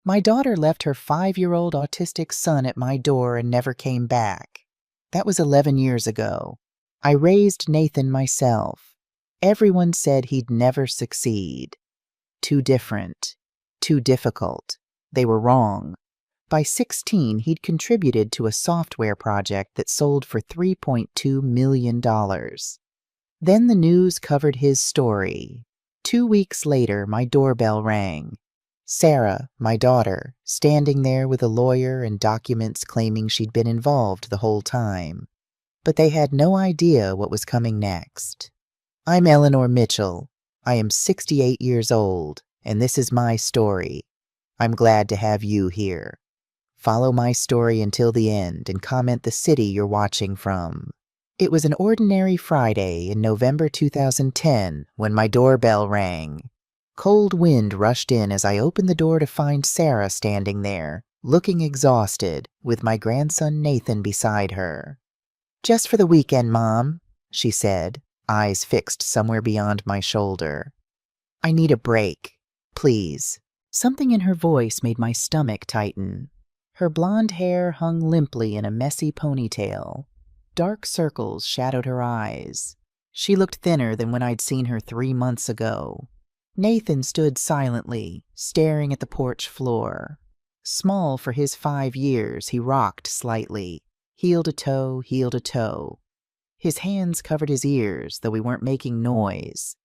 My daughter left her 5-year-old autistic son at my door and never came back. That was 11 years ago. I raised Nathan myself. Everyone said he'd never succeed. Too different. Too difficult. They were wrong. By 16, he'd contributed to a software project that sold for $3.2 million. Then the news covered his story. 2 weeks later, my doorbell rang. Sarah, my daughter, standing there with a lawyer and documents claiming she'd been involved the whole time. But they had no idea what was coming next. I'm Eleanor Mitchell. I am 68 years old, and this is my story. I'm glad to have you here. Follow my story until the end and comment the city you're watching from. It was an ordinary Friday in November 2010 when my doorbell rang. Cold wind rushed in as I opened the door to find Sarah standing there, looking exhausted, with my grandson Nathan beside her. "Just for the weekend, Mom," she said, eyes fixed somewhere beyond my shoulder. "I need a break. Please." Something in her voice made my stomach tighten. Her blonde hair hung limply in a messy ponytail. Dark circles shadowed her eyes. She looked thinner than when I'd seen her 3 months ago. Nathan stood silently, staring at the porch floor. Small for his 5 years, he rocked slightly, heel to toe. His hands covered his ears, though we weren't making noise.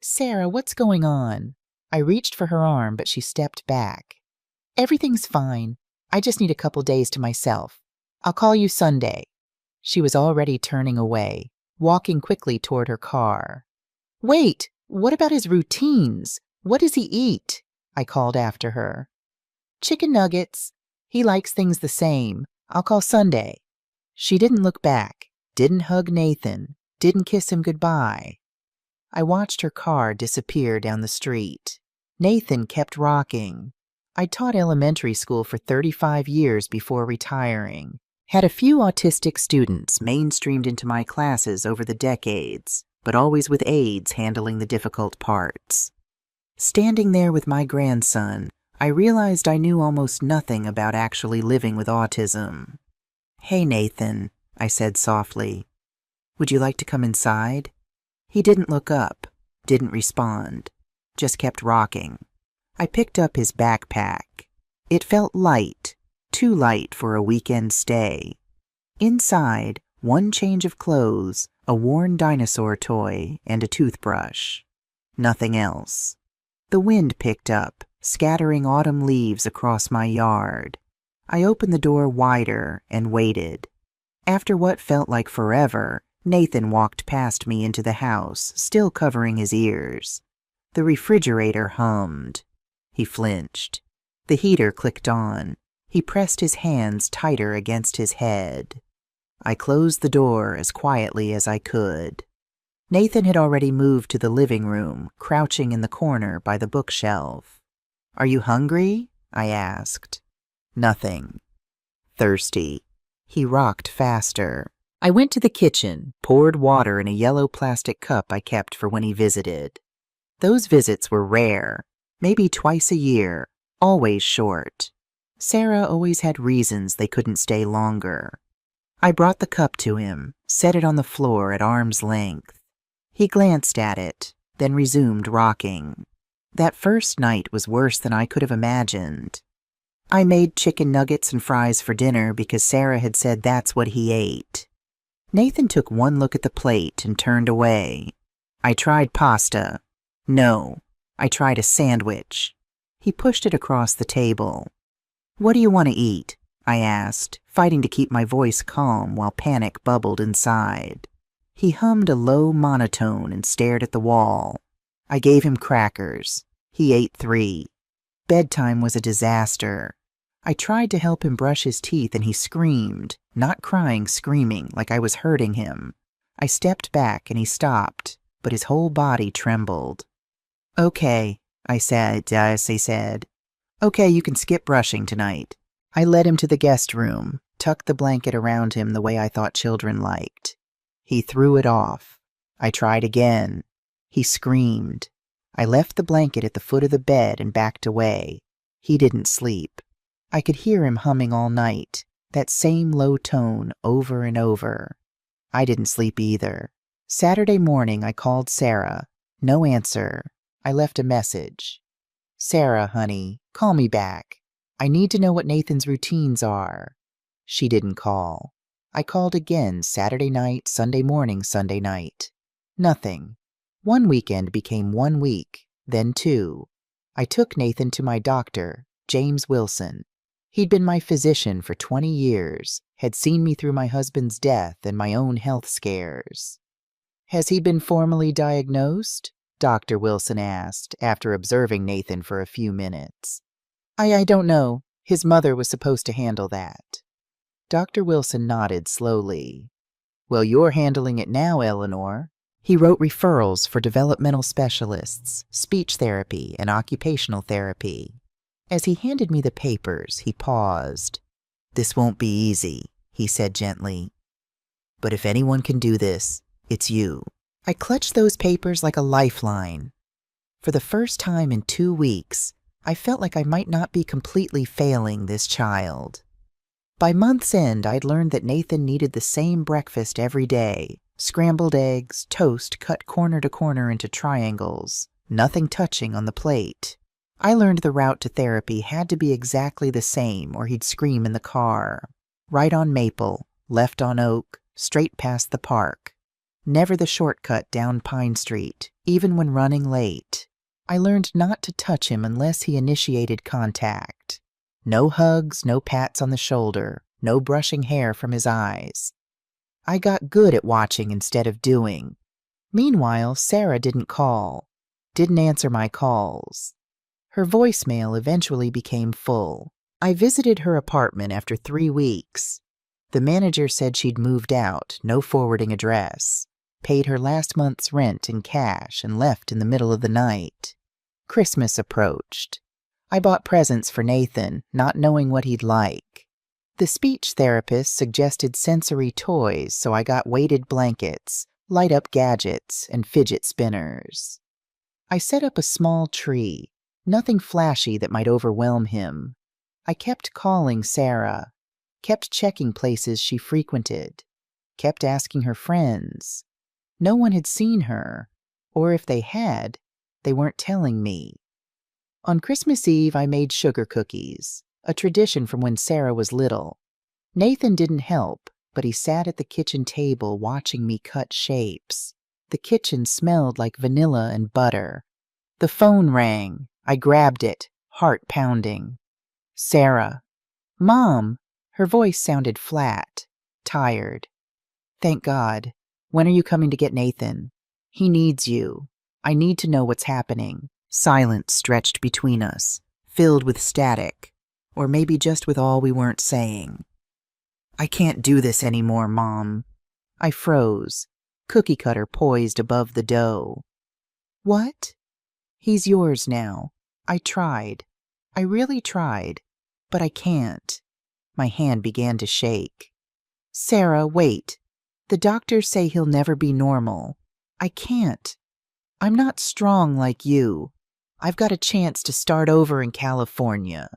"Sarah, what's going on?" I reached for her arm, but she stepped back. "Everything's fine. I just need a couple days to myself. I'll call you Sunday." She was already turning away, walking quickly toward her car. "Wait! What about his routines? What does he eat?" I called after her. "Chicken nuggets. He likes things the same. I'll call Sunday." She didn't look back, didn't hug Nathan, didn't kiss him goodbye. I watched her car disappear down the street. Nathan kept rocking. I taught elementary school for 35 years before retiring. Had a few autistic students mainstreamed into my classes over the decades, but always with aides handling the difficult parts. Standing there with my grandson, I realized I knew almost nothing about actually living with autism. "Hey, Nathan," I said softly. "Would you like to come inside?" He didn't look up, didn't respond, just kept rocking. I picked up his backpack. It felt light, too light for a weekend stay. Inside, one change of clothes, a worn dinosaur toy, and a toothbrush. Nothing else. The wind picked up, scattering autumn leaves across my yard. I opened the door wider and waited. After what felt like forever, Nathan walked past me into the house, still covering his ears. The refrigerator hummed. He flinched. The heater clicked on. He pressed his hands tighter against his head. I closed the door as quietly as I could. Nathan had already moved to the living room, crouching in the corner by the bookshelf. "Are you hungry?" I asked. "Nothing." "Thirsty." He rocked faster. I went to the kitchen, poured water in a yellow plastic cup I kept for when he visited. Those visits were rare, maybe twice a year, always short. Sarah always had reasons they couldn't stay longer. I brought the cup to him, set it on the floor at arm's length. He glanced at it, then resumed rocking. That first night was worse than I could have imagined. I made chicken nuggets and fries for dinner because Sarah had said that's what he ate. Nathan took one look at the plate and turned away. I tried pasta. No, I tried a sandwich. He pushed it across the table. "What do you want to eat?" I asked, fighting to keep my voice calm while panic bubbled inside. He hummed a low monotone and stared at the wall. I gave him crackers. He ate 3. Bedtime was a disaster. I tried to help him brush his teeth and he screamed, not crying, screaming, like I was hurting him. I stepped back and he stopped, but his whole body trembled. "Okay," I said. "Okay, you can skip brushing tonight." I led him to the guest room, tucked the blanket around him the way I thought children liked. He threw it off. I tried again. He screamed. I left the blanket at the foot of the bed and backed away. He didn't sleep. I could hear him humming all night, that same low tone over and over. I didn't sleep either. Saturday morning, I called Sarah. No answer. I left a message. Sarah, honey, call me back. I need to know what Nathan's routines are. She didn't call. I called again Saturday night, Sunday morning, Sunday night. Nothing. One weekend became 1 week, then 2. I took Nathan to my doctor, James Wilson. He'd been my physician for 20 years, had seen me through my husband's death and my own health scares. Has he been formally diagnosed? Dr. Wilson asked, after observing Nathan for a few minutes. I don't know. His mother was supposed to handle that. Dr. Wilson nodded slowly. Well, you're handling it now, Eleanor. He wrote referrals for developmental specialists, speech therapy, and occupational therapy. As he handed me the papers, he paused. This won't be easy, he said gently. But if anyone can do this, it's you. I clutched those papers like a lifeline. For the first time in 2 weeks, I felt like I might not be completely failing this child. By month's end, I'd learned that Nathan needed the same breakfast every day. Scrambled eggs, toast cut corner to corner into triangles, nothing touching on the plate. I learned the route to therapy had to be exactly the same or he'd scream in the car. Right on Maple, left on Oak, straight past the park. Never the shortcut down Pine Street, even when running late. I learned not to touch him unless he initiated contact. No hugs, no pats on the shoulder, no brushing hair from his eyes. I got good at watching instead of doing. Meanwhile, Sarah didn't call, didn't answer my calls. Her voicemail eventually became full. I visited her apartment after 3 weeks. The manager said she'd moved out, no forwarding address, paid her last month's rent in cash, and left in the middle of the night. Christmas approached. I bought presents for Nathan, not knowing what he'd like. The speech therapist suggested sensory toys, so I got weighted blankets, light-up gadgets, and fidget spinners. I set up a small tree, nothing flashy that might overwhelm him. I kept calling Sarah, kept checking places she frequented, kept asking her friends. No one had seen her, or if they had, they weren't telling me. On Christmas Eve, I made sugar cookies, a tradition from when Sarah was little. Nathan didn't help, but he sat at the kitchen table watching me cut shapes. The kitchen smelled like vanilla and butter. The phone rang. I grabbed it, heart pounding. Sarah. Mom. Her voice sounded flat, tired. Thank God. When are you coming to get Nathan? He needs you. I need to know what's happening. Silence stretched between us, filled with static, or maybe just with all we weren't saying. I can't do this anymore, Mom. I froze, cookie cutter poised above the dough. What? He's yours now. I tried. I really tried, but I can't. My hand began to shake. Sarah, wait. The doctors say he'll never be normal. I can't. I'm not strong like you. I've got a chance to start over in California.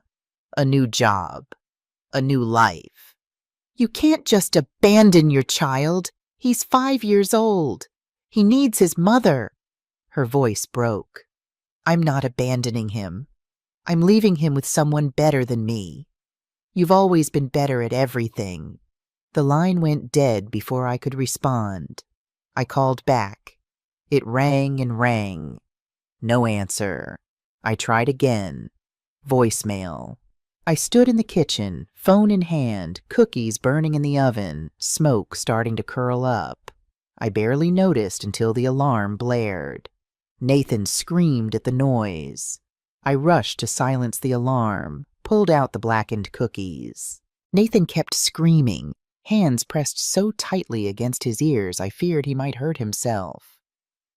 A new job. A new life. You can't just abandon your child. He's 5 years old. He needs his mother. Her voice broke. I'm not abandoning him. I'm leaving him with someone better than me. You've always been better at everything. The line went dead before I could respond. I called back. It rang and rang. No answer. I tried again. Voicemail. I stood in the kitchen, phone in hand, cookies burning in the oven, smoke starting to curl up. I barely noticed until the alarm blared. Nathan screamed at the noise. I rushed to silence the alarm, pulled out the blackened cookies. Nathan kept screaming, hands pressed so tightly against his ears I feared he might hurt himself.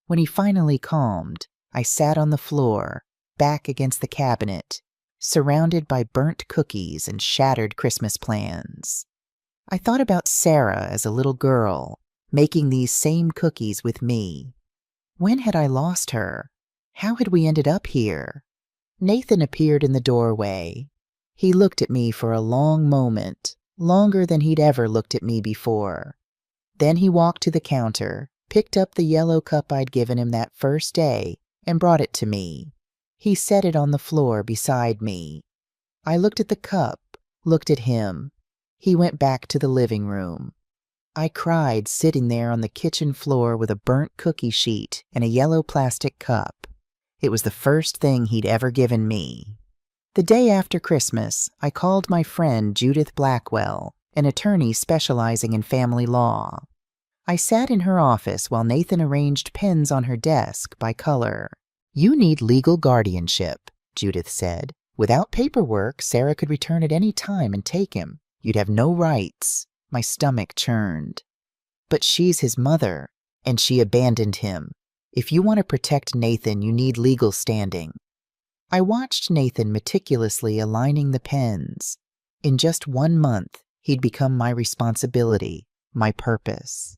When he finally calmed, I sat on the floor, back against the cabinet, surrounded by burnt cookies and shattered Christmas plans. I thought about Sarah as a little girl, making these same cookies with me. When had I lost her? How had we ended up here? Nathan appeared in the doorway. He looked at me for a long moment, longer than he'd ever looked at me before. Then he walked to the counter, picked up the yellow cup I'd given him that first day, and brought it to me. He set it on the floor beside me. I looked at the cup, looked at him. He went back to the living room. I cried sitting there on the kitchen floor with a burnt cookie sheet and a yellow plastic cup. It was the first thing he'd ever given me. The day after Christmas, I called my friend Judith Blackwell, an attorney specializing in family law. I sat in her office while Nathan arranged pens on her desk by color. "You need legal guardianship," Judith said. "Without paperwork, Sarah could return at any time and take him. You'd have no rights." My stomach churned. "But she's his mother, and she abandoned him. If you want to protect Nathan, you need legal standing." I watched Nathan meticulously aligning the pens. In just 1 month, he'd become my responsibility, my purpose.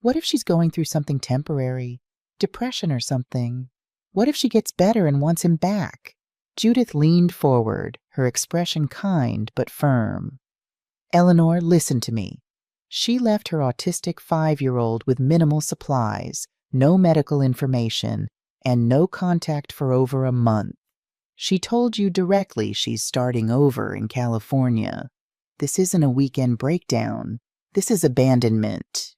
What if she's going through something temporary? Depression or something? What if she gets better and wants him back? Judith leaned forward, her expression kind but firm. "Eleanor, listen to me. She left her autistic 5-year-old with minimal supplies, no medical information, and no contact for over a month. She told you directly she's starting over in California. This isn't a weekend breakdown. This is abandonment."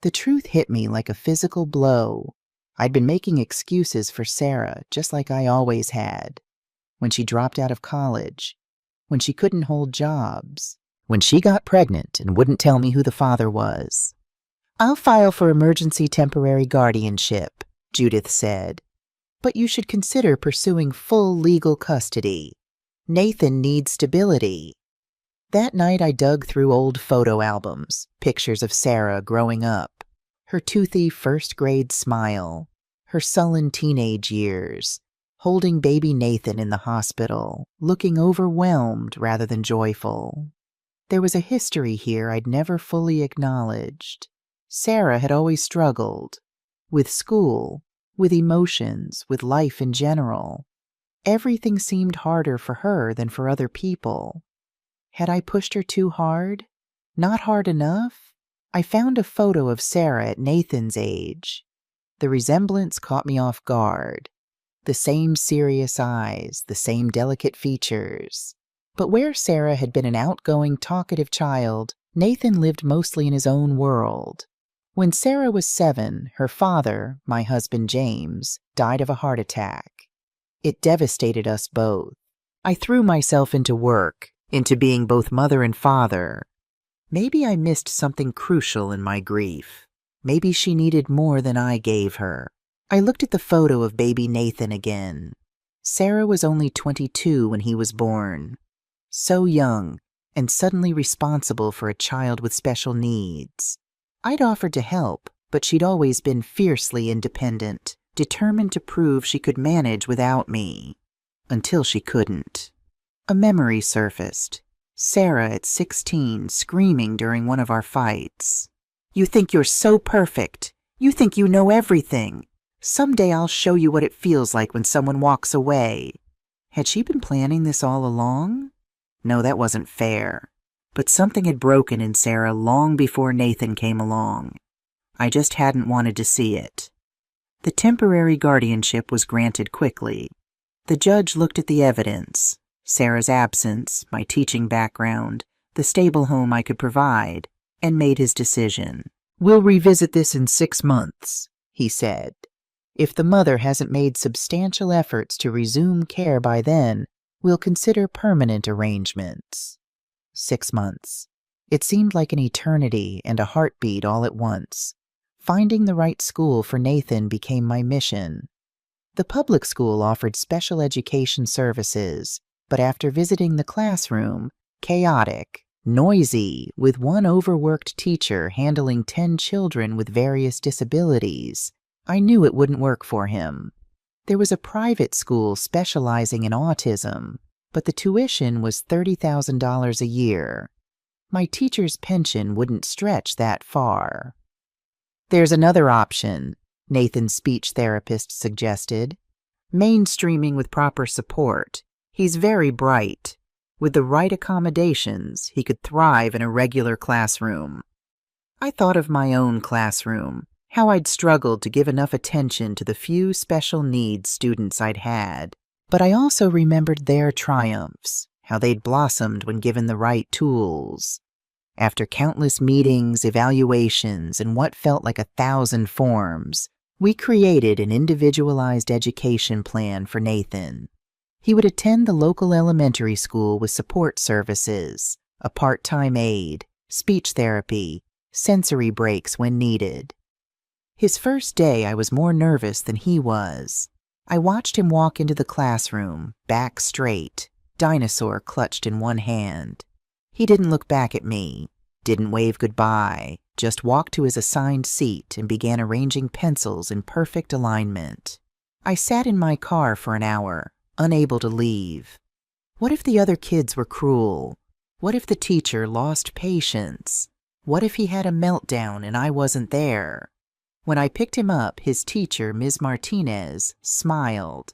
The truth hit me like a physical blow. I'd been making excuses for Sarah, just like I always had. When she dropped out of college, when she couldn't hold jobs, when she got pregnant and wouldn't tell me who the father was. "I'll file for emergency temporary guardianship," Judith said. "But you should consider pursuing full legal custody. Nathan needs stability." That night I dug through old photo albums, pictures of Sarah growing up, her toothy first-grade smile, her sullen teenage years, holding baby Nathan in the hospital, looking overwhelmed rather than joyful. There was a history here I'd never fully acknowledged. Sarah had always struggled with school, with emotions, with life in general. Everything seemed harder for her than for other people. Had I pushed her too hard? Not hard enough? I found a photo of Sarah at Nathan's age. The resemblance caught me off guard. The same serious eyes, the same delicate features. But where Sarah had been an outgoing, talkative child, Nathan lived mostly in his own world. When Sarah was 7, her father, my husband James, died of a heart attack. It devastated us both. I threw myself into work, into being both mother and father. Maybe I missed something crucial in my grief. Maybe she needed more than I gave her. I looked at the photo of baby Nathan again. Sarah was only 22 when he was born. So young, and suddenly responsible for a child with special needs. I'd offered to help, but she'd always been fiercely independent, determined to prove she could manage without me. Until she couldn't. A memory surfaced. Sarah at 16 screaming during one of our fights. "You think you're so perfect. You think you know everything. Someday I'll show you what it feels like when someone walks away." Had she been planning this all along? No, that wasn't fair. But something had broken in Sarah long before Nathan came along. I just hadn't wanted to see it. The temporary guardianship was granted quickly. The judge looked at the evidence, Sarah's absence, my teaching background, the stable home I could provide, and made his decision. "We'll revisit this in 6 months, he said. "If the mother hasn't made substantial efforts to resume care by then, we'll consider permanent arrangements." 6 months. It seemed like an eternity and a heartbeat all at once. Finding the right school for Nathan became my mission. The public school offered special education services, but after visiting the classroom, chaotic, noisy, with one overworked teacher handling 10 children with various disabilities, I knew it wouldn't work for him. There was a private school specializing in autism, but the tuition was $30,000 a year. My teacher's pension wouldn't stretch that far. "There's another option," Nathan's speech therapist suggested. Mainstreaming with proper support. He's very bright. With the right accommodations, he could thrive in a regular classroom. I thought of my own classroom, how I'd struggled to give enough attention to the few special needs students I'd had. But I also remembered their triumphs, how they'd blossomed when given the right tools. After countless meetings, evaluations, and what felt like 1,000 forms, we created an individualized education plan for Nathan. He would attend the local elementary school with support services, a part-time aide, speech therapy, sensory breaks when needed. His first day, I was more nervous than he was. I watched him walk into the classroom, back straight, dinosaur clutched in one hand. He didn't look back at me, didn't wave goodbye, just walked to his assigned seat and began arranging pencils in perfect alignment. I sat in my car for an hour, unable to leave. What if the other kids were cruel? What if the teacher lost patience? What if he had a meltdown and I wasn't there? When I picked him up, his teacher, Ms. Martinez, smiled.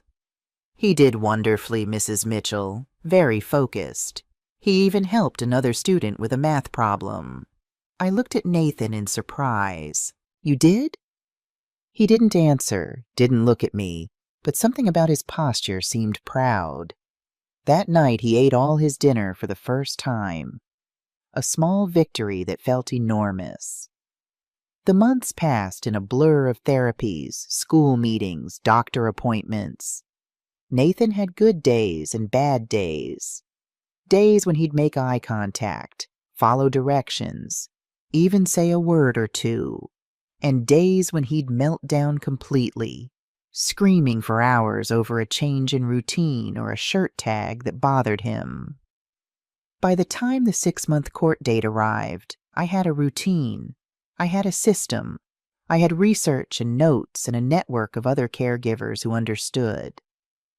He did wonderfully, Mrs. Mitchell, very focused. He even helped another student with a math problem. I looked at Nathan in surprise. You did? He didn't answer, didn't look at me, but something about his posture seemed proud. That night he ate all his dinner for the first time. A small victory that felt enormous. The months passed in a blur of therapies, school meetings, doctor appointments. Nathan had good days and bad days. Days when he'd make eye contact, follow directions, even say a word or two, and days when he'd melt down completely, screaming for hours over a change in routine or a shirt tag that bothered him. By the time the 6-month court date arrived, I had a routine. I had a system. I had research and notes and a network of other caregivers who understood.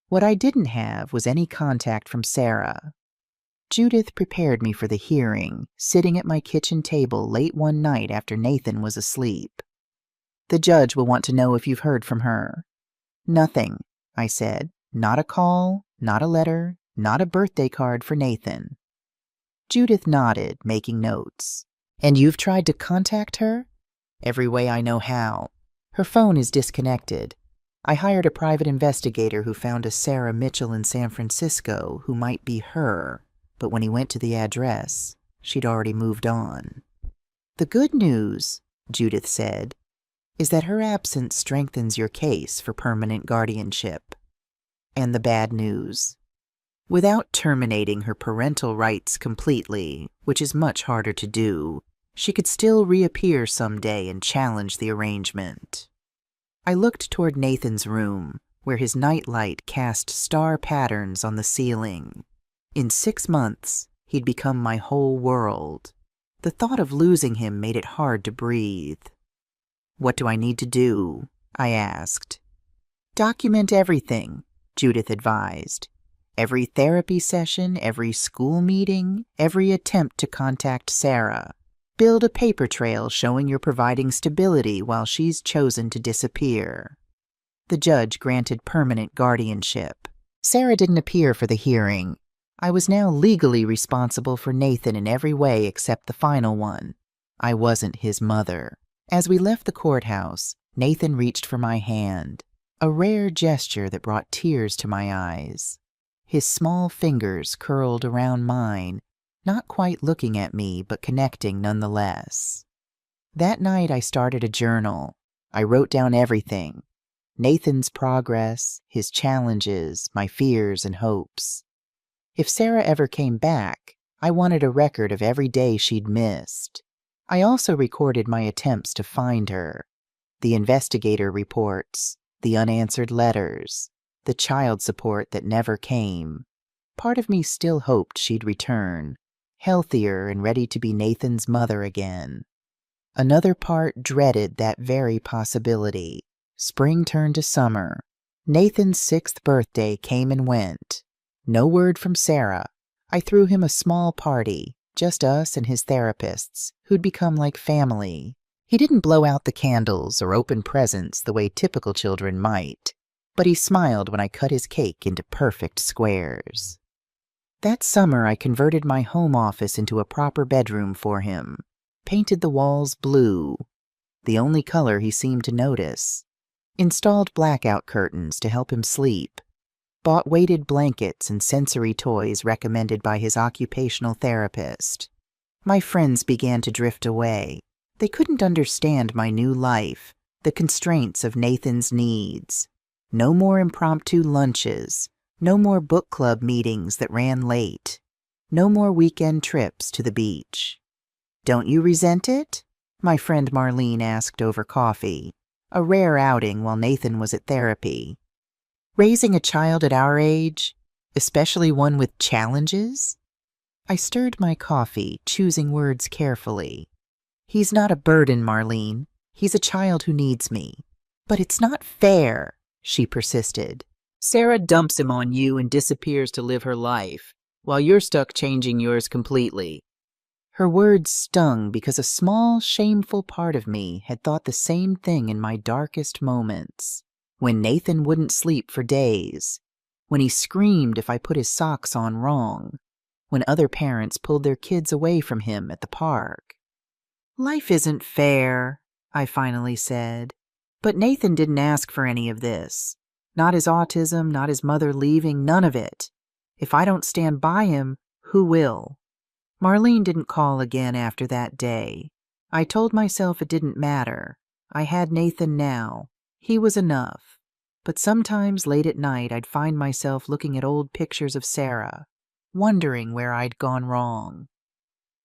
What I didn't have was any contact from Sarah. Judith prepared me for the hearing, sitting at my kitchen table late one night after Nathan was asleep. The judge will want to know if you've heard from her. Nothing, I said. Not a call, not a letter, not a birthday card for Nathan. Judith nodded, making notes. And you've tried to contact her? Every way I know how. Her phone is disconnected. I hired a private investigator who found a Sarah Mitchell in San Francisco who might be her. But when he went to the address, she'd already moved on. The good news, Judith said, is that her absence strengthens your case for permanent guardianship. And the bad news. Without terminating her parental rights completely, which is much harder to do, she could still reappear someday and challenge the arrangement. I looked toward Nathan's room, where his nightlight cast star patterns on the ceiling. In 6 months, he'd become my whole world. The thought of losing him made it hard to breathe. What do I need to do? I asked. Document everything, Judith advised. Every therapy session, every school meeting, every attempt to contact Sarah. Build a paper trail showing you're providing stability while she's chosen to disappear. The judge granted permanent guardianship. Sarah didn't appear for the hearing. I was now legally responsible for Nathan in every way except the final one. I wasn't his mother. As we left the courthouse, Nathan reached for my hand, a rare gesture that brought tears to my eyes. His small fingers curled around mine, not quite looking at me, but connecting nonetheless. That night I started a journal. I wrote down everything. Nathan's progress, his challenges, my fears and hopes. If Sarah ever came back, I wanted a record of every day she'd missed. I also recorded my attempts to find her. The investigator reports, the unanswered letters, the child support that never came. Part of me still hoped she'd return, healthier and ready to be Nathan's mother again. Another part dreaded that very possibility. Spring turned to summer. Nathan's 6th birthday came and went. No word from Sarah. I threw him a small party, just us and his therapists, who'd become like family. He didn't blow out the candles or open presents the way typical children might. but he smiled when I cut his cake into perfect squares. That summer, I converted my home office into a proper bedroom for him, painted the walls blue, the only color he seemed to notice, installed blackout curtains to help him sleep, bought weighted blankets and sensory toys recommended by his occupational therapist. My friends began to drift away. They couldn't understand my new life, the constraints of Nathan's needs. No more impromptu lunches, no more book club meetings that ran late, no more weekend trips to the beach. "Don't you resent it?" my friend Marlene asked over coffee, a rare outing while Nathan was at therapy. "Raising a child at our age, especially one with challenges?" I stirred my coffee, choosing words carefully. "He's not a burden, Marlene. He's a child who needs me." "But it's not fair," she persisted. "Sarah dumps him on you and disappears to live her life, while you're stuck changing yours completely." Her words stung because a small, shameful part of me had thought the same thing in my darkest moments. When Nathan wouldn't sleep for days, when he screamed if I put his socks on wrong, when other parents pulled their kids away from him at the park. "Life isn't fair," I finally said. "But Nathan didn't ask for any of this. Not his autism, not his mother leaving, none of it. If I don't stand by him, who will?" Marlene didn't call again after that day. I told myself it didn't matter. I had Nathan now. He was enough. But sometimes late at night I'd find myself looking at old pictures of Sarah, wondering where I'd gone wrong,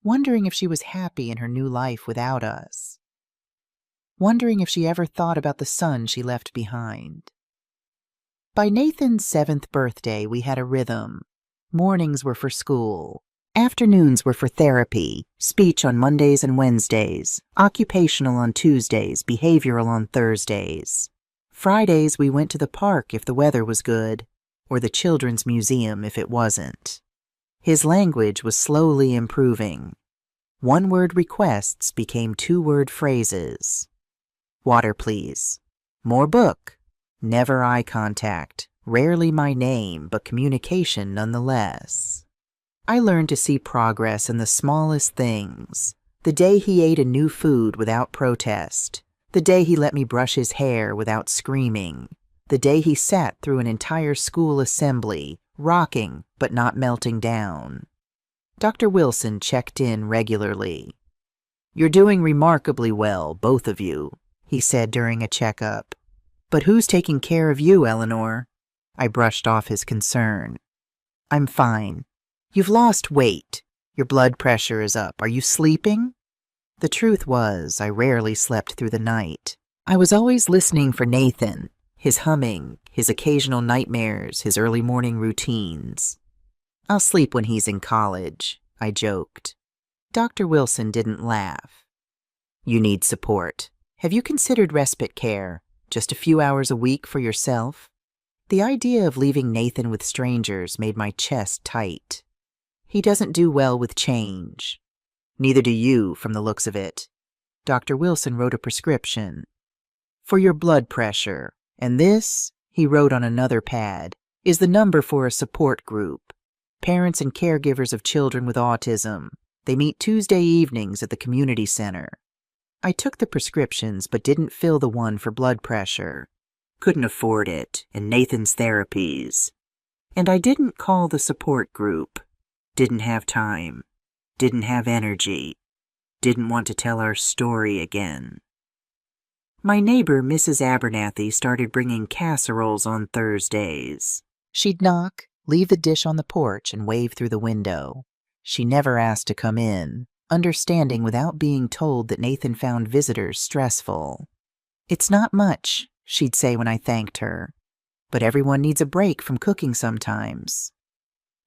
wondering if she was happy in her new life without us, wondering if she ever thought about the son she left behind. By Nathan's 7th birthday, we had a rhythm. Mornings were for school. Afternoons were for therapy, speech on Mondays and Wednesdays, occupational on Tuesdays, behavioral on Thursdays. Fridays we went to the park if the weather was good, or the children's museum if it wasn't. His language was slowly improving. One-word requests became two-word phrases. "Water, please." "More book." Never eye contact, rarely my name, but communication nonetheless. I learned to see progress in the smallest things. The day he ate a new food without protest. The day he let me brush his hair without screaming. The day he sat through an entire school assembly, rocking but not melting down. Dr. Wilson checked in regularly. "You're doing remarkably well, both of you," he said during a checkup. "But who's taking care of you, Eleanor?" I brushed off his concern. "I'm fine." "You've lost weight. Your blood pressure is up. Are you sleeping?" The truth was, I rarely slept through the night. I was always listening for Nathan, his humming, his occasional nightmares, his early morning routines. "I'll sleep when he's in college," I joked. Dr. Wilson didn't laugh. "You need support. Have you considered respite care? Just a few hours a week for yourself?" The idea of leaving Nathan with strangers made my chest tight. "He doesn't do well with change." "Neither do you, from the looks of it." Dr. Wilson wrote a prescription. "For your blood pressure. And this," he wrote on another pad, "is the number for a support group. Parents and caregivers of children with autism. They meet Tuesday evenings at the community center." I took the prescriptions but didn't fill the one for blood pressure. Couldn't afford it, and Nathan's therapies. And I didn't call the support group. Didn't have time. Didn't have energy. Didn't want to tell our story again. My neighbor, Mrs. Abernathy, started bringing casseroles on Thursdays. She'd knock, leave the dish on the porch, and wave through the window. She never asked to come in, understanding without being told that Nathan found visitors stressful. "It's not much," she'd say when I thanked her, "but everyone needs a break from cooking sometimes."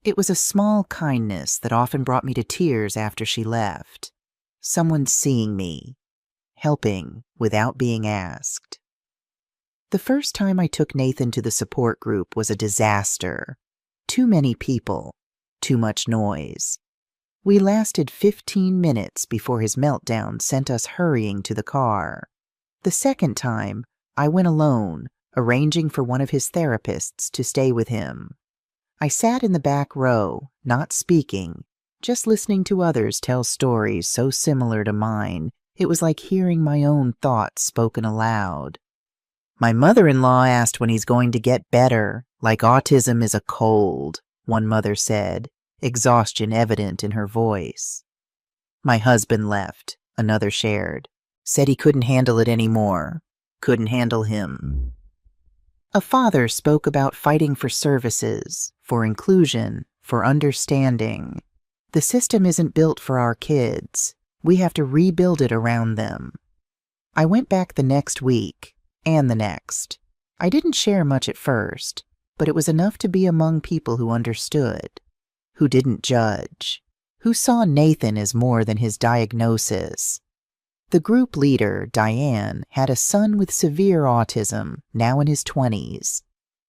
It was a small kindness that often brought me to tears after she left. Someone seeing me, helping without being asked. The first time I took Nathan to the support group was a disaster. Too many people, too much noise. We lasted 15 minutes before his meltdown sent us hurrying to the car. The second time, I went alone, arranging for one of his therapists to stay with him. I sat in the back row, not speaking, just listening to others tell stories so similar to mine, it was like hearing my own thoughts spoken aloud. My mother-in-law asked when he's going to get better, like autism is a cold, one mother said, exhaustion evident in her voice. My husband left, another shared, said he couldn't handle it anymore, couldn't handle him. A father spoke about fighting for services, for inclusion, for understanding. The system isn't built for our kids. We have to rebuild it around them. I went back the next week, and the next. I didn't share much at first, but it was enough to be among people who understood, who didn't judge, who saw Nathan as more than his diagnosis. The group leader, Diane, had a son with severe autism, now in his 20s.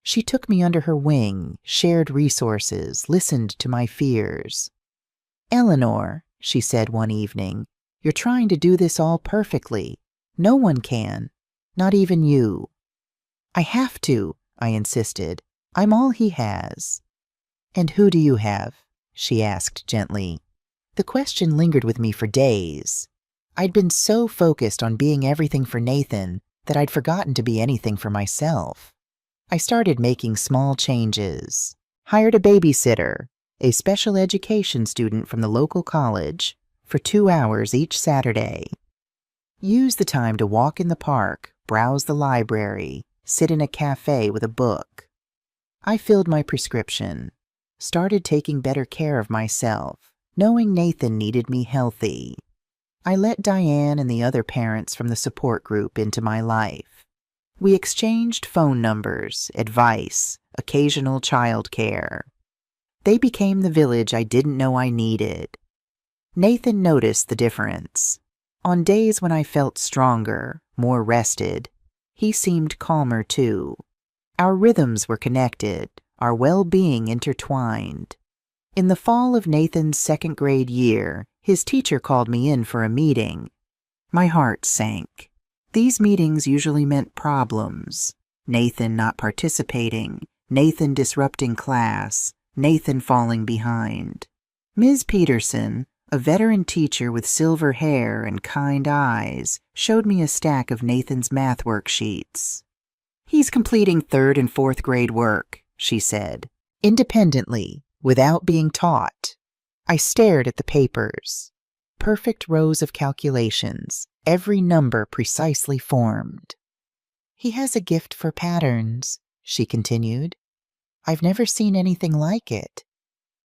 She took me under her wing, shared resources, listened to my fears. "Eleanor," she said one evening, "you're trying to do this all perfectly. No one can, not even you." "I have to," I insisted. "I'm all he has." "And who do you have?" she asked gently. The question lingered with me for days. I'd been so focused on being everything for Nathan that I'd forgotten to be anything for myself. I started making small changes. Hired a babysitter, a special education student from the local college, for 2 hours each Saturday. Used the time to walk in the park, browse the library, sit in a cafe with a book. I filled my prescription, started taking better care of myself, knowing Nathan needed me healthy. I let Diane and the other parents from the support group into my life. We exchanged phone numbers, advice, occasional childcare. They became the village I didn't know I needed. Nathan noticed the difference. On days when I felt stronger, more rested, he seemed calmer too. Our rhythms were connected, our well-being intertwined. In the fall of Nathan's second grade year, his teacher called me in for a meeting. My heart sank. These meetings usually meant problems. Nathan not participating, Nathan disrupting class, Nathan falling behind. Ms. Peterson, a veteran teacher with silver hair and kind eyes, showed me a stack of Nathan's math worksheets. "He's completing 3rd and 4th grade work," she said, independently, without being taught. I stared at the papers. Perfect rows of calculations, every number precisely formed. "He has a gift for patterns," she continued. "I've never seen anything like it.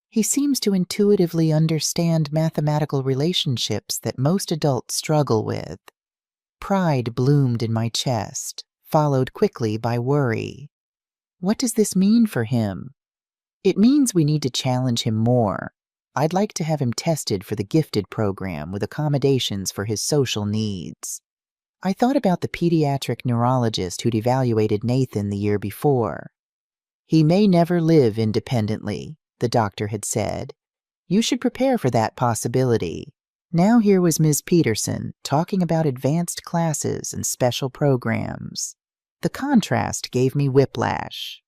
He seems to intuitively understand mathematical relationships that most adults struggle with." Pride bloomed in my chest, followed quickly by worry. What does this mean for him? It means we need to challenge him more. I'd like to have him tested for the gifted program with accommodations for his social needs. I thought about the pediatric neurologist who'd evaluated Nathan the year before. "He may never live independently," the doctor had said. "You should prepare for that possibility." Now here was Ms. Peterson talking about advanced classes and special programs. The contrast gave me whiplash.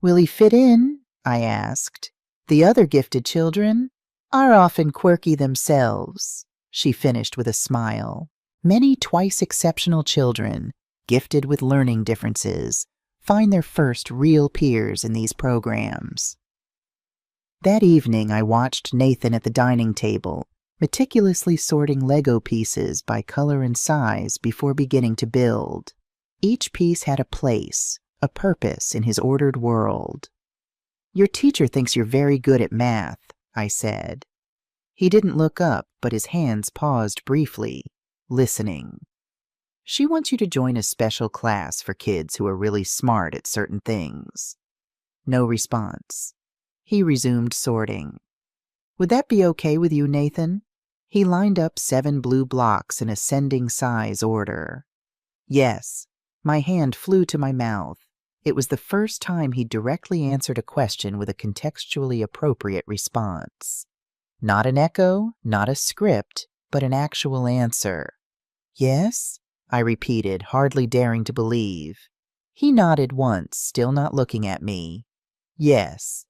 "Will he fit in?" I asked. "The other gifted children are often quirky themselves," she finished with a smile. "Many twice exceptional children, gifted with learning differences, find their first real peers in these programs." That evening I watched Nathan at the dining table, meticulously sorting Lego pieces by color and size before beginning to build. Each piece had a place, a purpose in his ordered world. "Your teacher thinks you're very good at math," I said. He didn't look up, but his hands paused briefly, listening. "She wants you to join a special class for kids who are really smart at certain things." No response. He resumed sorting. "Would that be okay with you, Nathan?" He lined up 7 blue blocks in ascending size order. "Yes." My hand flew to my mouth. It was the first time he directly answered a question with a contextually appropriate response. Not an echo, not a script, but an actual answer. "Yes?" I repeated, hardly daring to believe. He nodded once, still not looking at me. Yes.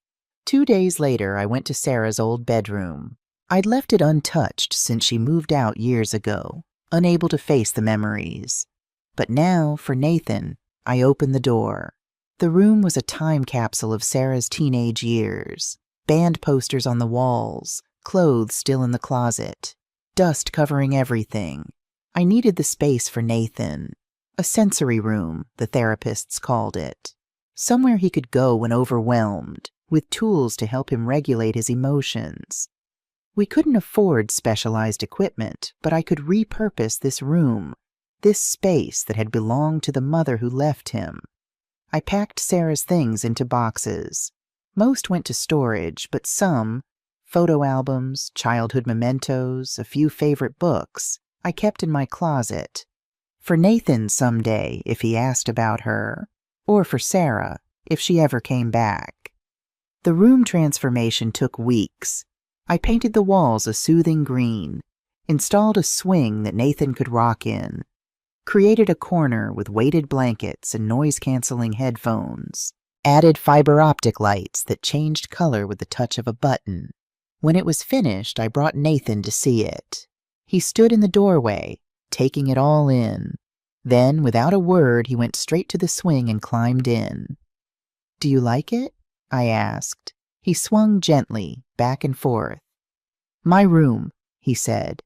2 days later, I went to Sarah's old bedroom. I'd left it untouched since she moved out years ago, unable to face the memories. But now, for Nathan, I opened the door. The room was a time capsule of Sarah's teenage years. Band posters on the walls, clothes still in the closet, dust covering everything. I needed the space for Nathan. A sensory room, the therapists called it. Somewhere he could go when overwhelmed, with tools to help him regulate his emotions. We couldn't afford specialized equipment, but I could repurpose this room, this space that had belonged to the mother who left him. I packed Sarah's things into boxes. Most went to storage, but some, photo albums, childhood mementos, a few favorite books, I kept in my closet. For Nathan someday, if he asked about her, or for Sarah, if she ever came back. The room transformation took weeks. I painted the walls a soothing green, installed a swing that Nathan could rock in, created a corner with weighted blankets and noise-canceling headphones, added fiber optic lights that changed color with the touch of a button. When it was finished, I brought Nathan to see it. He stood in the doorway, taking it all in. Then, without a word, he went straight to the swing and climbed in. "Do you like it?" I asked. He swung gently, back and forth. "My room," he said.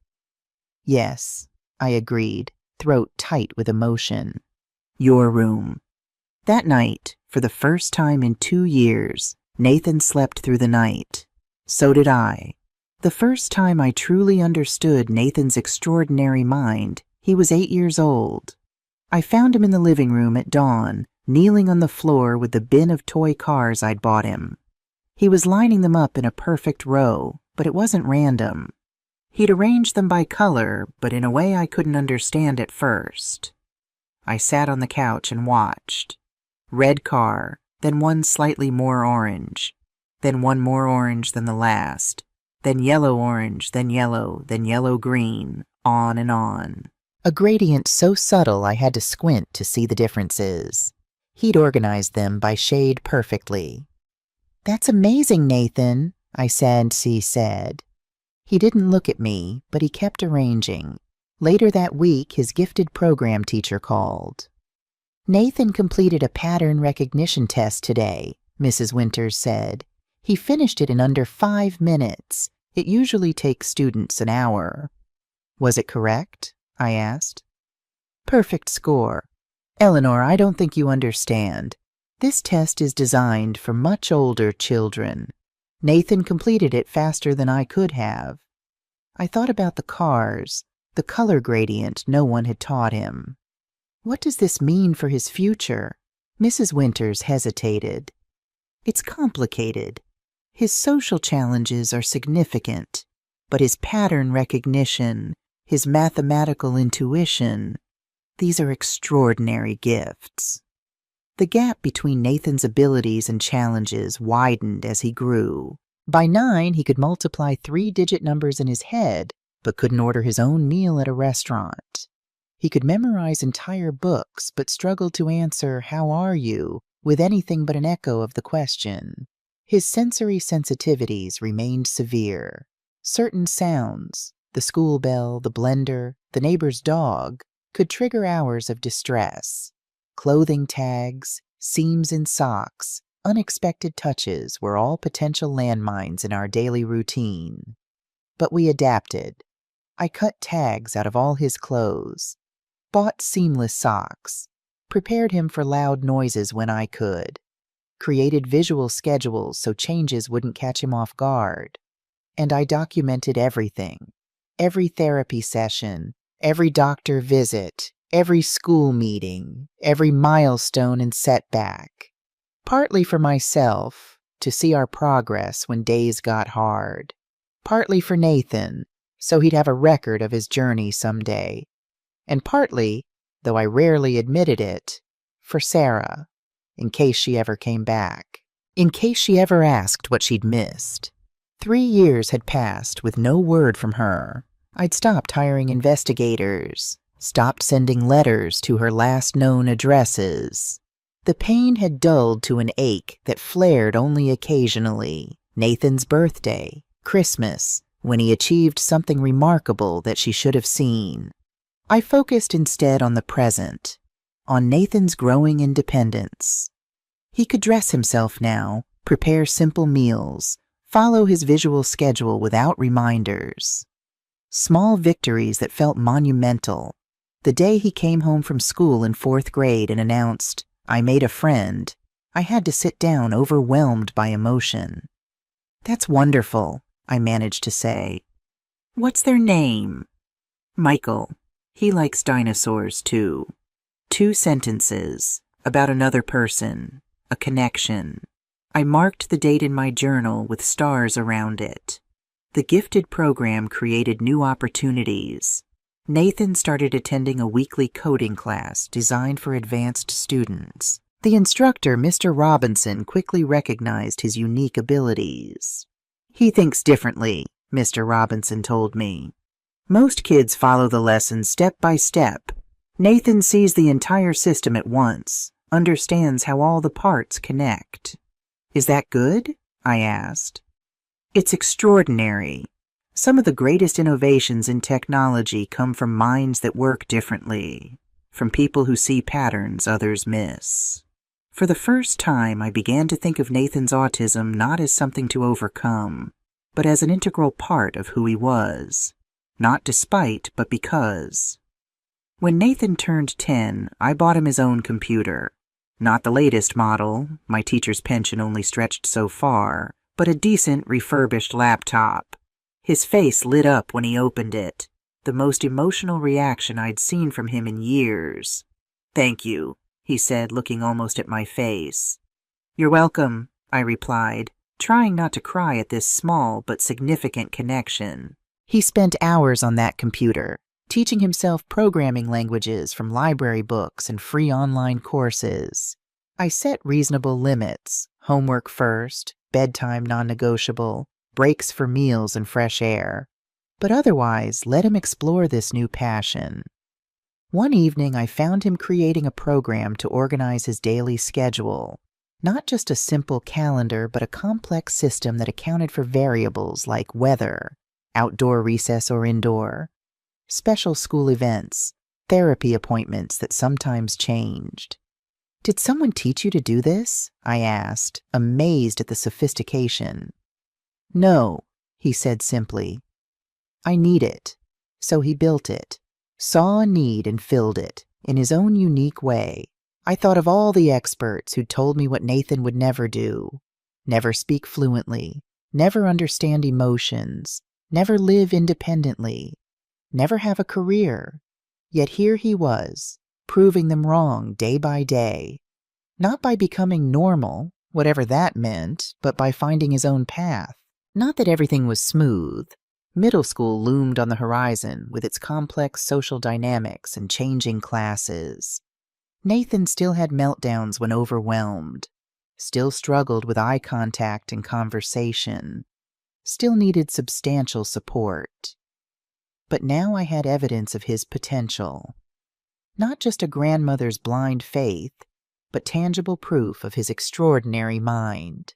"Yes," I agreed, throat tight with emotion. "Your room." That night, for the first time in 2 years, Nathan slept through the night. So did I. The first time I truly understood Nathan's extraordinary mind, he was 8 years old. I found him in the living room at dawn, kneeling on the floor with the bin of toy cars I'd bought him. He was lining them up in a perfect row, but it wasn't random. He'd arranged them by color, but in a way I couldn't understand at first. I sat on the couch and watched. Red car, then one slightly more orange, then one more orange than the last, then yellow-orange, then yellow-green, on and on. A gradient so subtle I had to squint to see the differences. He'd organized them by shade perfectly. "That's amazing, Nathan," I said. He didn't look at me, but he kept arranging. Later that week, his gifted program teacher called. "Nathan completed a pattern recognition test today," Mrs. Winters said. "He finished it in under 5 minutes. It usually takes students an hour." "Was it correct?" I asked. "Perfect score. Eleanor, I don't think you understand. This test is designed for much older children. Nathan completed it faster than I could have." I thought about the cars, the color gradient no one had taught him. What does this mean for his future? Mrs. Winters hesitated. "It's complicated. His social challenges are significant, but his pattern recognition, his mathematical intuition, these are extraordinary gifts." The gap between Nathan's abilities and challenges widened as he grew. By 9, he could multiply 3-digit numbers in his head, but couldn't order his own meal at a restaurant. He could memorize entire books, but struggled to answer, "How are you?" with anything but an echo of the question. His sensory sensitivities remained severe. Certain sounds, the school bell, the blender, the neighbor's dog, could trigger hours of distress. Clothing tags, seams in socks, unexpected touches were all potential landmines in our daily routine. But we adapted. I cut tags out of all his clothes, bought seamless socks, prepared him for loud noises when I could, created visual schedules so changes wouldn't catch him off guard, and I documented everything. Every therapy session, every doctor visit, every school meeting, every milestone and setback. Partly for myself, to see our progress when days got hard. Partly for Nathan, so he'd have a record of his journey someday. And partly, though I rarely admitted it, for Sarah, in case she ever came back. In case she ever asked what she'd missed. 3 years had passed with no word from her. I'd stopped hiring investigators, stopped sending letters to her last known addresses. The pain had dulled to an ache that flared only occasionally. Nathan's birthday, Christmas, when he achieved something remarkable that she should have seen. I focused instead on the present, on Nathan's growing independence. He could dress himself now, prepare simple meals, follow his visual schedule without reminders. Small victories that felt monumental. The day he came home from school in 4th grade and announced, "I made a friend," I had to sit down overwhelmed by emotion. "That's wonderful," I managed to say. "What's their name?" "Michael. He likes dinosaurs, too." 2 sentences about another person, a connection. I marked the date in my journal with stars around it. The gifted program created new opportunities. Nathan started attending a weekly coding class designed for advanced students. The instructor, Mr. Robinson, quickly recognized his unique abilities. "He thinks differently," Mr. Robinson told me. "Most kids follow the lessons step by step. Nathan sees the entire system at once, understands how all the parts connect." "Is that good?" I asked. "It's extraordinary. Some of the greatest innovations in technology come from minds that work differently, from people who see patterns others miss." For the first time, I began to think of Nathan's autism not as something to overcome, but as an integral part of who he was. Not despite, but because. When Nathan turned 10, I bought him his own computer. Not the latest model, my teacher's pension only stretched so far, but a decent refurbished laptop. His face lit up when he opened it, the most emotional reaction I'd seen from him in years. "Thank you," he said, looking almost at my face. "You're welcome," I replied, trying not to cry at this small but significant connection. He spent hours on that computer, teaching himself programming languages from library books and free online courses. I set reasonable limits: homework first, bedtime non-negotiable, breaks for meals and fresh air. But otherwise, let him explore this new passion. One evening, I found him creating a program to organize his daily schedule. Not just a simple calendar, but a complex system that accounted for variables like weather, outdoor recess or indoor, special school events, therapy appointments that sometimes changed. "Did someone teach you to do this?" I asked, amazed at the sophistication. "No," he said simply. "I need it." So he built it, saw a need and filled it, in his own unique way. I thought of all the experts who told me what Nathan would never do: never speak fluently, never understand emotions, never live independently, never have a career. Yet here he was, proving them wrong day by day. Not by becoming normal, whatever that meant, but by finding his own path. Not that everything was smooth. Middle school loomed on the horizon with its complex social dynamics and changing classes. Nathan still had meltdowns when overwhelmed, still struggled with eye contact and conversation, still needed substantial support. But now I had evidence of his potential. Not just a grandmother's blind faith, but tangible proof of his extraordinary mind.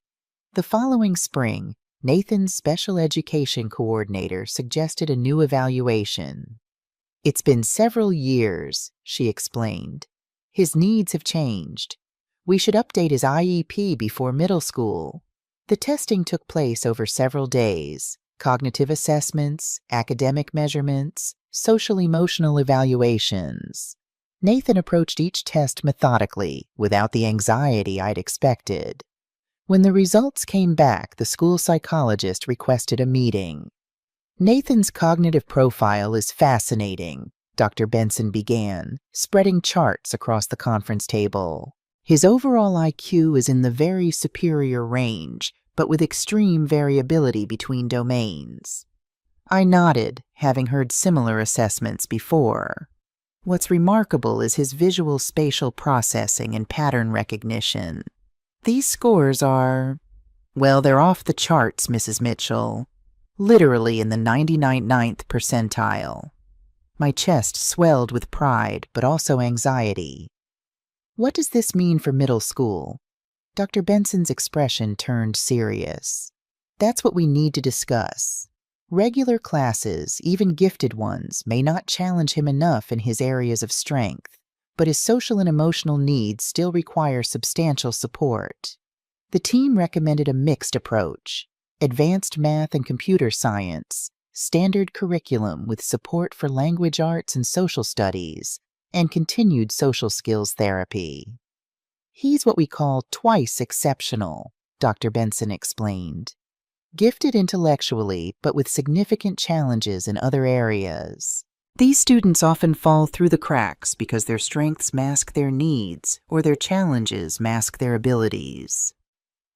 The following spring, Nathan's special education coordinator suggested a new evaluation. "It's been several years," she explained. "His needs have changed. We should update his IEP before middle school." The testing took place over several days: cognitive assessments, academic measurements, social-emotional evaluations. Nathan approached each test methodically, without the anxiety I'd expected. When the results came back, the school psychologist requested a meeting. "Nathan's cognitive profile is fascinating," Dr. Benson began, spreading charts across the conference table. "His overall IQ is in the very superior range, but with extreme variability between domains." I nodded, having heard similar assessments before. "What's remarkable is his visual spatial processing and pattern recognition. These scores are, well, they're off the charts, Mrs. Mitchell. Literally in the 99th percentile." My chest swelled with pride, but also anxiety. What does this mean for middle school? Dr. Benson's expression turned serious. That's what we need to discuss. Regular classes, even gifted ones, may not challenge him enough in his areas of strength, but his social and emotional needs still require substantial support. The team recommended a mixed approach: advanced math and computer science, standard curriculum with support for language arts and social studies, and continued social skills therapy. He's what we call twice exceptional, Dr. Benson explained. Gifted intellectually, but with significant challenges in other areas. These students often fall through the cracks because their strengths mask their needs or their challenges mask their abilities.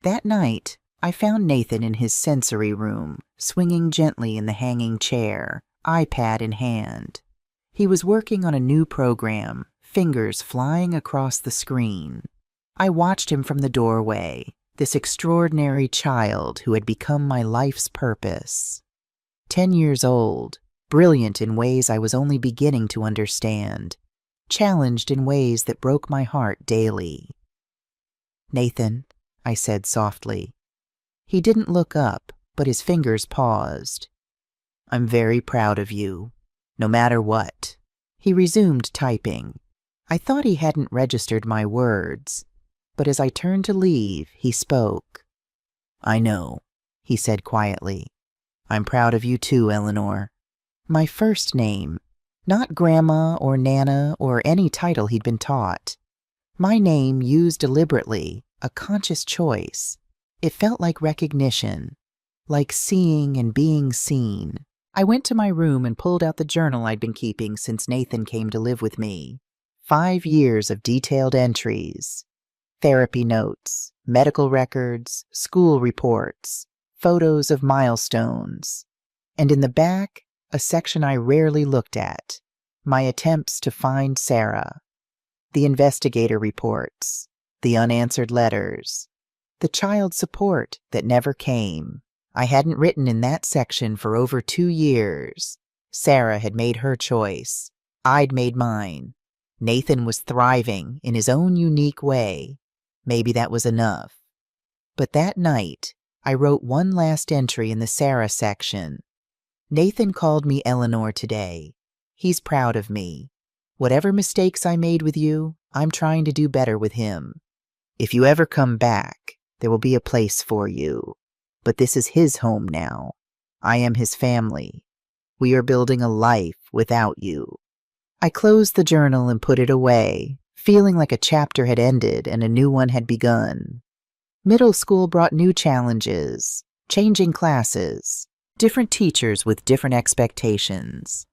That night, I found Nathan in his sensory room, swinging gently in the hanging chair, iPad in hand. He was working on a new program, fingers flying across the screen. I watched him from the doorway, this extraordinary child who had become my life's purpose. 10 years old, brilliant in ways I was only beginning to understand, challenged in ways that broke my heart daily. "Nathan," I said softly. He didn't look up, but his fingers paused. "I'm very proud of you, no matter what." He resumed typing. I thought he hadn't registered my words, but as I turned to leave, he spoke. "I know," he said quietly. "I'm proud of you too, Eleanor." My first name, not Grandma or Nana or any title he'd been taught. My name used deliberately, a conscious choice. It felt like recognition, like seeing and being seen. I went to my room and pulled out the journal I'd been keeping since Nathan came to live with me. 5 years of detailed entries. Therapy notes, medical records, school reports, photos of milestones. And in the back, a section I rarely looked at, my attempts to find Sarah. The investigator reports, the unanswered letters, the child support that never came. I hadn't written in that section for over 2 years. Sarah had made her choice. I'd made mine. Nathan was thriving in his own unique way. Maybe that was enough. But that night, I wrote one last entry in the Sarah section. "Nathan called me Eleanor today. He's proud of me. Whatever mistakes I made with you, I'm trying to do better with him. If you ever come back, there will be a place for you. But this is his home now. I am his family. We are building a life without you." I closed the journal and put it away, feeling like a chapter had ended and a new one had begun. Middle school brought new challenges, changing classes, different teachers with different expectations,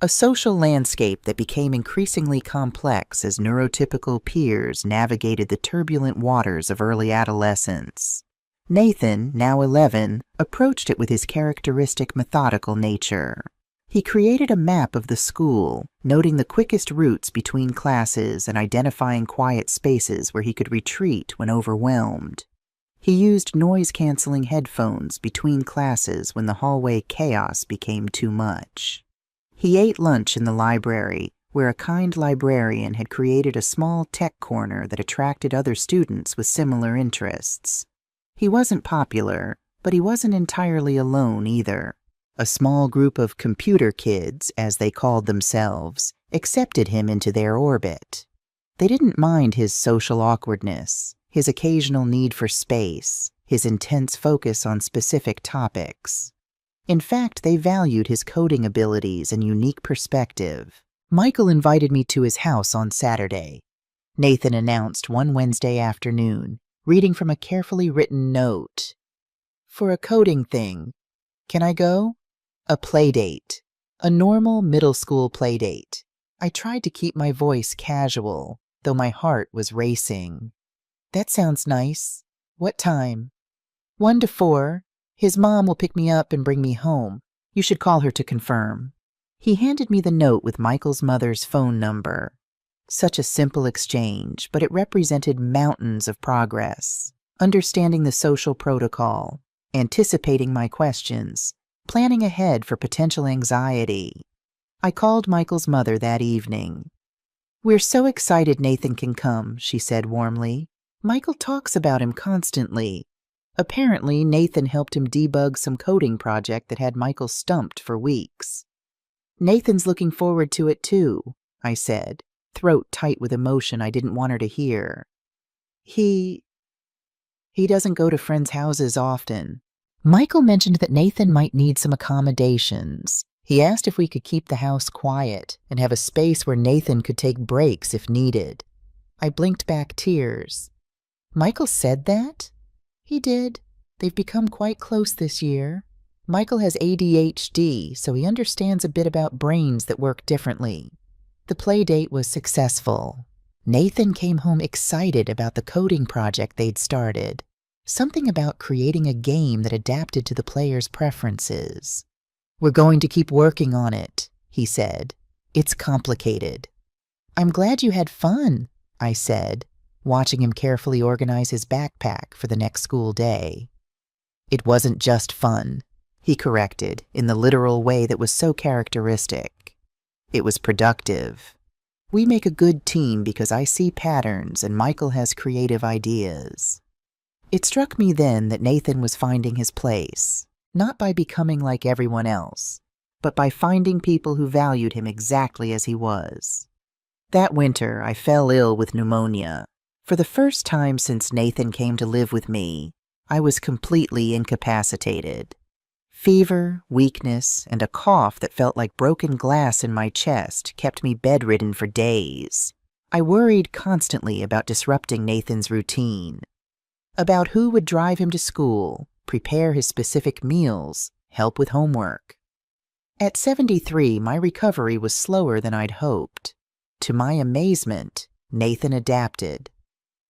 a social landscape that became increasingly complex as neurotypical peers navigated the turbulent waters of early adolescence. Nathan, now 11, approached it with his characteristic methodical nature. He created a map of the school, noting the quickest routes between classes and identifying quiet spaces where he could retreat when overwhelmed. He used noise-canceling headphones between classes when the hallway chaos became too much. He ate lunch in the library, where a kind librarian had created a small tech corner that attracted other students with similar interests. He wasn't popular, but he wasn't entirely alone either. A small group of computer kids, as they called themselves, accepted him into their orbit. They didn't mind his social awkwardness, his occasional need for space, his intense focus on specific topics. In fact, they valued his coding abilities and unique perspective. Michael invited me to his house on Saturday. Nathan announced one Wednesday afternoon, reading from a carefully written note. "For a coding thing. Can I go?" A play date. A normal middle school play date. I tried to keep my voice casual, though my heart was racing. "That sounds nice. What time?" 1 to 4. His mom will pick me up and bring me home. You should call her to confirm." He handed me the note with Michael's mother's phone number. Such a simple exchange, but it represented mountains of progress. Understanding the social protocol, anticipating my questions, planning ahead for potential anxiety. I called Michael's mother that evening. "We're so excited Nathan can come," she said warmly. "Michael talks about him constantly. Apparently, Nathan helped him debug some coding project that had Michael stumped for weeks." "Nathan's looking forward to it too," I said, throat tight with emotion I didn't want her to hear. He doesn't go to friends' houses often. Michael mentioned that Nathan might need some accommodations. He asked if we could keep the house quiet and have a space where Nathan could take breaks if needed. I blinked back tears. "Michael said that?" "He did. They've become quite close this year. Michael has ADHD, so he understands a bit about brains that work differently." The play date was successful. Nathan came home excited about the coding project they'd started. Something about creating a game that adapted to the player's preferences. "We're going to keep working on it," he said. "It's complicated." "I'm glad you had fun," I said, watching him carefully organize his backpack for the next school day. "It wasn't just fun," he corrected in the literal way that was so characteristic. "It was productive. We make a good team because I see patterns and Michael has creative ideas." It struck me then that Nathan was finding his place, not by becoming like everyone else, but by finding people who valued him exactly as he was. That winter, I fell ill with pneumonia. For the first time since Nathan came to live with me, I was completely incapacitated. Fever, weakness, and a cough that felt like broken glass in my chest kept me bedridden for days. I worried constantly about disrupting Nathan's routine, about who would drive him to school, prepare his specific meals, help with homework. At 73, my recovery was slower than I'd hoped. To my amazement, Nathan adapted.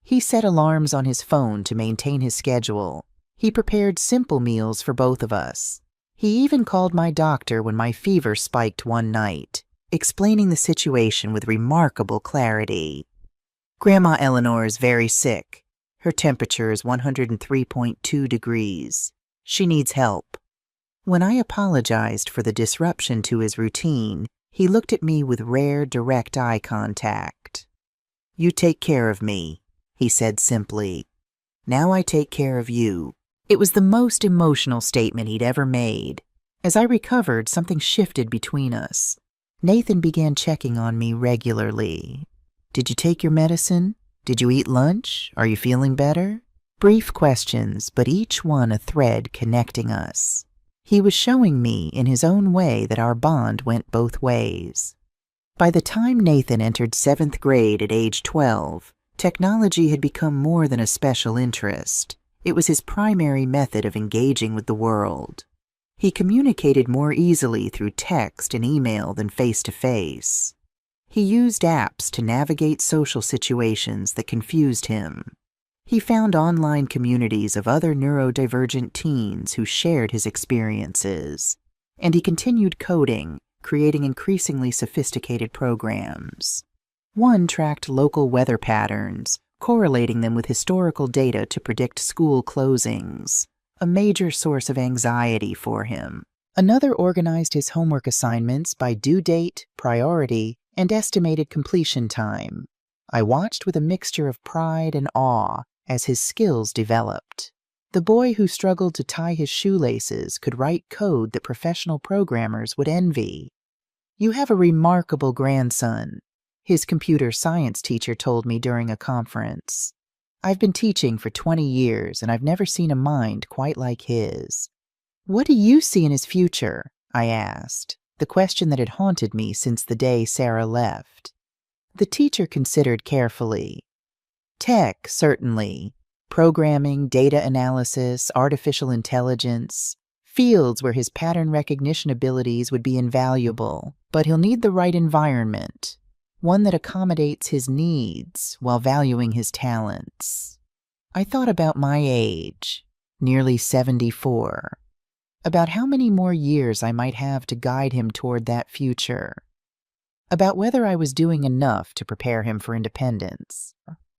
He set alarms on his phone to maintain his schedule. He prepared simple meals for both of us. He even called my doctor when my fever spiked one night, explaining the situation with remarkable clarity. "Grandma Eleanor is very sick. Her temperature is 103.2 degrees. She needs help." When I apologized for the disruption to his routine, he looked at me with rare, direct eye contact. "You take care of me," he said simply. "Now I take care of you." It was the most emotional statement he'd ever made. As I recovered, something shifted between us. Nathan began checking on me regularly. "Did you take your medicine? Did you eat lunch? Are you feeling better?" Brief questions, but each one a thread connecting us. He was showing me in his own way that our bond went both ways. By the time Nathan entered 7th grade at age 12, technology had become more than a special interest. It was his primary method of engaging with the world. He communicated more easily through text and email than face-to-face. He used apps to navigate social situations that confused him. He found online communities of other neurodivergent teens who shared his experiences. And he continued coding, creating increasingly sophisticated programs. One tracked local weather patterns, correlating them with historical data to predict school closings, a major source of anxiety for him. Another organized his homework assignments by due date, priority, and estimated completion time. I watched with a mixture of pride and awe as his skills developed. The boy who struggled to tie his shoelaces could write code that professional programmers would envy. "You have a remarkable grandson," his computer science teacher told me during a conference. "I've been teaching for 20 years, and I've never seen a mind quite like his." "What do you see in his future?" I asked, the question that had haunted me since the day Sarah left. The teacher considered carefully. "Tech, certainly. Programming, data analysis, artificial intelligence. Fields where his pattern recognition abilities would be invaluable, but he'll need the right environment. One that accommodates his needs while valuing his talents." I thought about my age, nearly 74, about how many more years I might have to guide him toward that future, about whether I was doing enough to prepare him for independence.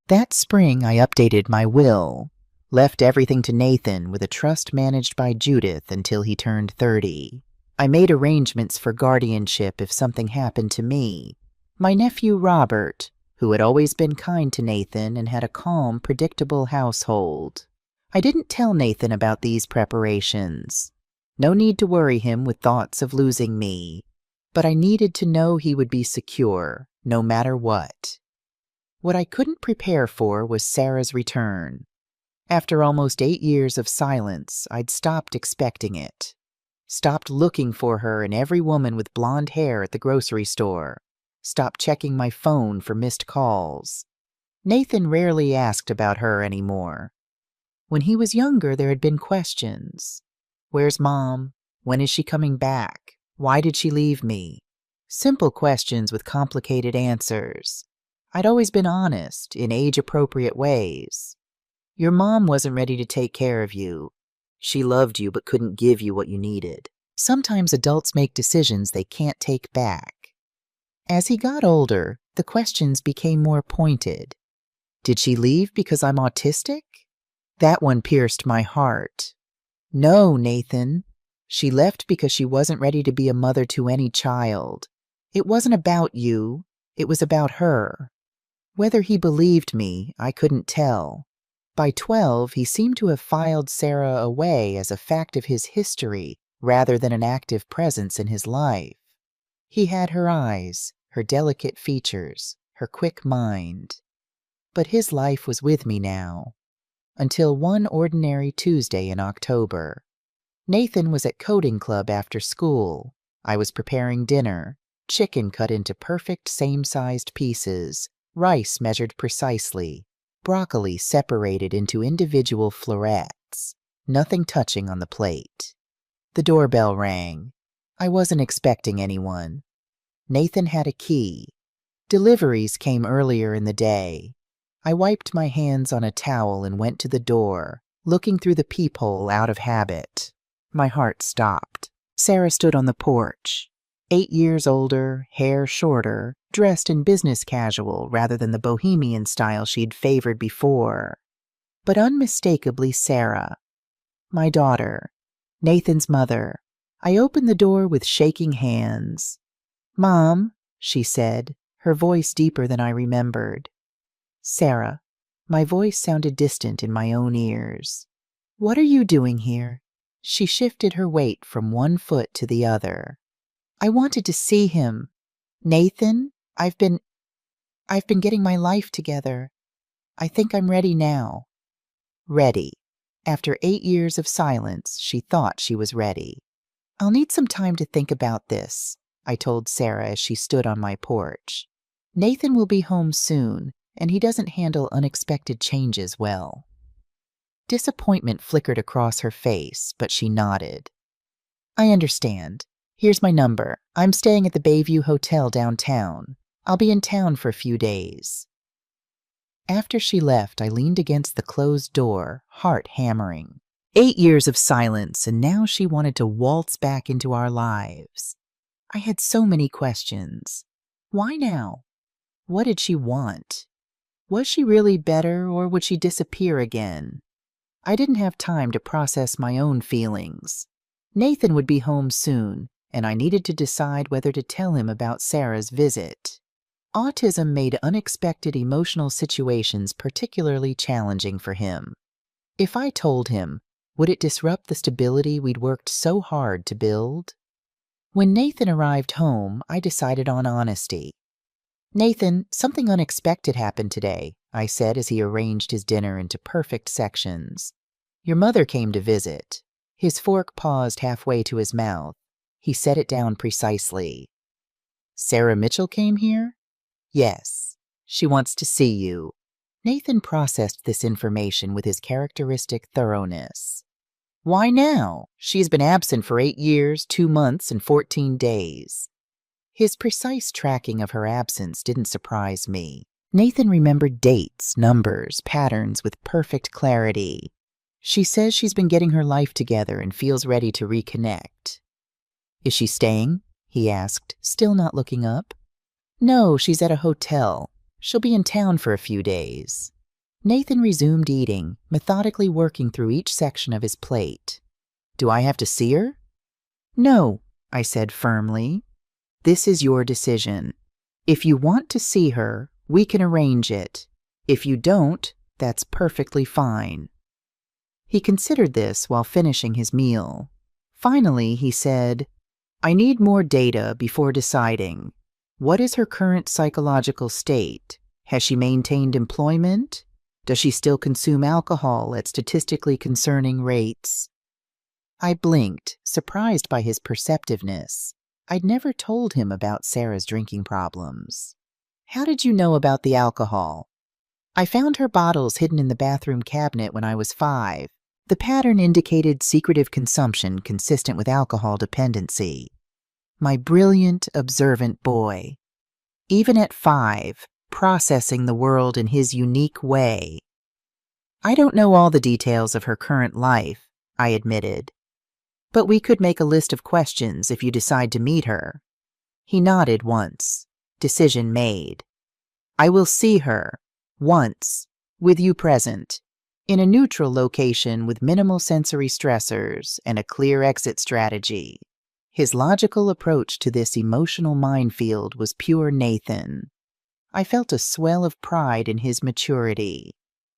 That spring, I updated my will, left everything to Nathan with a trust managed by Judith until he turned 30. I made arrangements for guardianship if something happened to me. My nephew Robert, who had always been kind to Nathan and had a calm, predictable household. I didn't tell Nathan about these preparations. No need to worry him with thoughts of losing me, but I needed to know he would be secure, no matter what. What I couldn't prepare for was Sarah's return. After almost 8 years of silence, I'd stopped expecting it. Stopped looking for her in every woman with blonde hair at the grocery store. Stopped checking my phone for missed calls. Nathan rarely asked about her anymore. When he was younger, there had been questions. Where's Mom? When is she coming back? Why did she leave me? Simple questions with complicated answers. I'd always been honest, in age-appropriate ways. Your mom wasn't ready to take care of you. She loved you but couldn't give you what you needed. Sometimes adults make decisions they can't take back. As he got older, the questions became more pointed. Did she leave because I'm autistic? That one pierced my heart. No, Nathan. She left because she wasn't ready to be a mother to any child. It wasn't about you. It was about her. Whether he believed me, I couldn't tell. By 12, he seemed to have filed Sarah away as a fact of his history rather than an active presence in his life. He had her eyes, her delicate features, her quick mind. But his life was with me now. Until one ordinary Tuesday in October. Nathan was at coding club after school. I was preparing dinner, chicken cut into perfect same-sized pieces, rice measured precisely, broccoli separated into individual florets, nothing touching on the plate. The doorbell rang. I wasn't expecting anyone. Nathan had a key. Deliveries came earlier in the day. I wiped my hands on a towel and went to the door, looking through the peephole out of habit. My heart stopped. Sarah stood on the porch. 8 years older, hair shorter, dressed in business casual rather than the bohemian style she'd favored before. But unmistakably Sarah. My daughter. Nathan's mother. I opened the door with shaking hands. "Mom," she said, her voice deeper than I remembered. Sarah. My voice sounded distant in my own ears. "What are you doing here?" She shifted her weight from one foot to the other. "I wanted to see him. Nathan, I've been getting my life together. I think I'm ready now." Ready. After 8 years of silence, she thought she was ready. "I'll need some time to think about this," I told Sarah as she stood on my porch. "Nathan will be home soon, and he doesn't handle unexpected changes well." Disappointment flickered across her face, but she nodded. "I understand. Here's my number. I'm staying at the Bayview Hotel downtown. I'll be in town for a few days." After she left, I leaned against the closed door, heart hammering. 8 years of silence, and now she wanted to waltz back into our lives. I had so many questions. Why now? What did she want? Was she really better, or would she disappear again? I didn't have time to process my own feelings. Nathan would be home soon, and I needed to decide whether to tell him about Sarah's visit. Autism made unexpected emotional situations particularly challenging for him. If I told him, would it disrupt the stability we'd worked so hard to build? When Nathan arrived home, I decided on honesty. "Nathan, something unexpected happened today," I said as he arranged his dinner into perfect sections. "Your mother came to visit." His fork paused halfway to his mouth. He set it down precisely. "Sarah Mitchell came here?" "Yes. She wants to see you." Nathan processed this information with his characteristic thoroughness. "Why now? She's been absent for 8 years, 2 months, and 14 days. His precise tracking of her absence didn't surprise me. Nathan remembered dates, numbers, patterns with perfect clarity. "She says she's been getting her life together and feels ready to reconnect." "Is she staying?" he asked, still not looking up. "No, she's at a hotel. She'll be in town for a few days." Nathan resumed eating, methodically working through each section of his plate. "Do I have to see her?" "No," I said firmly. "This is your decision. If you want to see her, we can arrange it. If you don't, that's perfectly fine. He considered this while finishing his meal. Finally, he said, I need more data before deciding. What is her current psychological state? Has she maintained employment? Does she still consume alcohol at statistically concerning rates? I blinked, surprised by his perceptiveness. I'd never told him about Sarah's drinking problems. How did you know about the alcohol? I found her bottles hidden in the bathroom cabinet when I was 5. The pattern indicated secretive consumption consistent with alcohol dependency. My brilliant, observant boy. Even at 5, processing the world in his unique way. I don't know all the details of her current life, I admitted. But we could make a list of questions if you decide to meet her. He nodded once. Decision made. I will see her, once, with you present, in a neutral location with minimal sensory stressors and a clear exit strategy. His logical approach to this emotional minefield was pure Nathan. I felt a swell of pride in his maturity.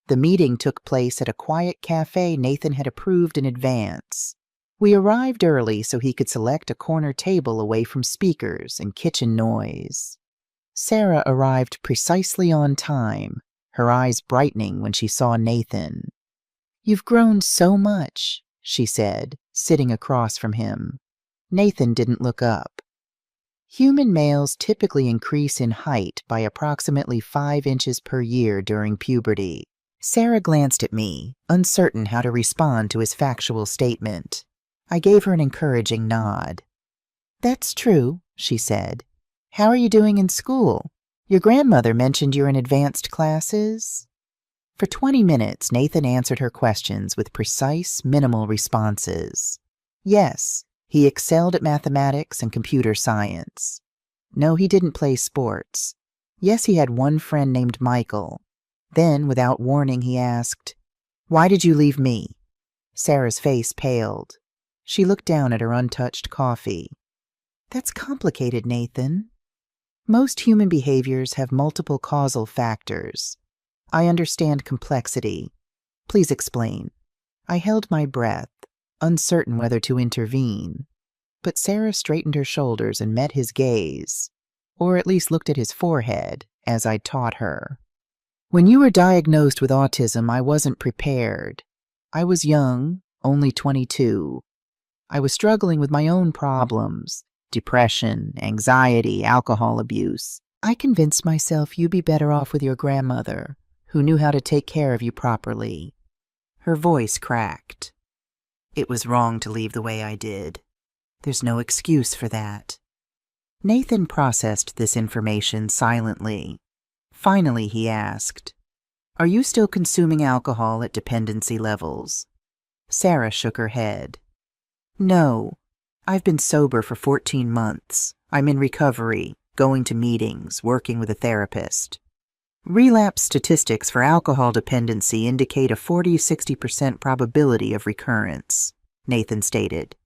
The meeting took place at a quiet cafe Nathan had approved in advance. We arrived early so he could select a corner table away from speakers and kitchen noise. Sarah arrived precisely on time, her eyes brightening when she saw Nathan. You've grown so much, she said, sitting across from him. Nathan didn't look up. Human males typically increase in height by approximately 5 inches per year during puberty. Sarah glanced at me, uncertain how to respond to his factual statement. I gave her an encouraging nod. That's true, she said. How are you doing in school? Your grandmother mentioned you're in advanced classes. For 20 minutes, Nathan answered her questions with precise, minimal responses. Yes, he excelled at mathematics and computer science. No, he didn't play sports. Yes, he had one friend named Michael. Then, without warning, he asked, Why did you leave me? Sarah's face paled. She looked down at her untouched coffee. That's complicated, Nathan. Most human behaviors have multiple causal factors. I understand complexity. Please explain. I held my breath, uncertain whether to intervene. But Sarah straightened her shoulders and met his gaze, or at least looked at his forehead, as I'd taught her. When you were diagnosed with autism, I wasn't prepared. I was young, only 22. I was struggling with my own problems, depression, anxiety, alcohol abuse. I convinced myself you'd be better off with your grandmother, who knew how to take care of you properly. Her voice cracked. It was wrong to leave the way I did. There's no excuse for that. Nathan processed this information silently. Finally, he asked, Are you still consuming alcohol at dependency levels? Sarah shook her head. No. I've been sober for 14 months. I'm in recovery, going to meetings, working with a therapist. Relapse statistics for alcohol dependency indicate a 40-60% probability of recurrence, Nathan stated.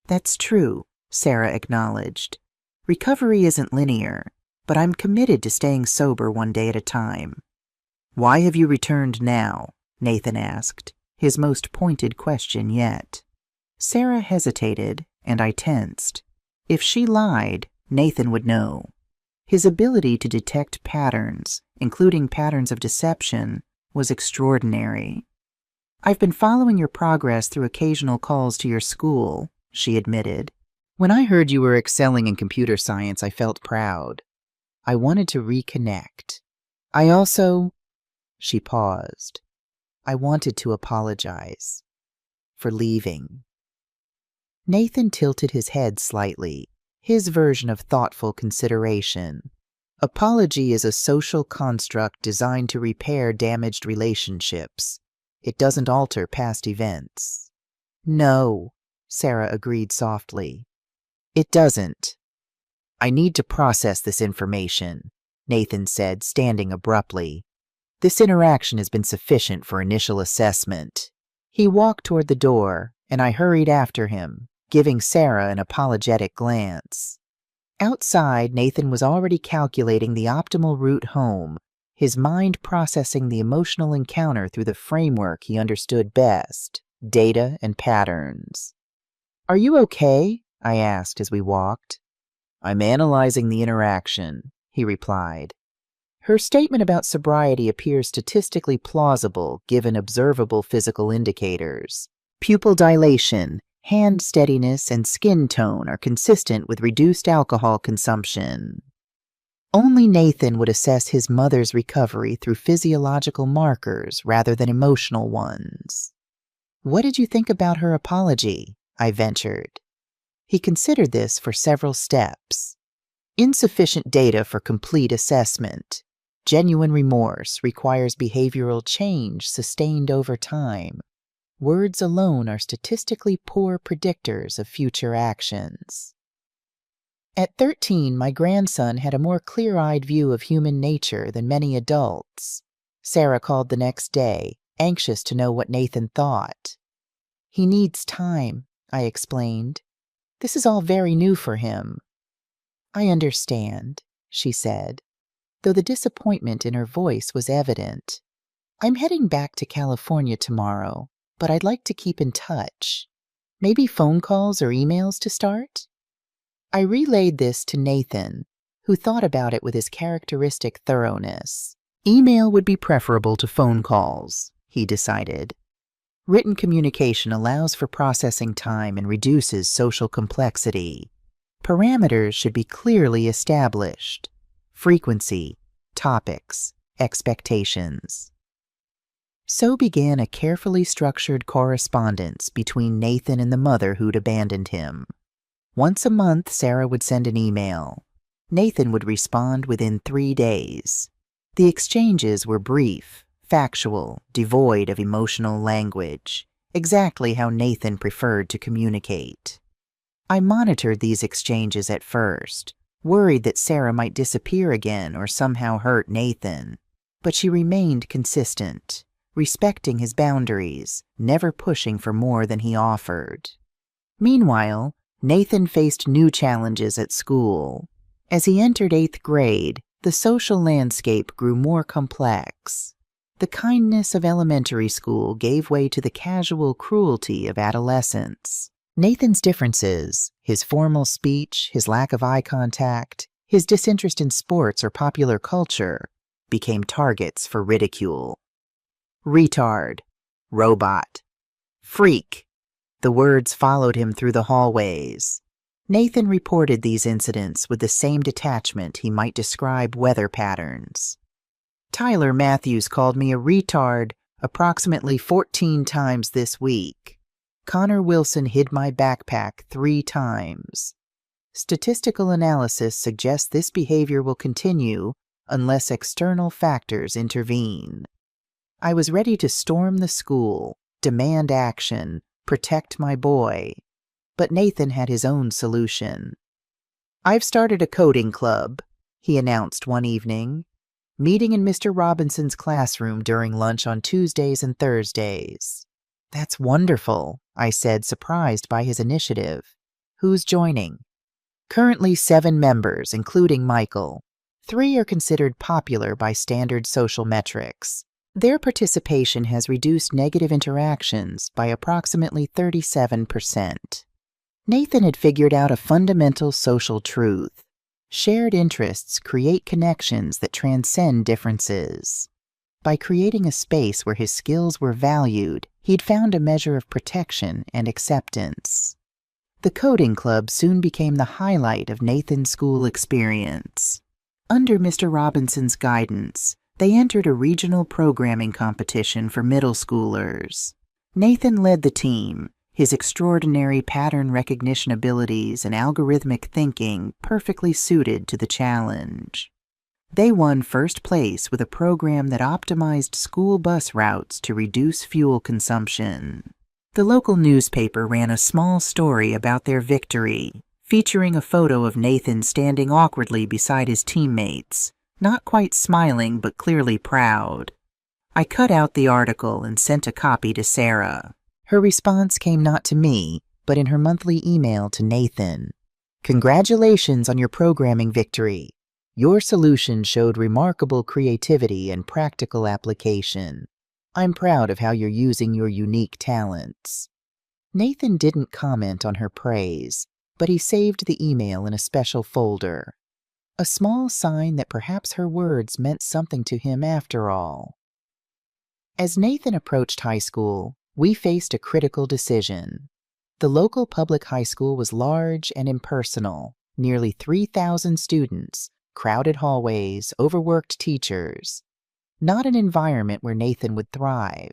That's true, Sarah acknowledged. Recovery isn't linear, but I'm committed to staying sober one day at a time. Why have you returned now? Nathan asked, his most pointed question yet. Sarah hesitated, and I tensed. If she lied, Nathan would know. His ability to detect patterns, including patterns of deception, was extraordinary. I've been following your progress through occasional calls to your school, she admitted. When I heard you were excelling in computer science, I felt proud. I wanted to reconnect. I also... She paused. I wanted to apologize. For leaving. Nathan tilted his head slightly, his version of thoughtful consideration. Apology is a social construct designed to repair damaged relationships. It doesn't alter past events. No, Sarah agreed softly. It doesn't. I need to process this information, Nathan said, standing abruptly. This interaction has been sufficient for initial assessment. He walked toward the door, and I hurried after him, giving Sarah an apologetic glance. Outside, Nathan was already calculating the optimal route home, his mind processing the emotional encounter through the framework he understood best, data and patterns. "Are you okay?" I asked as we walked. "I'm analyzing the interaction," he replied. Her statement about sobriety appears statistically plausible given observable physical indicators. Pupil dilation, hand steadiness, and skin tone are consistent with reduced alcohol consumption. Only Nathan would assess his mother's recovery through physiological markers rather than emotional ones. "What did you think about her apology?" I ventured. He considered this for several steps. Insufficient data for complete assessment. Genuine remorse requires behavioral change sustained over time. Words alone are statistically poor predictors of future actions. At 13, my grandson had a more clear-eyed view of human nature than many adults. Sarah called the next day, anxious to know what Nathan thought. "He needs time," I explained. "This is all very new for him." "I understand," she said, though the disappointment in her voice was evident. "I'm heading back to California tomorrow, but I'd like to keep in touch. Maybe phone calls or emails to start?" I relayed this to Nathan, who thought about it with his characteristic thoroughness. Email would be preferable to phone calls, he decided. Written communication allows for processing time and reduces social complexity. Parameters should be clearly established. Frequency, topics, expectations. So began a carefully structured correspondence between Nathan and the mother who'd abandoned him. Once a month, Sarah would send an email. Nathan would respond within 3 days. The exchanges were brief, factual, devoid of emotional language, exactly how Nathan preferred to communicate. I monitored these exchanges at first, worried that Sarah might disappear again or somehow hurt Nathan. But she remained consistent, respecting his boundaries, never pushing for more than he offered. Meanwhile, Nathan faced new challenges at school. As he entered 8th grade, the social landscape grew more complex. The kindness of elementary school gave way to the casual cruelty of adolescence. Nathan's differences, his formal speech, his lack of eye contact, his disinterest in sports or popular culture, became targets for ridicule. Retard, robot, freak. The words followed him through the hallways. Nathan reported these incidents with the same detachment he might describe weather patterns. "Tyler Matthews called me a retard approximately 14 times this week. Connor Wilson hid my backpack 3 times. Statistical analysis suggests this behavior will continue unless external factors intervene." I was ready to storm the school, demand action, protect my boy. But Nathan had his own solution. "I've started a coding club," he announced one evening, "meeting in Mr. Robinson's classroom during lunch on Tuesdays and Thursdays." "That's wonderful," I said, surprised by his initiative. "Who's joining?" "Currently 7 members, including Michael. 3 are considered popular by standard social metrics. Their participation has reduced negative interactions by approximately 37%. Nathan had figured out a fundamental social truth. Shared interests create connections that transcend differences. By creating a space where his skills were valued, he'd found a measure of protection and acceptance. The coding club soon became the highlight of Nathan's school experience. Under Mr. Robinson's guidance, they entered a regional programming competition for middle schoolers. Nathan led the team, his extraordinary pattern recognition abilities and algorithmic thinking perfectly suited to the challenge. They won first place with a program that optimized school bus routes to reduce fuel consumption. The local newspaper ran a small story about their victory, featuring a photo of Nathan standing awkwardly beside his teammates, not quite smiling but clearly proud. I cut out the article and sent a copy to Sarah. Her response came not to me, but in her monthly email to Nathan. Congratulations on your programming victory. Your solution showed remarkable creativity and practical application. I'm proud of how you're using your unique talents." Nathan didn't comment on her praise, but he saved the email in a special folder. A small sign that perhaps her words meant something to him after all. As Nathan approached high school, we faced a critical decision. The local public high school was large and impersonal, nearly 3,000 students, crowded hallways, overworked teachers. Not an environment where Nathan would thrive.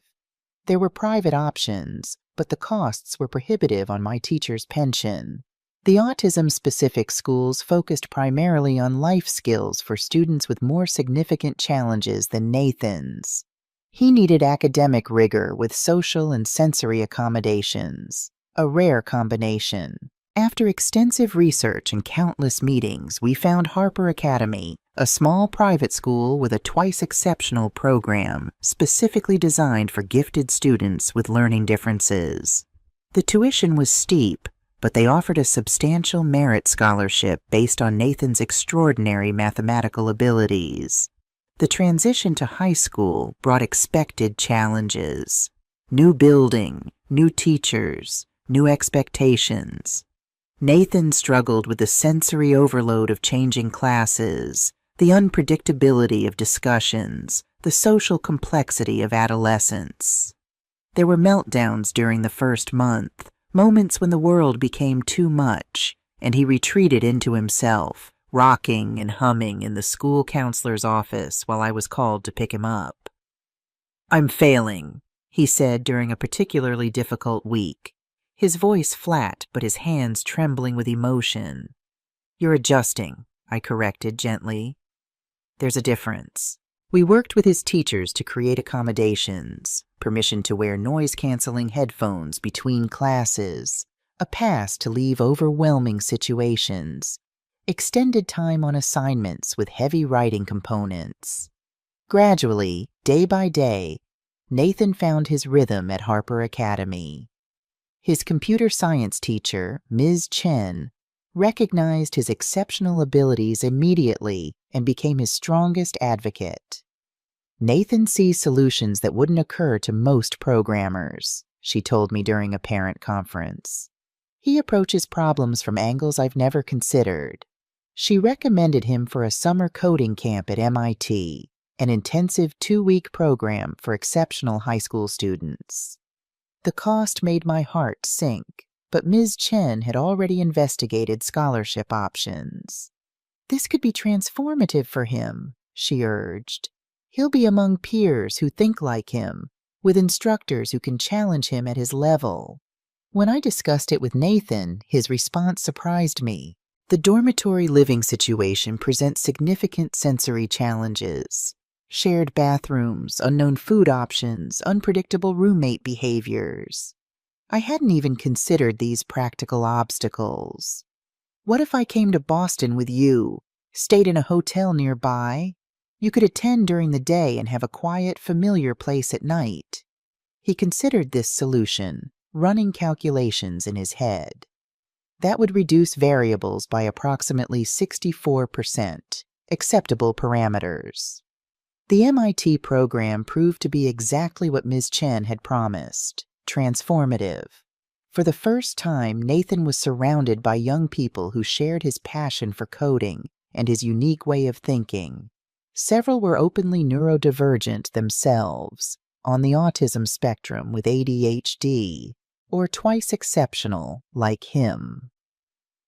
There were private options, but the costs were prohibitive on my teacher's pension. The autism-specific schools focused primarily on life skills for students with more significant challenges than Nathan's. He needed academic rigor with social and sensory accommodations, a rare combination. After extensive research and countless meetings, we found Harper Academy, a small private school with a twice-exceptional program specifically designed for gifted students with learning differences. The tuition was steep, but they offered a substantial merit scholarship based on Nathan's extraordinary mathematical abilities. The transition to high school brought expected challenges. New building, new teachers, new expectations. Nathan struggled with the sensory overload of changing classes, the unpredictability of discussions, the social complexity of adolescence. There were meltdowns during the first month, moments when the world became too much, and he retreated into himself, rocking and humming in the school counselor's office while I was called to pick him up. "I'm failing," he said during a particularly difficult week, his voice flat but his hands trembling with emotion. "You're adjusting," I corrected gently. "There's a difference." We worked with his teachers to create accommodations, permission to wear noise-canceling headphones between classes, a pass to leave overwhelming situations, extended time on assignments with heavy writing components. Gradually, day by day, Nathan found his rhythm at Harper Academy. His computer science teacher, Ms. Chen, recognized his exceptional abilities immediately and became his strongest advocate. "Nathan sees solutions that wouldn't occur to most programmers," she told me during a parent conference. "He approaches problems from angles I've never considered." She recommended him for a summer coding camp at MIT, an intensive 2-week program for exceptional high school students. The cost made my heart sink, but Ms. Chen had already investigated scholarship options. "This could be transformative for him," she urged. "He'll be among peers who think like him, with instructors who can challenge him at his level." When I discussed it with Nathan, his response surprised me. "The dormitory living situation presents significant sensory challenges. Shared bathrooms, unknown food options, unpredictable roommate behaviors. I hadn't even considered these practical obstacles. What if I came to Boston with you, stayed in a hotel nearby? You could attend during the day and have a quiet, familiar place at night." He considered this solution, running calculations in his head. That would reduce variables by approximately 64%, acceptable parameters. The MIT program proved to be exactly what Ms. Chen had promised, transformative. For the first time, Nathan was surrounded by young people who shared his passion for coding and his unique way of thinking. Several were openly neurodivergent themselves, on the autism spectrum with ADHD, or twice exceptional, like him.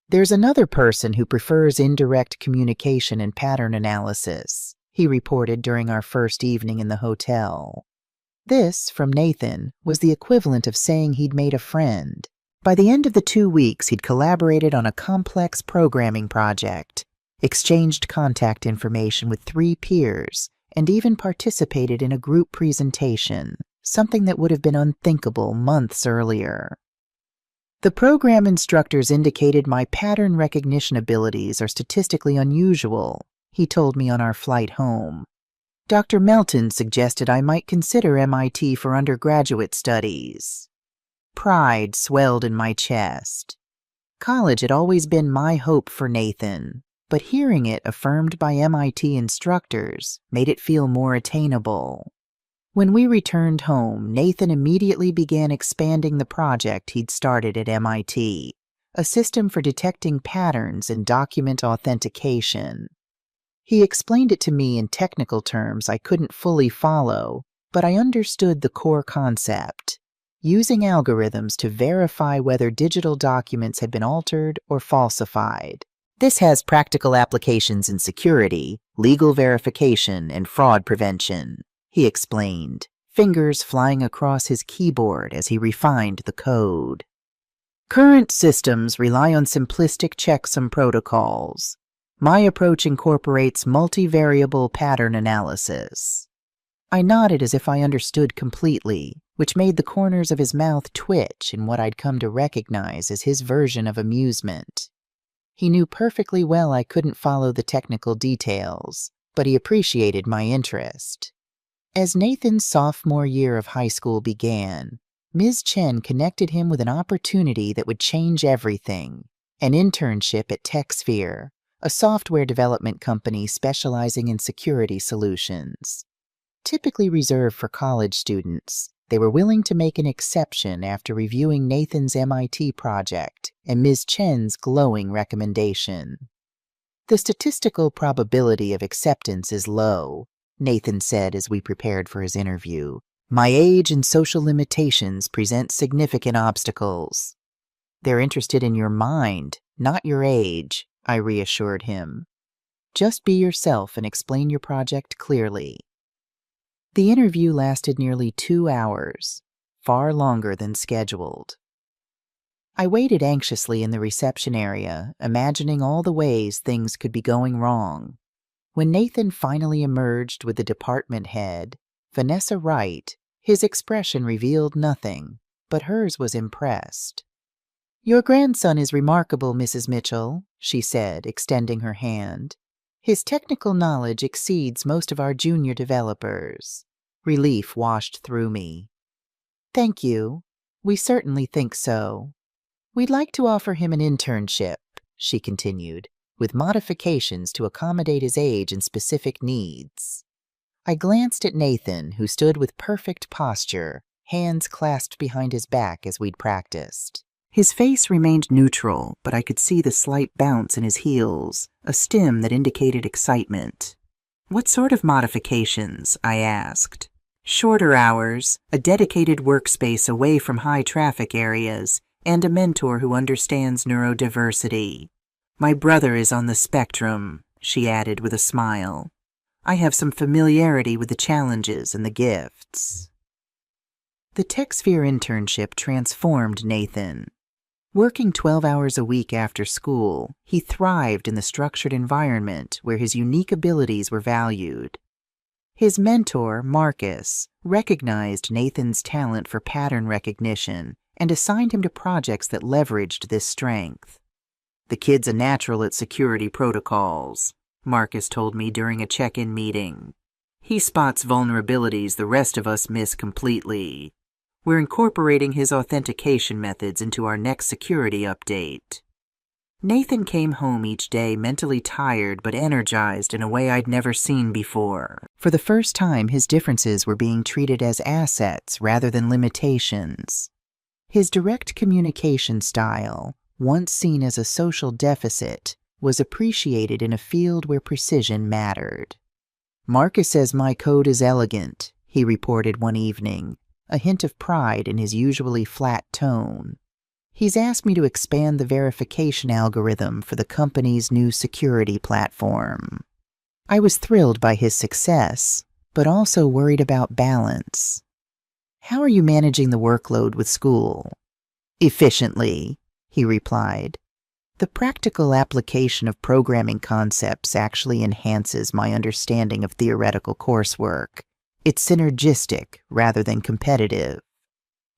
"There's another person who prefers indirect communication and pattern analysis," he reported during our first evening in the hotel. This, from Nathan, was the equivalent of saying he'd made a friend. By the end of the 2 weeks, he'd collaborated on a complex programming project, exchanged contact information with 3 peers, and even participated in a group presentation, something that would have been unthinkable months earlier. "The program instructors indicated my pattern recognition abilities are statistically unusual," he told me on our flight home. "Dr. Melton suggested I might consider MIT for undergraduate studies." Pride swelled in my chest. College had always been my hope for Nathan, but hearing it affirmed by MIT instructors made it feel more attainable. When we returned home, Nathan immediately began expanding the project he'd started at MIT, a system for detecting patterns in document authentication. He explained it to me in technical terms I couldn't fully follow, but I understood the core concept: using algorithms to verify whether digital documents had been altered or falsified. This has practical applications in security, legal verification, and fraud prevention, he explained, fingers flying across his keyboard as he refined the code. Current systems rely on simplistic checksum protocols. My approach incorporates multivariable pattern analysis. I nodded as if I understood completely, which made the corners of his mouth twitch in what I'd come to recognize as his version of amusement. He knew perfectly well I couldn't follow the technical details, but he appreciated my interest. As Nathan's sophomore year of high school began, Ms. Chen connected him with an opportunity that would change everything: an internship at TechSphere, a software development company specializing in security solutions. Typically reserved for college students, they were willing to make an exception after reviewing Nathan's MIT project and Ms. Chen's glowing recommendation. The statistical probability of acceptance is low, Nathan said as we prepared for his interview. My age and social limitations present significant obstacles. They're interested in your mind, not your age, I reassured him. Just be yourself and explain your project clearly. The interview lasted nearly 2 hours, far longer than scheduled. I waited anxiously in the reception area, imagining all the ways things could be going wrong. When Nathan finally emerged with the department head, Vanessa Wright, his expression revealed nothing, but hers was impressed. Your grandson is remarkable, Mrs. Mitchell, she said, extending her hand. His technical knowledge exceeds most of our junior developers. Relief washed through me. Thank you. We certainly think so. We'd like to offer him an internship, she continued, with modifications to accommodate his age and specific needs. I glanced at Nathan, who stood with perfect posture, hands clasped behind his back as we'd practiced. His face remained neutral, but I could see the slight bounce in his heels, a stim that indicated excitement. What sort of modifications? I asked. Shorter hours, a dedicated workspace away from high traffic areas, and a mentor who understands neurodiversity. My brother is on the spectrum, she added with a smile. I have some familiarity with the challenges and the gifts. The TechSphere internship transformed Nathan. Working 12 hours a week after school, he thrived in the structured environment where his unique abilities were valued. His mentor, Marcus, recognized Nathan's talent for pattern recognition and assigned him to projects that leveraged this strength. The kid's a natural at security protocols, Marcus told me during a check-in meeting. He spots vulnerabilities the rest of us miss completely. We're incorporating his authentication methods into our next security update. Nathan came home each day mentally tired but energized in a way I'd never seen before. For the first time, his differences were being treated as assets rather than limitations. His direct communication style, once seen as a social deficit, was appreciated in a field where precision mattered. Marcus says my code is elegant, he reported one evening, a hint of pride in his usually flat tone. He's asked me to expand the verification algorithm for the company's new security platform. I was thrilled by his success, but also worried about balance. How are you managing the workload with school? Efficiently, he replied. The practical application of programming concepts actually enhances my understanding of theoretical coursework. It's synergistic rather than competitive.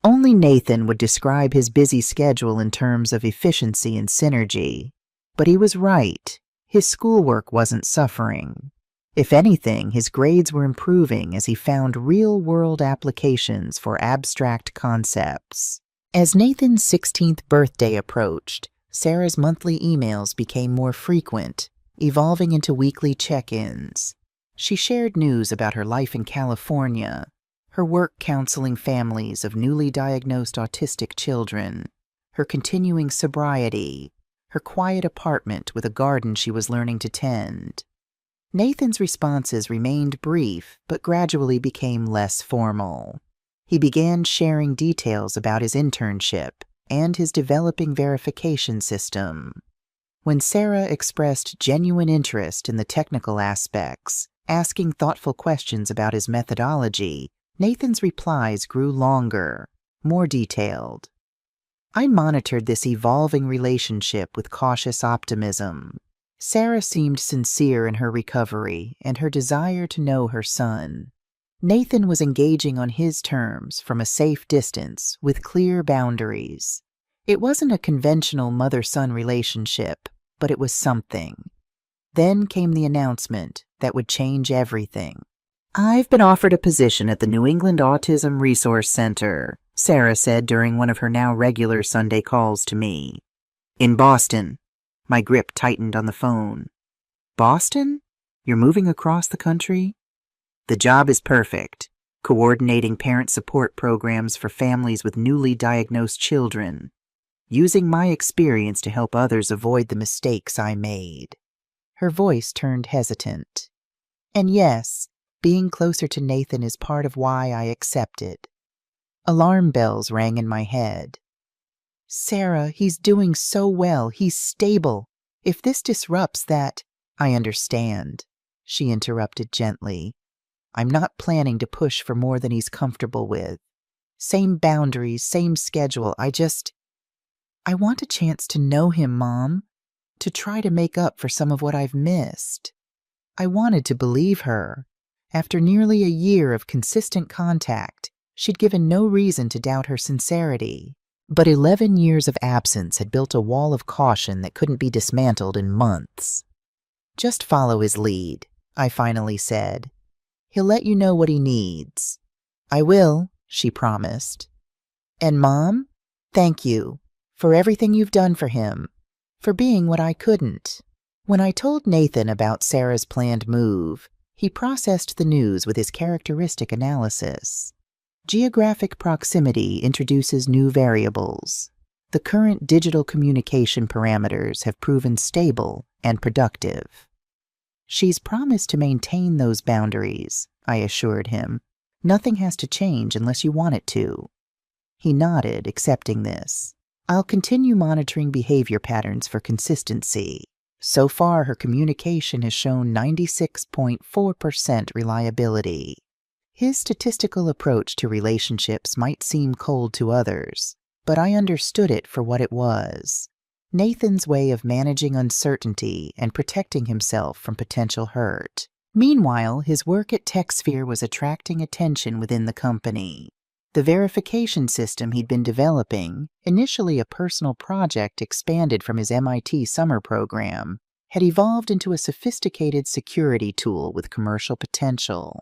Only Nathan would describe his busy schedule in terms of efficiency and synergy. But he was right. His schoolwork wasn't suffering. If anything, his grades were improving as he found real-world applications for abstract concepts. As Nathan's 16th birthday approached, Sarah's monthly emails became more frequent, evolving into weekly check-ins. She shared news about her life in California, her work counseling families of newly diagnosed autistic children, her continuing sobriety, her quiet apartment with a garden she was learning to tend. Nathan's responses remained brief, but gradually became less formal. He began sharing details about his internship and his developing verification system. When Sarah expressed genuine interest in the technical aspects, asking thoughtful questions about his methodology, Nathan's replies grew longer, more detailed. I monitored this evolving relationship with cautious optimism. Sarah seemed sincere in her recovery and her desire to know her son. Nathan was engaging on his terms from a safe distance with clear boundaries. It wasn't a conventional mother-son relationship, but it was something. Then came the announcement that would change everything. "I've been offered a position at the New England Autism Resource Center," Sarah said during one of her now regular Sunday calls to me. "In Boston." My grip tightened on the phone. "Boston? You're moving across the country?" "The job is perfect, coordinating parent support programs for families with newly diagnosed children, using my experience to help others avoid the mistakes I made." Her voice turned hesitant. "And yes, being closer to Nathan is part of why I accepted." Alarm bells rang in my head. "Sarah, he's doing so well. He's stable. If this disrupts that—" "I understand," she interrupted gently. "I'm not planning to push for more than he's comfortable with. Same boundaries, same schedule. I want a chance to know him, Mom, to try to make up for some of what I've missed." I wanted to believe her. After nearly a year of consistent contact, she'd given no reason to doubt her sincerity. But 11 years of absence had built a wall of caution that couldn't be dismantled in months. "Just follow his lead," I finally said. "He'll let you know what he needs." "I will," she promised. "And Mom, thank you for everything you've done for him, for being what I couldn't." When I told Nathan about Sarah's planned move, he processed the news with his characteristic analysis. Geographic proximity introduces new variables. The current digital communication parameters have proven stable and productive. "She's promised to maintain those boundaries," I assured him. "Nothing has to change unless you want it to." He nodded, accepting this. "I'll continue monitoring behavior patterns for consistency. So far, her communication has shown 96.4% reliability." His statistical approach to relationships might seem cold to others, but I understood it for what it was. Nathan's way of managing uncertainty and protecting himself from potential hurt. Meanwhile, his work at TechSphere was attracting attention within the company. The verification system he'd been developing, initially a personal project expanded from his MIT summer program, had evolved into a sophisticated security tool with commercial potential.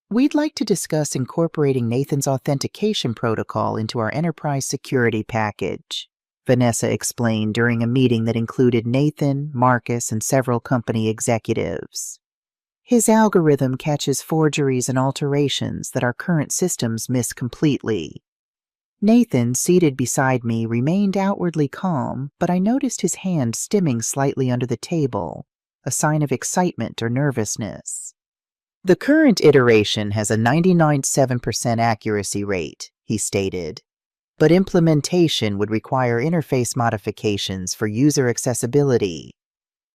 "We'd like to discuss incorporating Nathan's authentication protocol into our enterprise security package," Vanessa explained during a meeting that included Nathan, Marcus, and several company executives. "His algorithm catches forgeries and alterations that our current systems miss completely." Nathan, seated beside me, remained outwardly calm, but I noticed his hand stimming slightly under the table, a sign of excitement or nervousness. "The current iteration has a 99.7% accuracy rate," he stated, "but implementation would require interface modifications for user accessibility."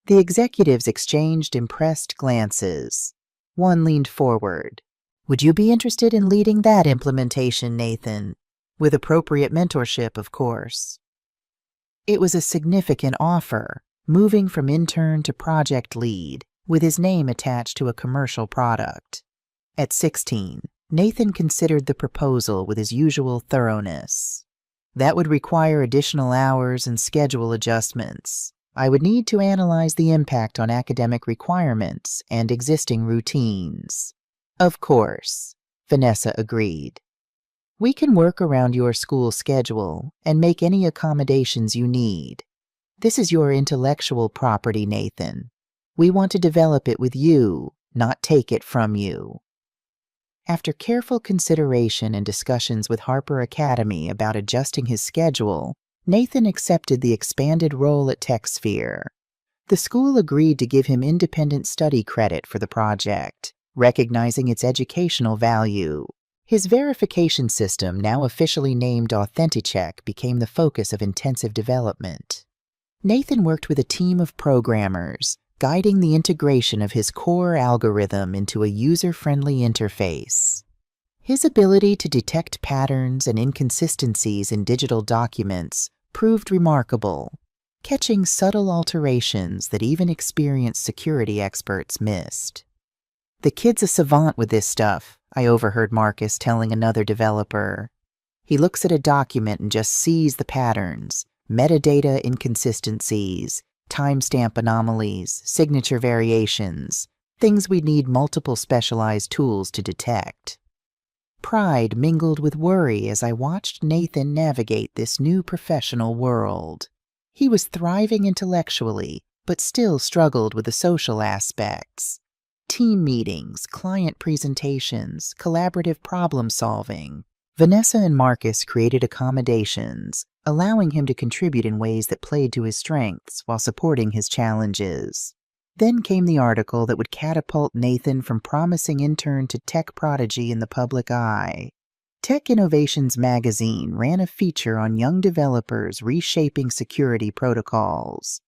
The executives exchanged impressed glances. One leaned forward. "Would you be interested in leading that implementation, Nathan? With appropriate mentorship, of course." It was a significant offer, moving from intern to project lead, with his name attached to a commercial product. At 16, Nathan considered the proposal with his usual thoroughness. "That would require additional hours and schedule adjustments. I would need to analyze the impact on academic requirements and existing routines." "Of course," Vanessa agreed. "We can work around your school schedule and make any accommodations you need." This is your intellectual property, Nathan. We want to develop it with you, not take it from you. After careful consideration and discussions with Harper Academy about adjusting his schedule, Nathan accepted the expanded role at TechSphere. The school agreed to give him independent study credit for the project, recognizing its educational value. His verification system, now officially named Autistic, became the focus of intensive development. Nathan worked with a team of programmers, guiding the integration of his core algorithm into a user-friendly interface. His ability to detect patterns and inconsistencies in digital documents proved remarkable, catching subtle alterations that even experienced security experts missed. "The kid's a savant with this stuff," I overheard Marcus telling another developer. "He looks at a document and just sees the patterns, metadata inconsistencies, timestamp anomalies, signature variations, things we'd need multiple specialized tools to detect." Pride mingled with worry as I watched Nathan navigate this new professional world. He was thriving intellectually, but still struggled with the social aspects. Team meetings, client presentations, collaborative problem solving. Vanessa and Marcus created accommodations, allowing him to contribute in ways that played to his strengths while supporting his challenges. Then came the article that would catapult Nathan from promising intern to tech prodigy in the public eye. Tech Innovations magazine ran a feature on young developers reshaping security protocols.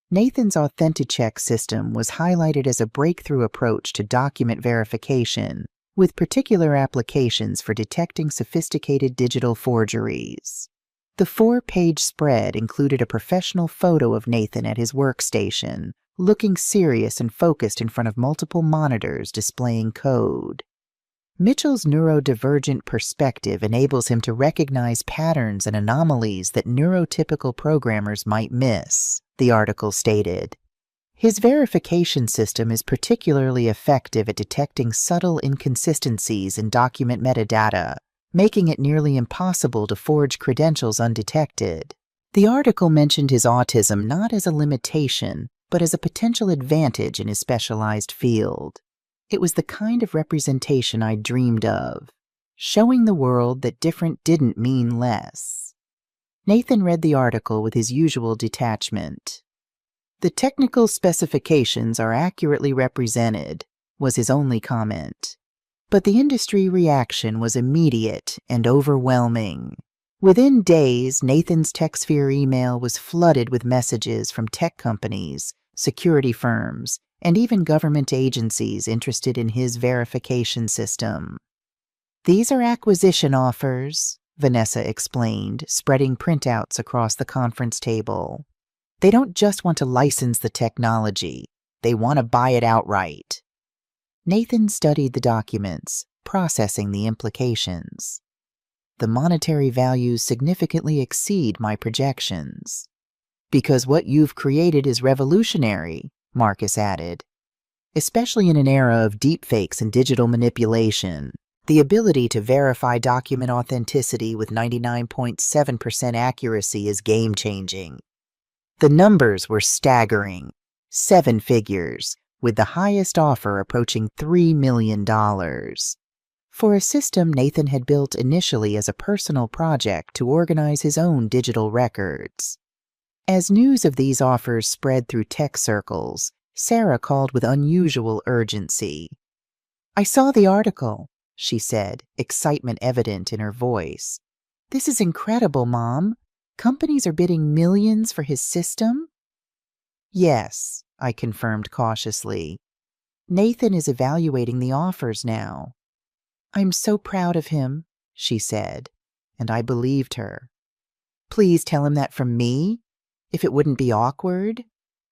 Nathan's Autistic system was highlighted as a breakthrough approach to document verification, with particular applications for detecting sophisticated digital forgeries. The 4-page spread included a professional photo of Nathan at his workstation, looking serious and focused in front of multiple monitors displaying code. Mitchell's neurodivergent perspective enables him to recognize patterns and anomalies that neurotypical programmers might miss, the article stated. His verification system is particularly effective at detecting subtle inconsistencies in document metadata, making it nearly impossible to forge credentials undetected. The article mentioned his autism not as a limitation, but as a potential advantage in his specialized field. It was the kind of representation I dreamed of, showing the world that different didn't mean less. Nathan read the article with his usual detachment. "The technical specifications are accurately represented," was his only comment. But the industry reaction was immediate and overwhelming. Within days, Nathan's TechSphere email was flooded with messages from tech companies, security firms, and even government agencies interested in his verification system. "These are acquisition offers," Vanessa explained, spreading printouts across the conference table. "They don't just want to license the technology, they want to buy it outright." Nathan studied the documents, processing the implications. "The monetary values significantly exceed my projections." "Because what you've created is revolutionary," Marcus added. "Especially in an era of deepfakes and digital manipulation, the ability to verify document authenticity with 99.7% accuracy is game-changing." The numbers were staggering. 7 figures, with the highest offer approaching $3 million. For a system Nathan had built initially as a personal project to organize his own digital records. As news of these offers spread through tech circles, Sarah called with unusual urgency. "I saw the article," she said, excitement evident in her voice. "This is incredible, Mom. Companies are bidding millions for his system?" "Yes," I confirmed cautiously. "Nathan is evaluating the offers now." "I'm so proud of him," she said, and I believed her. "Please tell him that from me, if it wouldn't be awkward."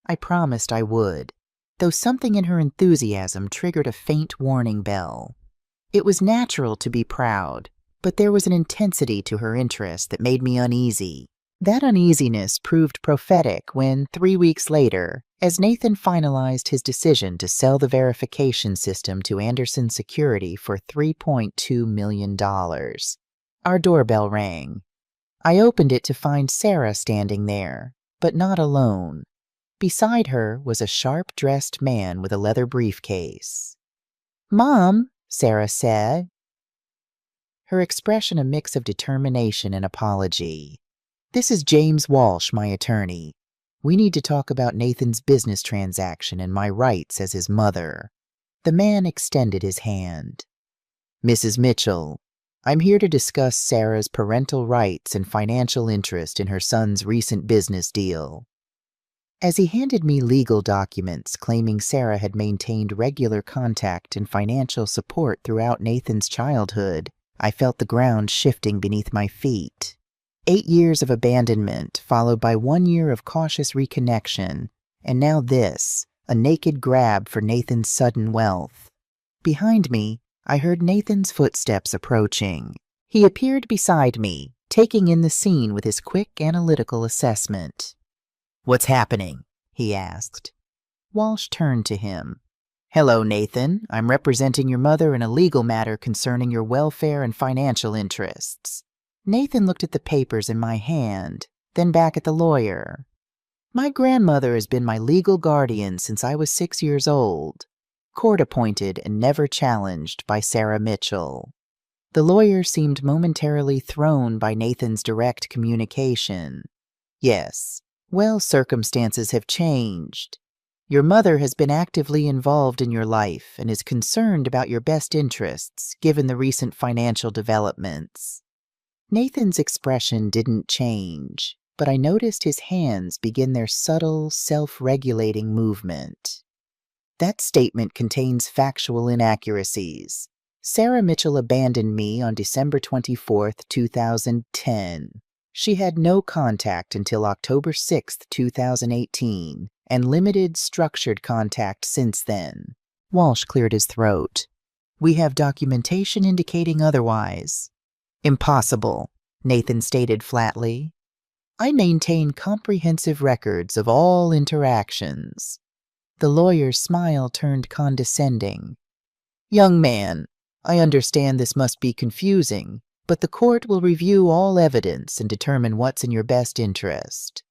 I promised I would, though something in her enthusiasm triggered a faint warning bell. It was natural to be proud, but there was an intensity to her interest that made me uneasy. That uneasiness proved prophetic when, 3 weeks later, as Nathan finalized his decision to sell the verification system to Anderson Security for $3.2 million. Our doorbell rang. I opened it to find Sarah standing there, but not alone. Beside her was a sharp-dressed man with a leather briefcase. "Mom," Sarah said, her expression a mix of determination and apology. "This is James Walsh, my attorney. We need to talk about Nathan's business transaction and my rights as his mother." The man extended his hand. "Mrs. Mitchell, I'm here to discuss Sarah's parental rights and financial interest in her son's recent business deal." As he handed me legal documents claiming Sarah had maintained regular contact and financial support throughout Nathan's childhood, I felt the ground shifting beneath my feet. 8 years of abandonment, followed by 1 year of cautious reconnection, and now this, a naked grab for Nathan's sudden wealth. Behind me, I heard Nathan's footsteps approaching. He appeared beside me, taking in the scene with his quick analytical assessment. "What's happening?" he asked. Walsh turned to him. "Hello, Nathan. I'm representing your mother in a legal matter concerning your welfare and financial interests." Nathan looked at the papers in my hand, then back at the lawyer. "My grandmother has been my legal guardian since I was 6 years old. Court-appointed and never challenged by Sarah Mitchell." The lawyer seemed momentarily thrown by Nathan's direct communication. "Yes. Well, circumstances have changed. Your mother has been actively involved in your life and is concerned about your best interests, given the recent financial developments." Nathan's expression didn't change, but I noticed his hands begin their subtle, self-regulating movement. "That statement contains factual inaccuracies. Sarah Mitchell abandoned me on December 24th, 2010. She had no contact until October 6th, 2018, and limited structured contact since then." Walsh cleared his throat. "We have documentation indicating otherwise." "Impossible," Nathan stated flatly. "I maintain comprehensive records of all interactions." The lawyer's smile turned condescending. "Young man, I understand this must be confusing, but the court will review all evidence and determine what's in your best interest."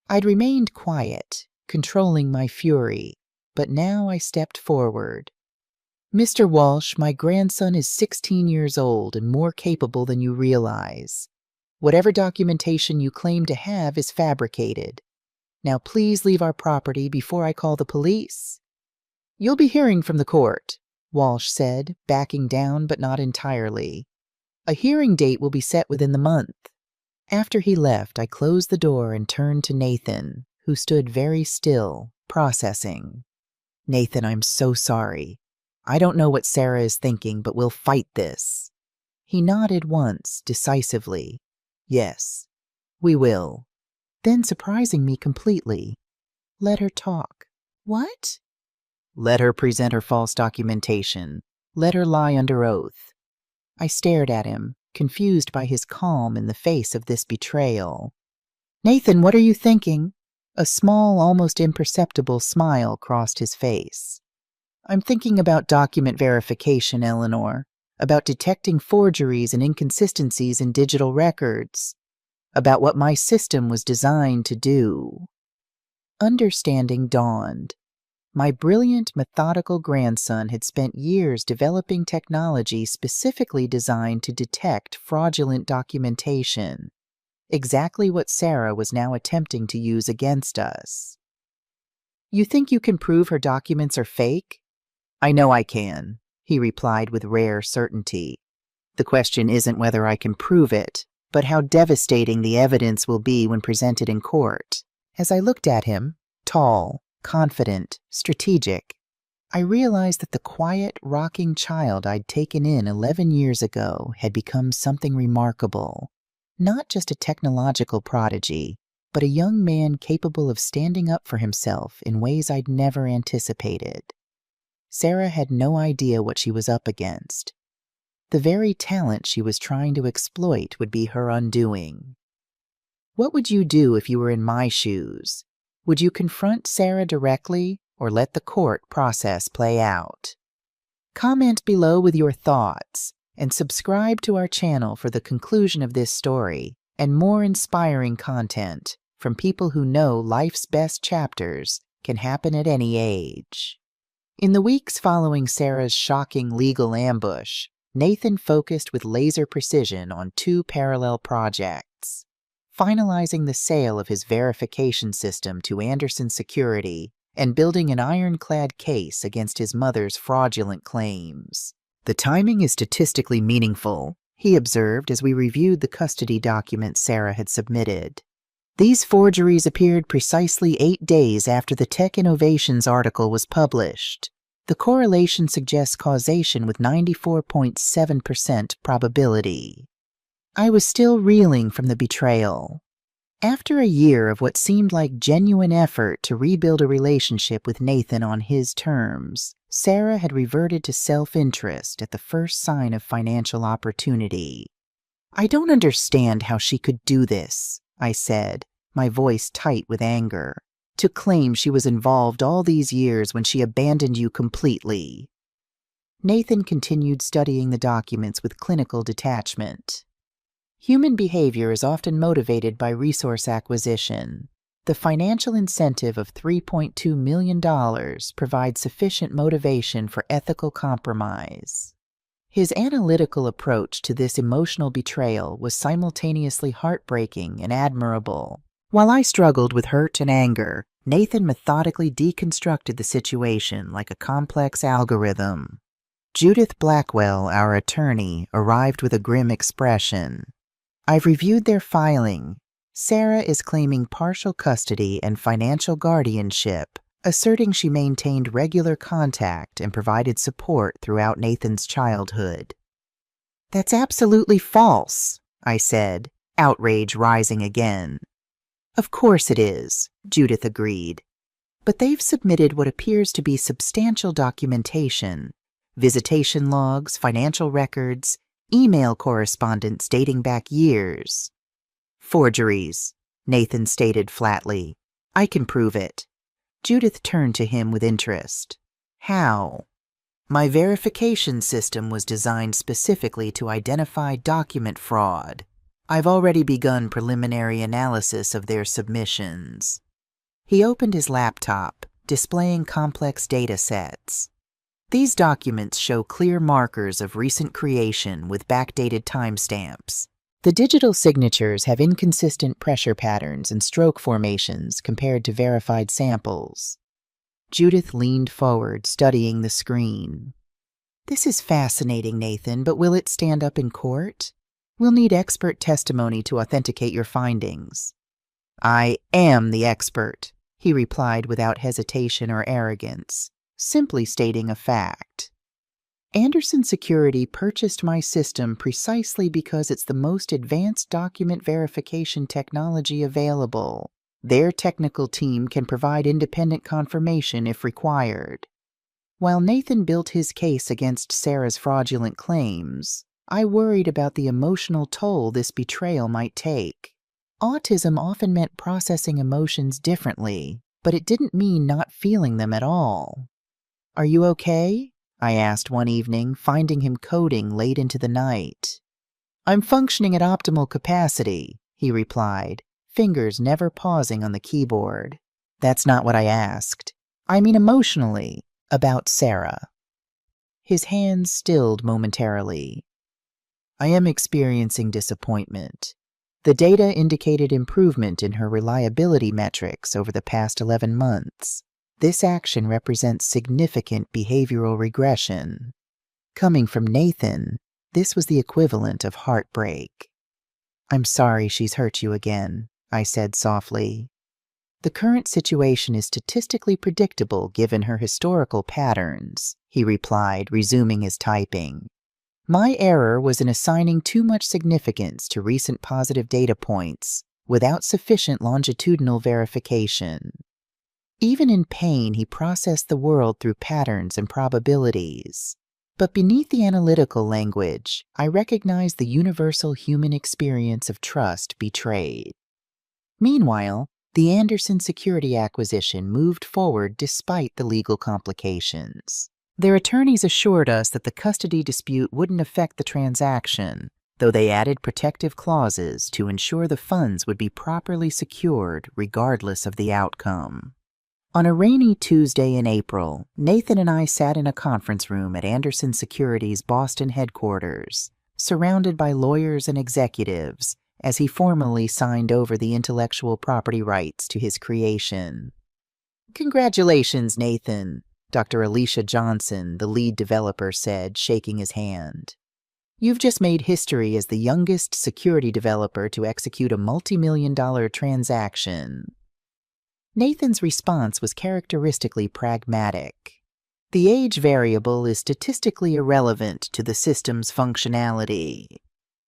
I'd remained quiet, controlling my fury, but now I stepped forward. "Mr. Walsh, my grandson is 16 years old and more capable than you realize. Whatever documentation you claim to have is fabricated. Now please leave our property before I call the police." "You'll be hearing from the court," Walsh said, backing down but not entirely. "A hearing date will be set within the month." After he left, I closed the door and turned to Nathan, who stood very still, processing. "Nathan, I'm so sorry. I don't know what Sarah is thinking, but we'll fight this." He nodded once, decisively. "Yes, we will." Then, surprising me completely, "Let her talk." "What?" "Let her present her false documentation. Let her lie under oath." I stared at him, confused by his calm in the face of this betrayal. "Nathan, what are you thinking?" A small, almost imperceptible smile crossed his face. "I'm thinking about document verification, Eleanor, about detecting forgeries and inconsistencies in digital records, about what my system was designed to do." Understanding dawned. My brilliant, methodical grandson had spent years developing technology specifically designed to detect fraudulent documentation, exactly what Sarah was now attempting to use against us. "You think you can prove her documents are fake?" "I know I can," he replied with rare certainty. "The question isn't whether I can prove it, but how devastating the evidence will be when presented in court." As I looked at him, tall, confident, strategic, I realized that the quiet, rocking child I'd taken in 11 years ago had become something remarkable. Not just a technological prodigy, but a young man capable of standing up for himself in ways I'd never anticipated. Sarah had no idea what she was up against. The very talent she was trying to exploit would be her undoing. What would you do if you were in my shoes? Would you confront Sarah directly or let the court process play out? Comment below with your thoughts and subscribe to our channel for the conclusion of this story and more inspiring content from people who know life's best chapters can happen at any age. In the weeks following Sarah's shocking legal ambush, Nathan focused with laser precision on 2 parallel projects: finalizing the sale of his verification system to Anderson Security and building an ironclad case against his mother's fraudulent claims. "The timing is statistically meaningful," he observed as we reviewed the custody documents Sarah had submitted. "These forgeries appeared precisely 8 days after the Tech Innovations article was published. The correlation suggests causation with 94.7% probability." I was still reeling from the betrayal. After a year of what seemed like genuine effort to rebuild a relationship with Nathan on his terms, Sarah had reverted to self-interest at the first sign of financial opportunity. "I don't understand how she could do this," I said, my voice tight with anger, "to claim she was involved all these years when she abandoned you completely." Nathan continued studying the documents with clinical detachment. Human behavior is often motivated by resource acquisition. The financial incentive of $3.2 million provides sufficient motivation for ethical compromise. His analytical approach to this emotional betrayal was simultaneously heartbreaking and admirable. While I struggled with hurt and anger, Nathan methodically deconstructed the situation like a complex algorithm. Judith Blackwell, our attorney, arrived with a grim expression. "I've reviewed their filing. Sarah is claiming partial custody and financial guardianship, asserting she maintained regular contact and provided support throughout Nathan's childhood." "That's absolutely false," I said, outrage rising again. "Of course it is," Judith agreed. "But they've submitted what appears to be substantial documentation: visitation logs, financial records, email correspondence dating back years." "Forgeries," Nathan stated flatly. "I can prove it." Judith turned to him with interest. "How?" "My verification system was designed specifically to identify document fraud. I've already begun preliminary analysis of their submissions." He opened his laptop, displaying complex data sets. "These documents show clear markers of recent creation with backdated timestamps. The digital signatures have inconsistent pressure patterns and stroke formations compared to verified samples." Judith leaned forward, studying the screen. "This is fascinating, Nathan, but will it stand up in court? We'll need expert testimony to authenticate your findings." "I am the expert," he replied without hesitation or arrogance, simply stating a fact. "Anderson Security purchased my system precisely because it's the most advanced document verification technology available. Their technical team can provide independent confirmation if required." While Nathan built his case against Sarah's fraudulent claims, I worried about the emotional toll this betrayal might take. Autism often meant processing emotions differently, but it didn't mean not feeling them at all. "Are you okay?" I asked one evening, finding him coding late into the night. "I'm functioning at optimal capacity," he replied, fingers never pausing on the keyboard. "That's not what I asked. I mean emotionally, about Sarah." His hands stilled momentarily. "I am experiencing disappointment. The data indicated improvement in her reliability metrics over the past 11 months. This action represents significant behavioral regression." Coming from Nathan, this was the equivalent of heartbreak. "I'm sorry she's hurt you again," I said softly. "The current situation is statistically predictable given her historical patterns," he replied, resuming his typing. "My error was in assigning too much significance to recent positive data points without sufficient longitudinal verification." Even in pain, he processed the world through patterns and probabilities. But beneath the analytical language, I recognized the universal human experience of trust betrayed. Meanwhile, the Anderson Security acquisition moved forward despite the legal complications. Their attorneys assured us that the custody dispute wouldn't affect the transaction, though they added protective clauses to ensure the funds would be properly secured regardless of the outcome. On a rainy Tuesday in April, Nathan and I sat in a conference room at Anderson Securities' Boston headquarters, surrounded by lawyers and executives, as he formally signed over the intellectual property rights to his creation. "Congratulations, Nathan," Dr. Alicia Johnson, the lead developer, said, shaking his hand. "You've just made history as the youngest security developer to execute a multi-million-dollar transaction." Nathan's response was characteristically pragmatic. "The age variable is statistically irrelevant to the system's functionality."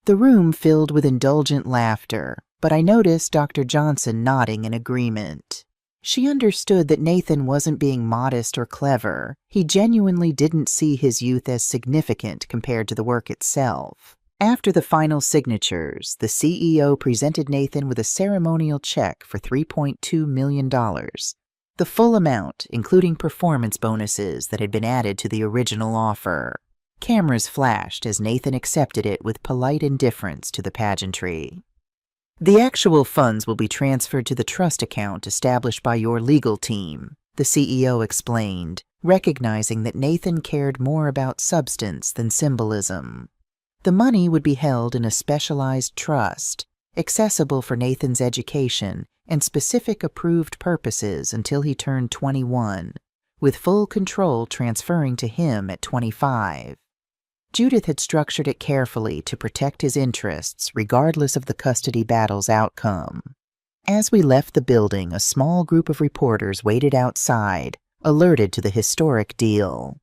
The room filled with indulgent laughter, but I noticed Dr. Johnson nodding in agreement. She understood that Nathan wasn't being modest or clever. He genuinely didn't see his youth as significant compared to the work itself. After the final signatures, the CEO presented Nathan with a ceremonial check for $3.2 million, the full amount, including performance bonuses that had been added to the original offer. Cameras flashed as Nathan accepted it with polite indifference to the pageantry. "The actual funds will be transferred to the trust account established by your legal team," the CEO explained, recognizing that Nathan cared more about substance than symbolism. The money would be held in a specialized trust, accessible for Nathan's education and specific approved purposes until he turned 21, with full control transferring to him at 25. Judith had structured it carefully to protect his interests regardless of the custody battle's outcome. As we left the building, a small group of reporters waited outside, alerted to the historic deal.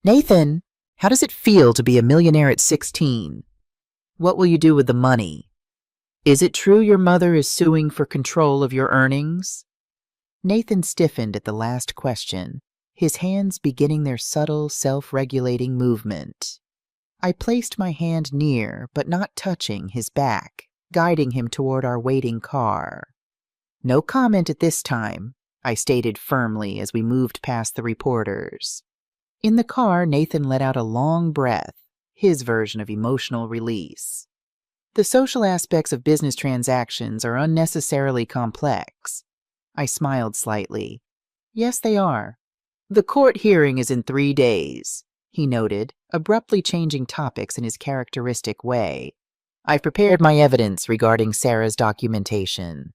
"Nathan, how does it feel to be a millionaire at 16? What will you do with the money? Is it true your mother is suing for control of your earnings?" Nathan stiffened at the last question, his hands beginning their subtle, self-regulating movement. I placed my hand near, but not touching, his back, guiding him toward our waiting car. "No comment at this time," I stated firmly as we moved past the reporters. In the car, Nathan let out a long breath, his version of emotional release. "The social aspects of business transactions are unnecessarily complex." I smiled slightly. "Yes, they are." "The court hearing is in 3 days," he noted, abruptly changing topics in his characteristic way. "I've prepared my evidence regarding Sarah's documentation."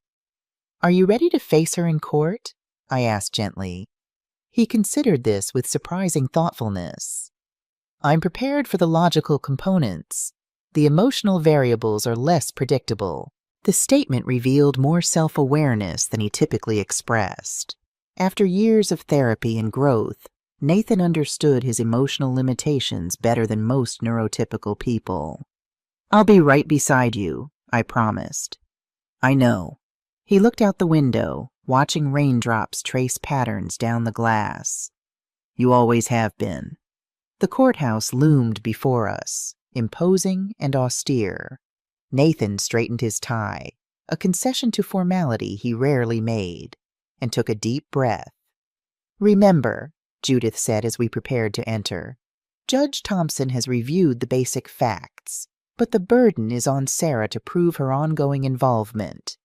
"Are you ready to face her in court?" I asked gently. He considered this with surprising thoughtfulness. "I'm prepared for the logical components. The emotional variables are less predictable." The statement revealed more self-awareness than he typically expressed. After years of therapy and growth, Nathan understood his emotional limitations better than most neurotypical people. "I'll be right beside you," I promised. "I know." He looked out the window, watching raindrops trace patterns down the glass. "You always have been." The courthouse loomed before us, imposing and austere. Nathan straightened his tie, a concession to formality he rarely made, and took a deep breath. "Remember," Judith said as we prepared to enter, "Judge Thompson has reviewed the basic facts, but the burden is on Sarah to prove her ongoing involvement.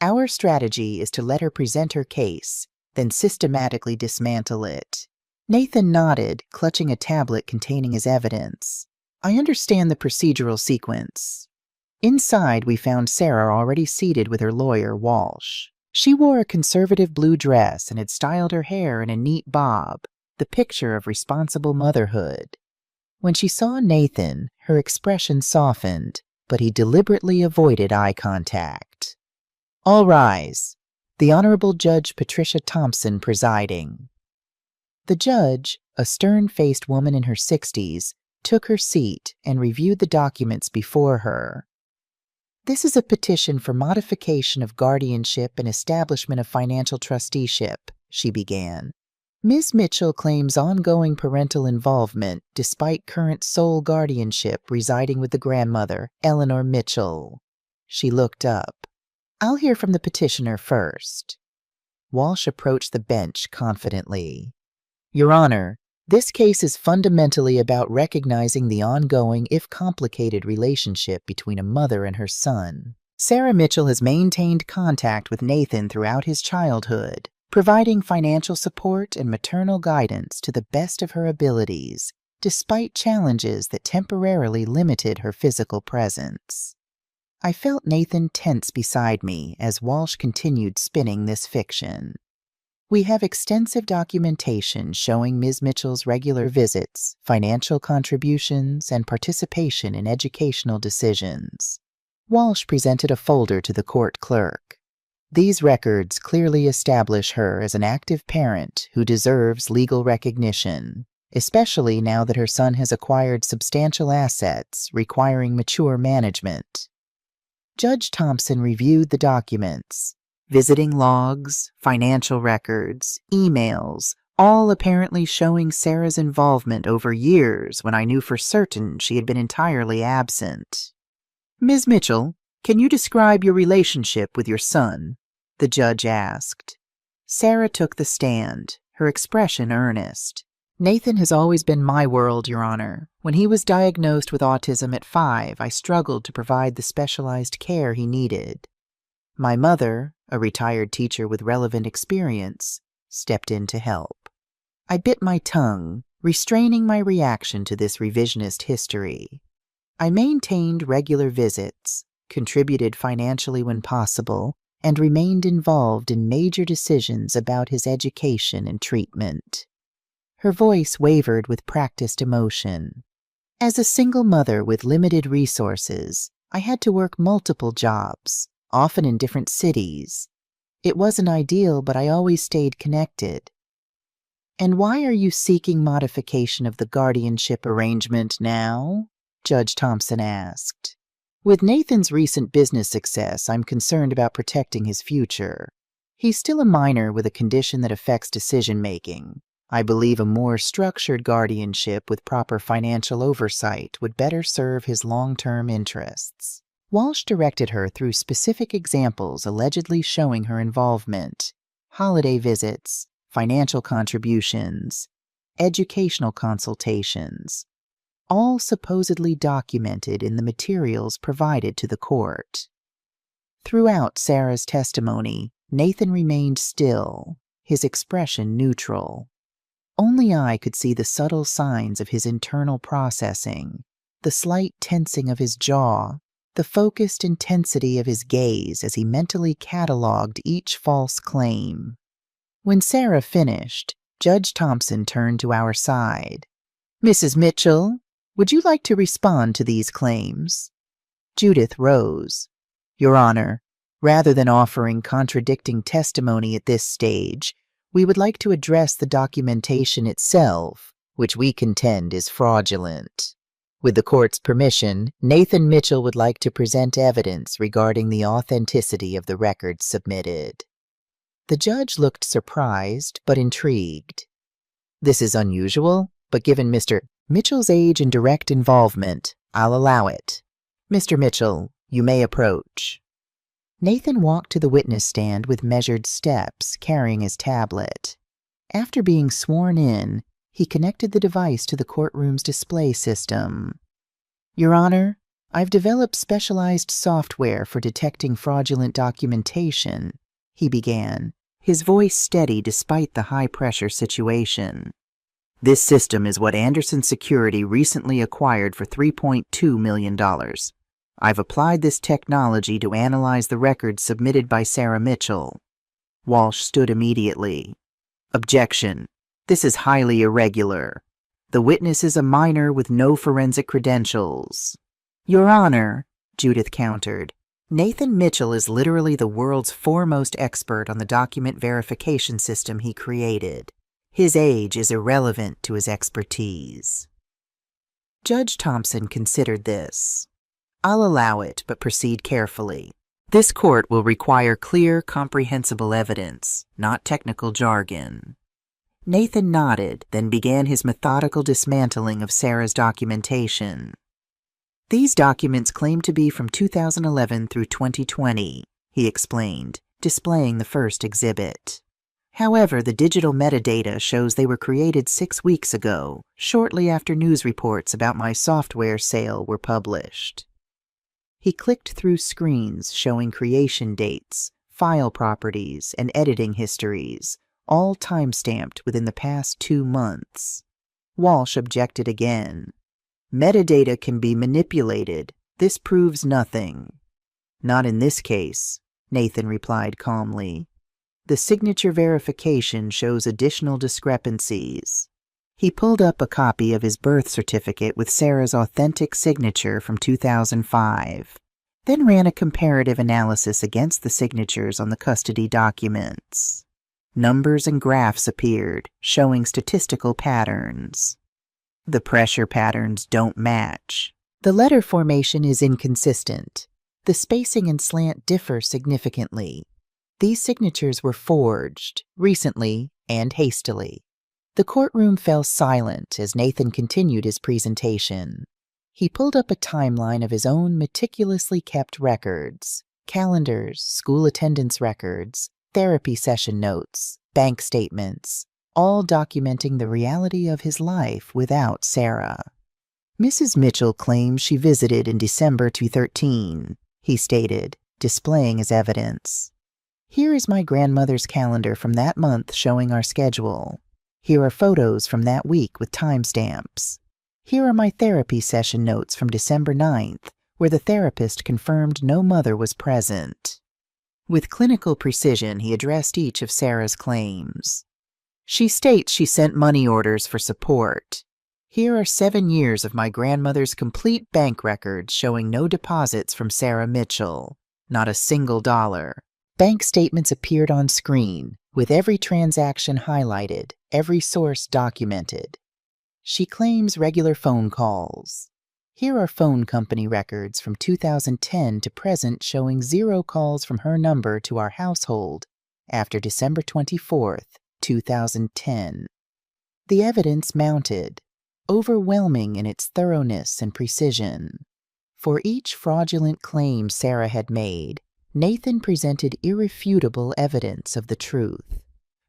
Our strategy is to let her present her case, then systematically dismantle it." Nathan nodded, clutching a tablet containing his evidence. "I understand the procedural sequence." Inside, we found Sarah already seated with her lawyer, Walsh. She wore a conservative blue dress and had styled her hair in a neat bob, the picture of responsible motherhood. When she saw Nathan, her expression softened, but he deliberately avoided eye contact. "All rise." The Honorable Judge Patricia Thompson presiding. The judge, a stern-faced woman in her 60s, took her seat and reviewed the documents before her. "This is a petition for modification of guardianship and establishment of financial trusteeship," she began. "Ms. Mitchell claims ongoing parental involvement despite current sole guardianship residing with the grandmother, Eleanor Mitchell." She looked up. "I'll hear from the petitioner first." Walsh approached the bench confidently. "Your Honor, This case is fundamentally about recognizing the ongoing, if complicated, relationship between a mother and her son. Sarah Mitchell has maintained contact with Nathan throughout his childhood, providing financial support and maternal guidance to the best of her abilities, despite challenges that temporarily limited her physical presence. I felt Nathan tense beside me as Walsh continued spinning this fiction. We have extensive documentation showing Ms. Mitchell's regular visits, financial contributions, and participation in educational decisions. Walsh presented a folder to the court clerk. These records clearly establish her as an active parent who deserves legal recognition, especially now that her son has acquired substantial assets requiring mature management. Judge Thompson reviewed the documents. Visiting logs, financial records, emails, all apparently showing Sarah's involvement over years when I knew for certain she had been entirely absent. "Ms. Mitchell, can you describe your relationship with your son?" the judge asked. Sarah took the stand, her expression earnest. "Nathan has always been my world, Your Honor. When he was diagnosed with autism at 5, I struggled to provide the specialized care he needed. My mother, a retired teacher with relevant experience, stepped in to help. I bit my tongue, restraining my reaction to this revisionist history. I maintained regular visits, contributed financially when possible, and remained involved in major decisions about his education and treatment." Her voice wavered with practiced emotion. "As a single mother with limited resources, I had to work multiple jobs, often in different cities. It wasn't ideal, but I always stayed connected." "And why are you seeking modification of the guardianship arrangement now?" Judge Thompson asked. "With Nathan's recent business success, I'm concerned about protecting his future. He's still a minor with a condition that affects decision-making. I believe a more structured guardianship with proper financial oversight would better serve his long-term interests." Walsh directed her through specific examples allegedly showing her involvement: holiday visits, financial contributions, educational consultations, all supposedly documented in the materials provided to the court. Throughout Sarah's testimony, Nathan remained still, his expression neutral. Only I could see the subtle signs of his internal processing, the slight tensing of his jaw, the focused intensity of his gaze as he mentally cataloged each false claim. When Sarah finished, Judge Thompson turned to our side. "Mrs. Mitchell, would you like to respond to these claims?" Judith rose. "Your Honor, rather than offering contradicting testimony at this stage, we would like to address the documentation itself, which we contend is fraudulent. With the court's permission, Nathan Mitchell would like to present evidence regarding the authenticity of the records submitted." The judge looked surprised but intrigued. "This is unusual, but given Mr. Mitchell's age and direct involvement, I'll allow it. Mr. Mitchell, you may approach." Nathan walked to the witness stand with measured steps, carrying his tablet. After being sworn in, he connected the device to the courtroom's display system. "Your Honor, I've developed specialized software for detecting fraudulent documentation," he began, his voice steady despite the high-pressure situation. "This system is what Anderson Security recently acquired for $3.2 million. I've applied this technology to analyze the records submitted by Sarah Mitchell." Walsh stood immediately. "Objection. This is highly irregular. The witness is a minor with no forensic credentials." "Your Honor," Judith countered, "Nathan Mitchell is literally the world's foremost expert on the document verification system he created. His age is irrelevant to his expertise." Judge Thompson considered this. "I'll allow it, but proceed carefully. This court will require clear, comprehensible evidence, not technical jargon." Nathan nodded, then began his methodical dismantling of Sarah's documentation. "These documents claim to be from 2011 through 2020, he explained, displaying the first exhibit. However, the digital metadata shows they were created 6 weeks ago, shortly after news reports about my software sale were published. He clicked through screens showing creation dates, file properties, and editing histories, all timestamped within the past 2 months. Walsh objected again. Metadata can be manipulated. This proves nothing. Not in this case, Nathan replied calmly. The signature verification shows additional discrepancies. He pulled up a copy of his birth certificate with Sarah's authentic signature from 2005, then ran a comparative analysis against the signatures on the custody documents. Numbers and graphs appeared, showing statistical patterns. The pressure patterns don't match. The letter formation is inconsistent. The spacing and slant differ significantly. These signatures were forged, recently and hastily. The courtroom fell silent as Nathan continued his presentation. He pulled up a timeline of his own meticulously kept records, calendars, school attendance records, therapy session notes, bank statements, all documenting the reality of his life without Sarah. Mrs. Mitchell claims she visited in December 2013, he stated, displaying his evidence. Here is my grandmother's calendar from that month showing our schedule. Here are photos from that week with timestamps. Here are my therapy session notes from December 9th, where the therapist confirmed no mother was present. With clinical precision, he addressed each of Sarah's claims. She states she sent money orders for support. Here are 7 years of my grandmother's complete bank records showing no deposits from Sarah Mitchell, not a single dollar. Bank statements appeared on screen, with every transaction highlighted, every source documented. She claims regular phone calls. Here are phone company records from 2010 to present showing 0 calls from her number to our household after December 24th, 2010. The evidence mounted, overwhelming in its thoroughness and precision. For each fraudulent claim Sarah had made, Nathan presented irrefutable evidence of the truth.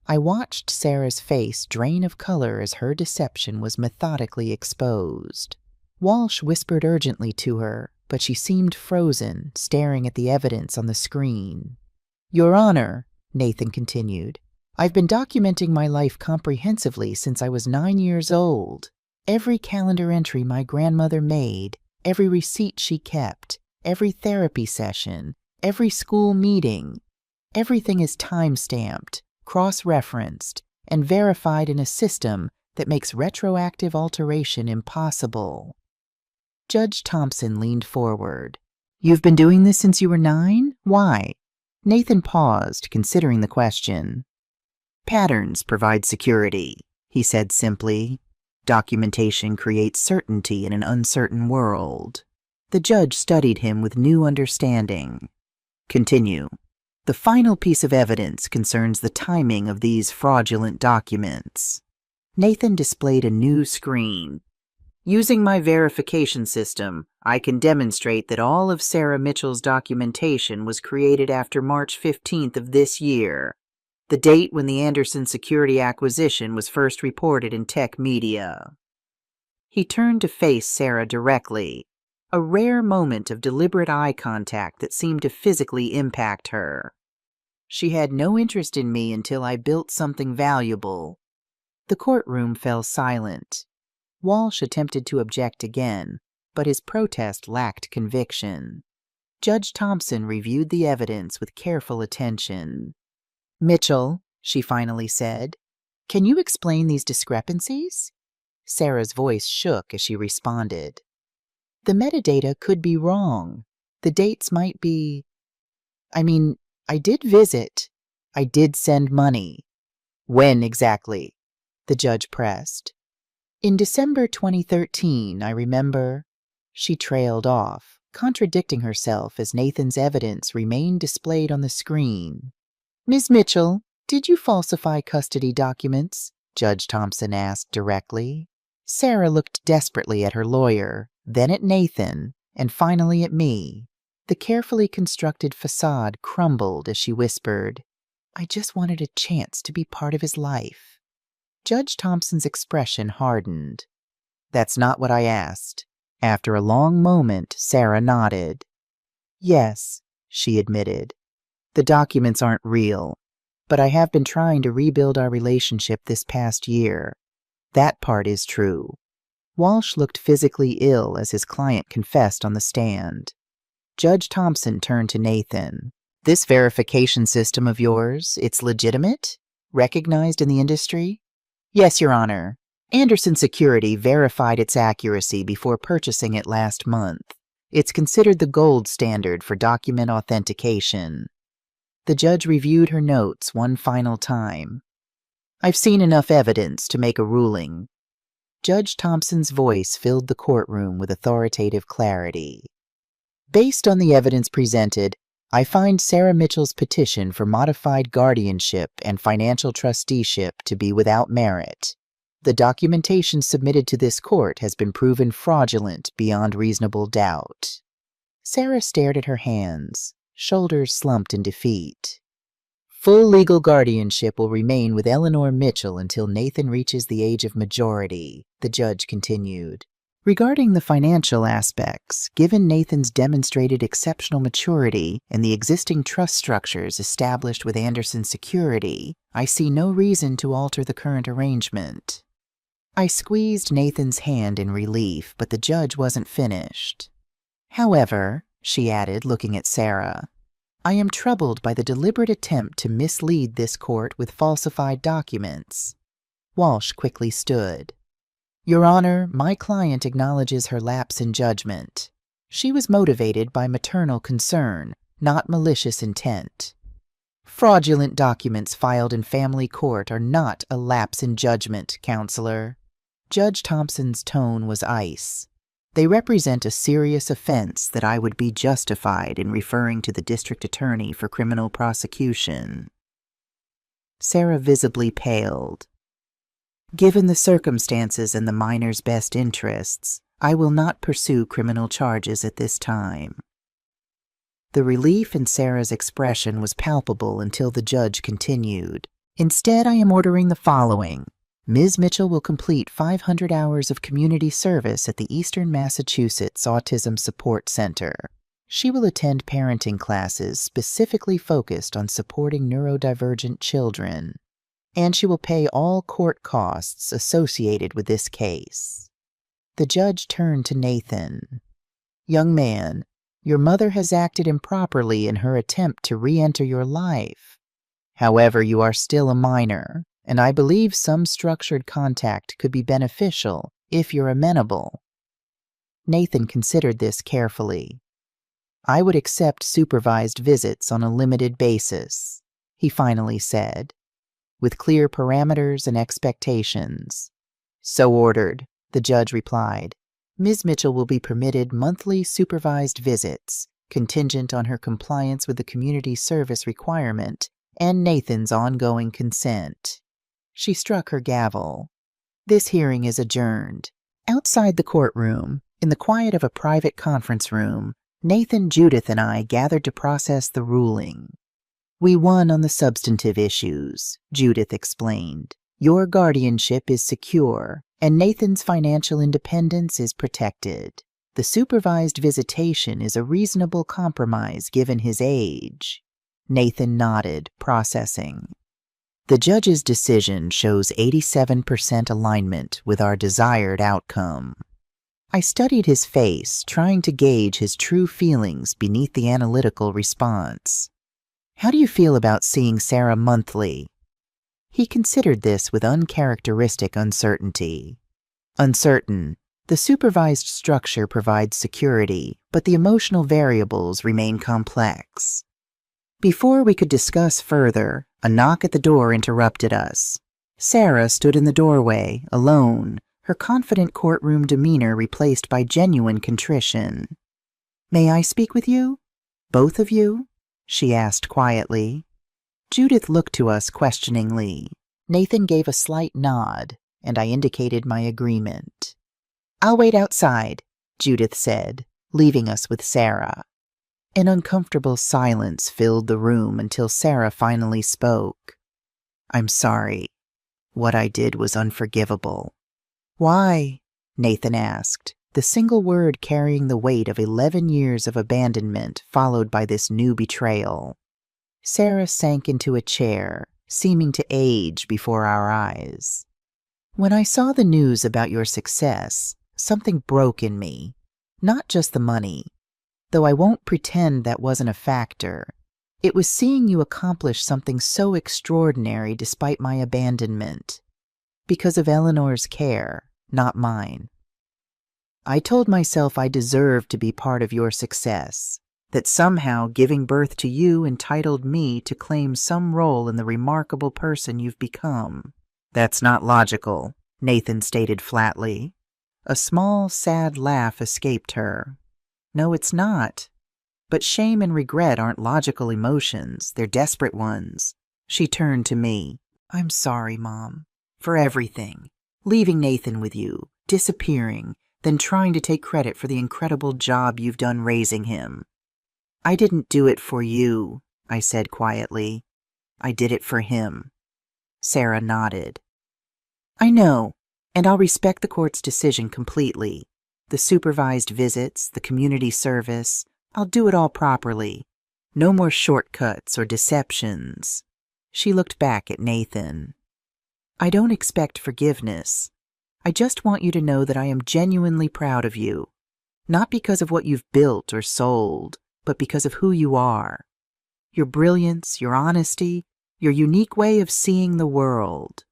I watched Sarah's face drain of color as her deception was methodically exposed. Walsh whispered urgently to her, but she seemed frozen, staring at the evidence on the screen. Your Honor, Nathan continued, I've been documenting my life comprehensively since I was 9 years old. Every calendar entry my grandmother made, every receipt she kept, every therapy session, every school meeting, everything is time-stamped, cross-referenced, and verified in a system that makes retroactive alteration impossible. Judge Thompson leaned forward. You've been doing this since you were 9? Why? Nathan paused, considering the question. Patterns provide security, he said simply. Documentation creates certainty in an uncertain world. The judge studied him with new understanding. Continue. The final piece of evidence concerns the timing of these fraudulent documents. Nathan displayed a new screen. Using my verification system, I can demonstrate that all of Sarah Mitchell's documentation was created after March 15th of this year, the date when the Anderson security acquisition was first reported in tech media. He turned to face Sarah directly, a rare moment of deliberate eye contact that seemed to physically impact her. She had no interest in me until I built something valuable. The courtroom fell silent. Walsh attempted to object again, but his protest lacked conviction. Judge Thompson reviewed the evidence with careful attention. Mitchell, she finally said, can you explain these discrepancies? Sarah's voice shook as she responded. The metadata could be wrong. The dates might be... I did visit. I did send money. When exactly? The judge pressed. In December 2013, I remember. She trailed off, contradicting herself as Nathan's evidence remained displayed on the screen. Ms. Mitchell, did you falsify custody documents? Judge Thompson asked directly. Sarah looked desperately at her lawyer, then at Nathan, and finally at me. The carefully constructed facade crumbled as she whispered, I just wanted a chance to be part of his life. Judge Thompson's expression hardened. That's not what I asked. After a long moment, Sarah nodded. Yes, she admitted. The documents aren't real, but I have been trying to rebuild our relationship this past year. That part is true. Walsh looked physically ill as his client confessed on the stand. Judge Thompson turned to Nathan. This verification system of yours, it's legitimate? Recognized in the industry? Yes, Your Honor. Anderson Security verified its accuracy before purchasing it last month. It's considered the gold standard for document authentication. The judge reviewed her notes one final time. I've seen enough evidence to make a ruling. Judge Thompson's voice filled the courtroom with authoritative clarity. Based on the evidence presented, I find Sarah Mitchell's petition for modified guardianship and financial trusteeship to be without merit. The documentation submitted to this court has been proven fraudulent beyond reasonable doubt. Sarah stared at her hands, shoulders slumped in defeat. Full legal guardianship will remain with Eleanor Mitchell until Nathan reaches the age of majority, the judge continued. Regarding the financial aspects, given Nathan's demonstrated exceptional maturity and the existing trust structures established with Anderson Security, I see no reason to alter the current arrangement. I squeezed Nathan's hand in relief, but the judge wasn't finished. However, she added, looking at Sarah, I am troubled by the deliberate attempt to mislead this court with falsified documents. Walsh quickly stood. Your Honor, my client acknowledges her lapse in judgment. She was motivated by maternal concern, not malicious intent. Fraudulent documents filed in family court are not a lapse in judgment, Counselor. Judge Thompson's tone was ice. They represent a serious offense that I would be justified in referring to the district attorney for criminal prosecution. Sarah visibly paled. Given the circumstances and the minor's best interests, I will not pursue criminal charges at this time. The relief in Sarah's expression was palpable until the judge continued. Instead, I am ordering the following. Ms. Mitchell will complete 500 hours of community service at the Eastern Massachusetts Autism Support Center. She will attend parenting classes specifically focused on supporting neurodivergent children, and she will pay all court costs associated with this case. The judge turned to Nathan. Young man, your mother has acted improperly in her attempt to re-enter your life. However, you are still a minor, and I believe some structured contact could be beneficial if you're amenable. Nathan considered this carefully. I would accept supervised visits on a limited basis, he finally said, with clear parameters and expectations. So ordered, the judge replied. Ms. Mitchell will be permitted monthly supervised visits, contingent on her compliance with the community service requirement and Nathan's ongoing consent. She struck her gavel. This hearing is adjourned. Outside the courtroom, in the quiet of a private conference room, Nathan, Judith, and I gathered to process the ruling. We won on the substantive issues, Judith explained. Your guardianship is secure, and Nathan's financial independence is protected. The supervised visitation is a reasonable compromise given his age. Nathan nodded, processing. The judge's decision shows 87% alignment with our desired outcome. I studied his face, trying to gauge his true feelings beneath the analytical response. How do you feel about seeing Sarah monthly? He considered this with uncharacteristic uncertainty. Uncertain. The supervised structure provides security, but the emotional variables remain complex. Before we could discuss further, a knock at the door interrupted us. Sarah stood in the doorway, alone, her confident courtroom demeanor replaced by genuine contrition. May I speak with you? Both of you? She asked quietly. Judith looked to us questioningly. Nathan gave a slight nod, and I indicated my agreement. I'll wait outside, Judith said, leaving us with Sarah. An uncomfortable silence filled the room until Sarah finally spoke. "I'm sorry. What I did was unforgivable." "Why?" Nathan asked, the single word carrying the weight of 11 years of abandonment followed by this new betrayal. Sarah sank into a chair, seeming to age before our eyes. "When I saw the news about your success, something broke in me. Not just the money, though I won't pretend that wasn't a factor. It was seeing you accomplish something so extraordinary despite my abandonment. Because of Eleanor's care, not mine. I told myself I deserved to be part of your success, that somehow giving birth to you entitled me to claim some role in the remarkable person you've become." "That's not logical," Nathan stated flatly. A small, sad laugh escaped her. "No, it's not. But shame and regret aren't logical emotions, they're desperate ones." She turned to me. "I'm sorry, Mom, for everything. Leaving Nathan with you, disappearing, then trying to take credit for the incredible job you've done raising him." "I didn't do it for you," I said quietly. "I did it for him." Sarah nodded. "I know, and I'll respect the court's decision completely. The supervised visits, the community service, I'll do it all properly. No more shortcuts or deceptions." She looked back at Nathan. "I don't expect forgiveness. I just want you to know that I am genuinely proud of you. Not because of what you've built or sold, but because of who you are. Your brilliance, your honesty, your unique way of seeing the world."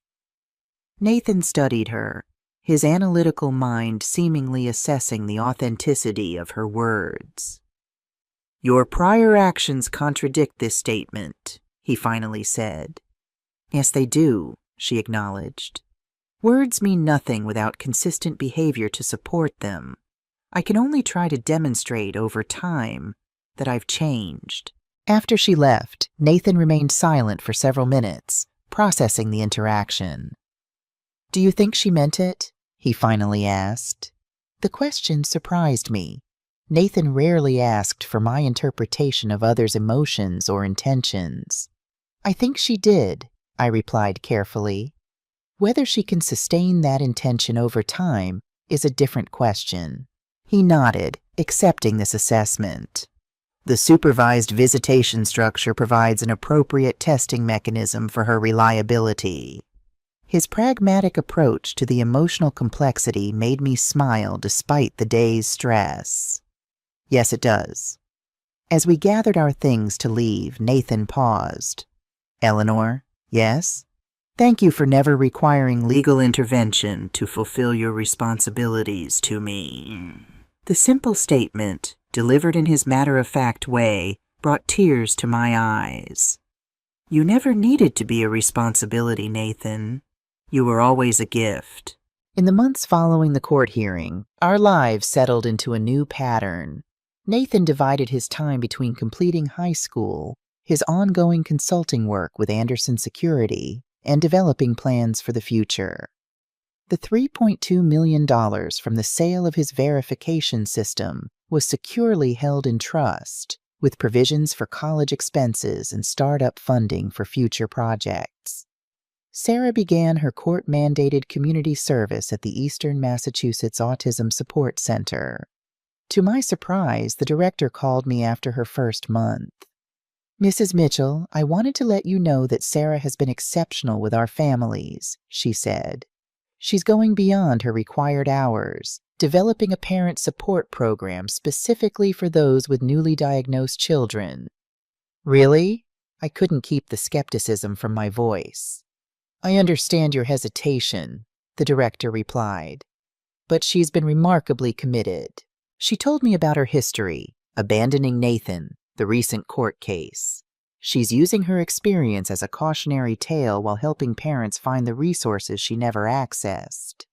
Nathan studied her, his analytical mind seemingly assessing the authenticity of her words. "Your prior actions contradict this statement," he finally said. "Yes, they do," she acknowledged. "Words mean nothing without consistent behavior to support them. I can only try to demonstrate over time that I've changed." After she left, Nathan remained silent for several minutes, processing the interaction. "Do you think she meant it?" he finally asked. The question surprised me. Nathan rarely asked for my interpretation of others' emotions or intentions. "I think she did," I replied carefully. "Whether she can sustain that intention over time is a different question." He nodded, accepting this assessment. "The supervised visitation structure provides an appropriate testing mechanism for her reliability." His pragmatic approach to the emotional complexity made me smile despite the day's stress. "Yes, it does." As we gathered our things to leave, Nathan paused. "Eleanor, yes? Thank you for never requiring legal intervention to fulfill your responsibilities to me." The simple statement, delivered in his matter-of-fact way, brought tears to my eyes. "You never needed to be a responsibility, Nathan. You were always a gift." In the months following the court hearing, our lives settled into a new pattern. Nathan divided his time between completing high school, his ongoing consulting work with Anderson Security, and developing plans for the future. The $3.2 million from the sale of his verification system was securely held in trust, with provisions for college expenses and startup funding for future projects. Sarah began her court-mandated community service at the Eastern Massachusetts Autism Support Center. To my surprise, the director called me after her first month. "Mrs. Mitchell, I wanted to let you know that Sarah has been exceptional with our families," she said. "She's going beyond her required hours, developing a parent support program specifically for those with newly diagnosed children." "Really?" I couldn't keep the skepticism from my voice. "I understand your hesitation," the director replied, "but she's been remarkably committed." She told me about her history, abandoning Nathan, the recent court case. She's using her experience as a cautionary tale while helping parents find the resources she never accessed.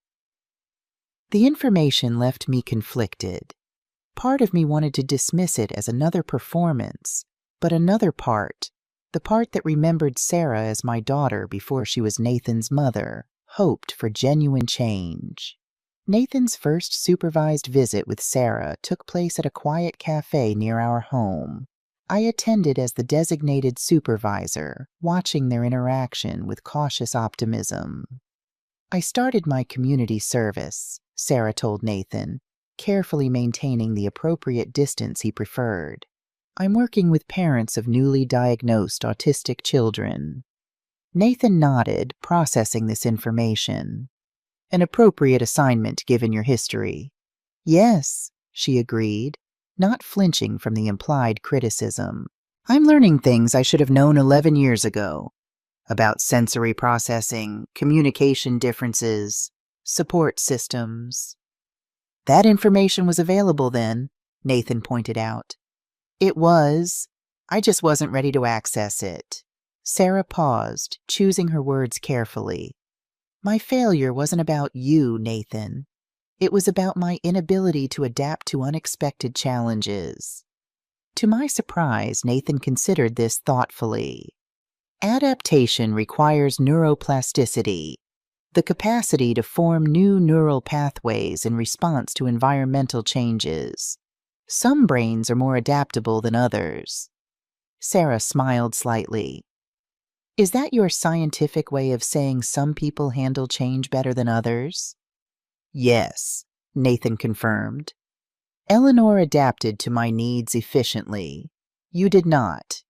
The information left me conflicted. Part of me wanted to dismiss it as another performance, but another part, the part that remembered Sarah as my daughter before she was Nathan's mother, hoped for genuine change. Nathan's first supervised visit with Sarah took place at a quiet cafe near our home. I attended as the designated supervisor, watching their interaction with cautious optimism. "I started my community service," Sarah told Nathan, carefully maintaining the appropriate distance he preferred. "I'm working with parents of newly diagnosed autistic children." Nathan nodded, processing this information. "An appropriate assignment given your history." "Yes," she agreed, not flinching from the implied criticism. "I'm learning things I should have known 11 years ago. About sensory processing, communication differences, support systems." "That information was available then," Nathan pointed out. "It was. I just wasn't ready to access it." Sarah paused, choosing her words carefully. "My failure wasn't about you, Nathan. It was about my inability to adapt to unexpected challenges." To my surprise, Nathan considered this thoughtfully. Adaptation requires neuroplasticity, the capacity to form new neural pathways in response to environmental changes. Some brains are more adaptable than others. Sarah smiled slightly. "Is that your scientific way of saying some people handle change better than others?" "Yes," Nathan confirmed. "Eleanor adapted to my needs efficiently. You did not.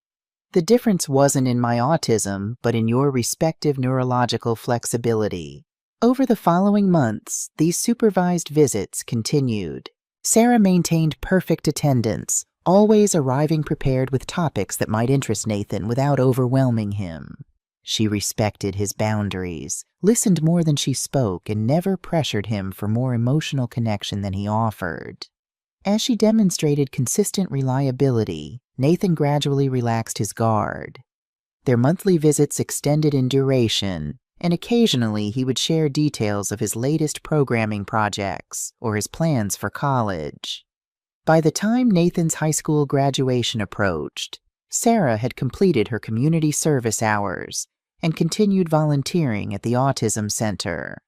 The difference wasn't in my autism, but in your respective neurological flexibility." Over the following months, these supervised visits continued. Sarah maintained perfect attendance, always arriving prepared with topics that might interest Nathan without overwhelming him. She respected his boundaries, listened more than she spoke, and never pressured him for more emotional connection than he offered. As she demonstrated consistent reliability, Nathan gradually relaxed his guard. Their monthly visits extended in duration, and occasionally he would share details of his latest programming projects or his plans for college. By the time Nathan's high school graduation approached, Sarah had completed her community service hours and continued volunteering at the Autism Center.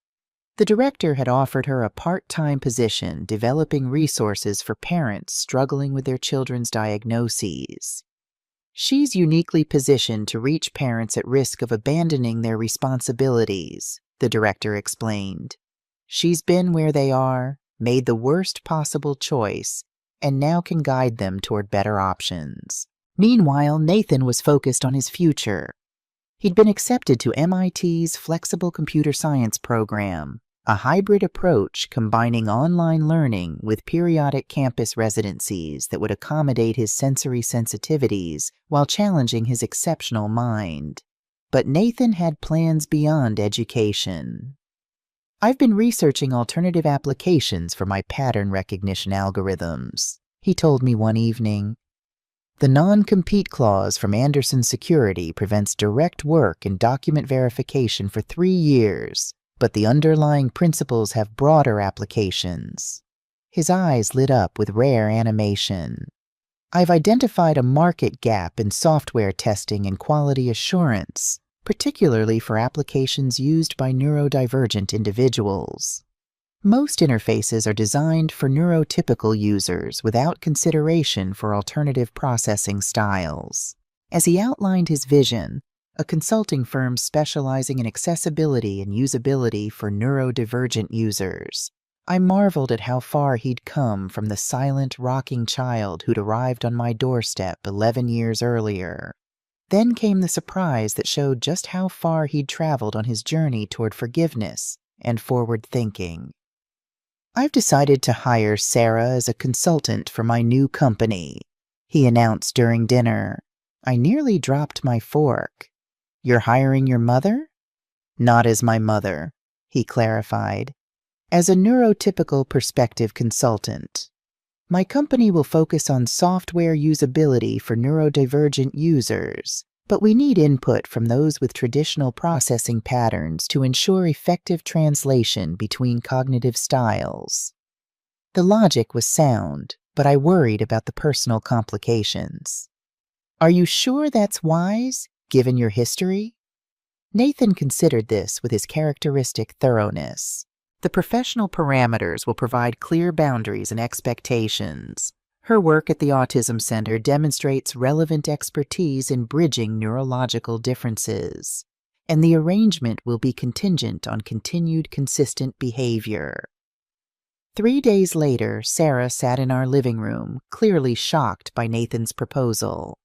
The director had offered her a part-time position developing resources for parents struggling with their children's diagnoses. "She's uniquely positioned to reach parents at risk of abandoning their responsibilities," the director explained. "She's been where they are, made the worst possible choice, and now can guide them toward better options." Meanwhile, Nathan was focused on his future. He'd been accepted to MIT's Flexible Computer Science program, a hybrid approach combining online learning with periodic campus residencies that would accommodate his sensory sensitivities while challenging his exceptional mind. But Nathan had plans beyond education. "I've been researching alternative applications for my pattern recognition algorithms," he told me one evening. "The non-compete clause from Anderson Security prevents direct work and document verification for 3 years, but the underlying principles have broader applications." His eyes lit up with rare animation. "I've identified a market gap in software testing and quality assurance, particularly for applications used by neurodivergent individuals. Most interfaces are designed for neurotypical users without consideration for alternative processing styles." As he outlined his vision, a consulting firm specializing in accessibility and usability for neurodivergent users, I marveled at how far he'd come from the silent, rocking child who'd arrived on my doorstep 11 years earlier. Then came the surprise that showed just how far he'd traveled on his journey toward forgiveness and forward thinking. "I've decided to hire Sarah as a consultant for my new company," he announced during dinner. I nearly dropped my fork. "You're hiring your mother?" "Not as my mother," he clarified. "As a neurotypical perspective consultant. My company will focus on software usability for neurodivergent users, but we need input from those with traditional processing patterns to ensure effective translation between cognitive styles." The logic was sound, but I worried about the personal complications. "Are you sure that's wise, given your history?" Nathan considered this with his characteristic thoroughness. The professional parameters will provide clear boundaries and expectations. Her work at the Autism Center demonstrates relevant expertise in bridging neurological differences, and the arrangement will be contingent on continued consistent behavior. 3 days later, Sarah sat in our living room, clearly shocked by Nathan's proposal.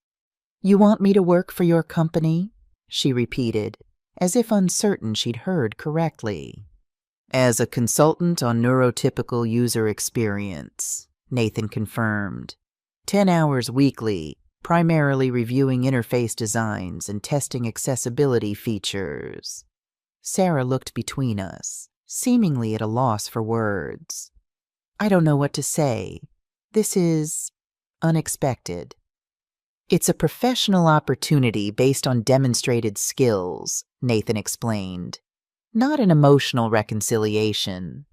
"You want me to work for your company?" she repeated, as if uncertain she'd heard correctly. "As a consultant on neurotypical user experience," Nathan confirmed. 10 hours weekly, primarily reviewing interface designs and testing accessibility features. Sarah looked between us, seemingly at a loss for words. "I don't know what to say. This is unexpected." "It's a professional opportunity based on demonstrated skills," Nathan explained, "not an emotional reconciliation."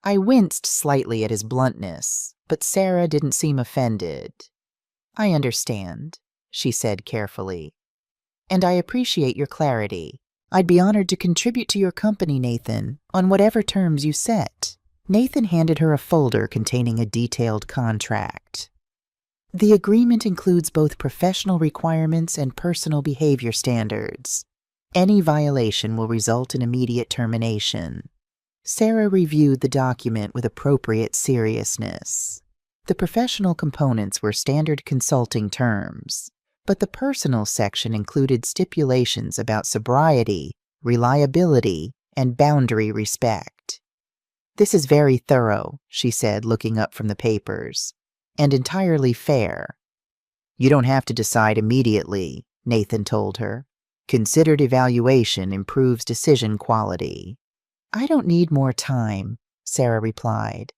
I winced slightly at his bluntness, but Sarah didn't seem offended. "I understand," she said carefully. "And I appreciate your clarity. I'd be honored to contribute to your company, Nathan, on whatever terms you set." Nathan handed her a folder containing a detailed contract. "The agreement includes both professional requirements and personal behavior standards. Any violation will result in immediate termination." Sarah reviewed the document with appropriate seriousness. The professional components were standard consulting terms, but the personal section included stipulations about sobriety, reliability, and boundary respect. "This is very thorough," she said, looking up from the papers, "and entirely fair." "You don't have to decide immediately," Nathan told her. "Considered evaluation improves decision quality." "I don't need more time," Sarah replied.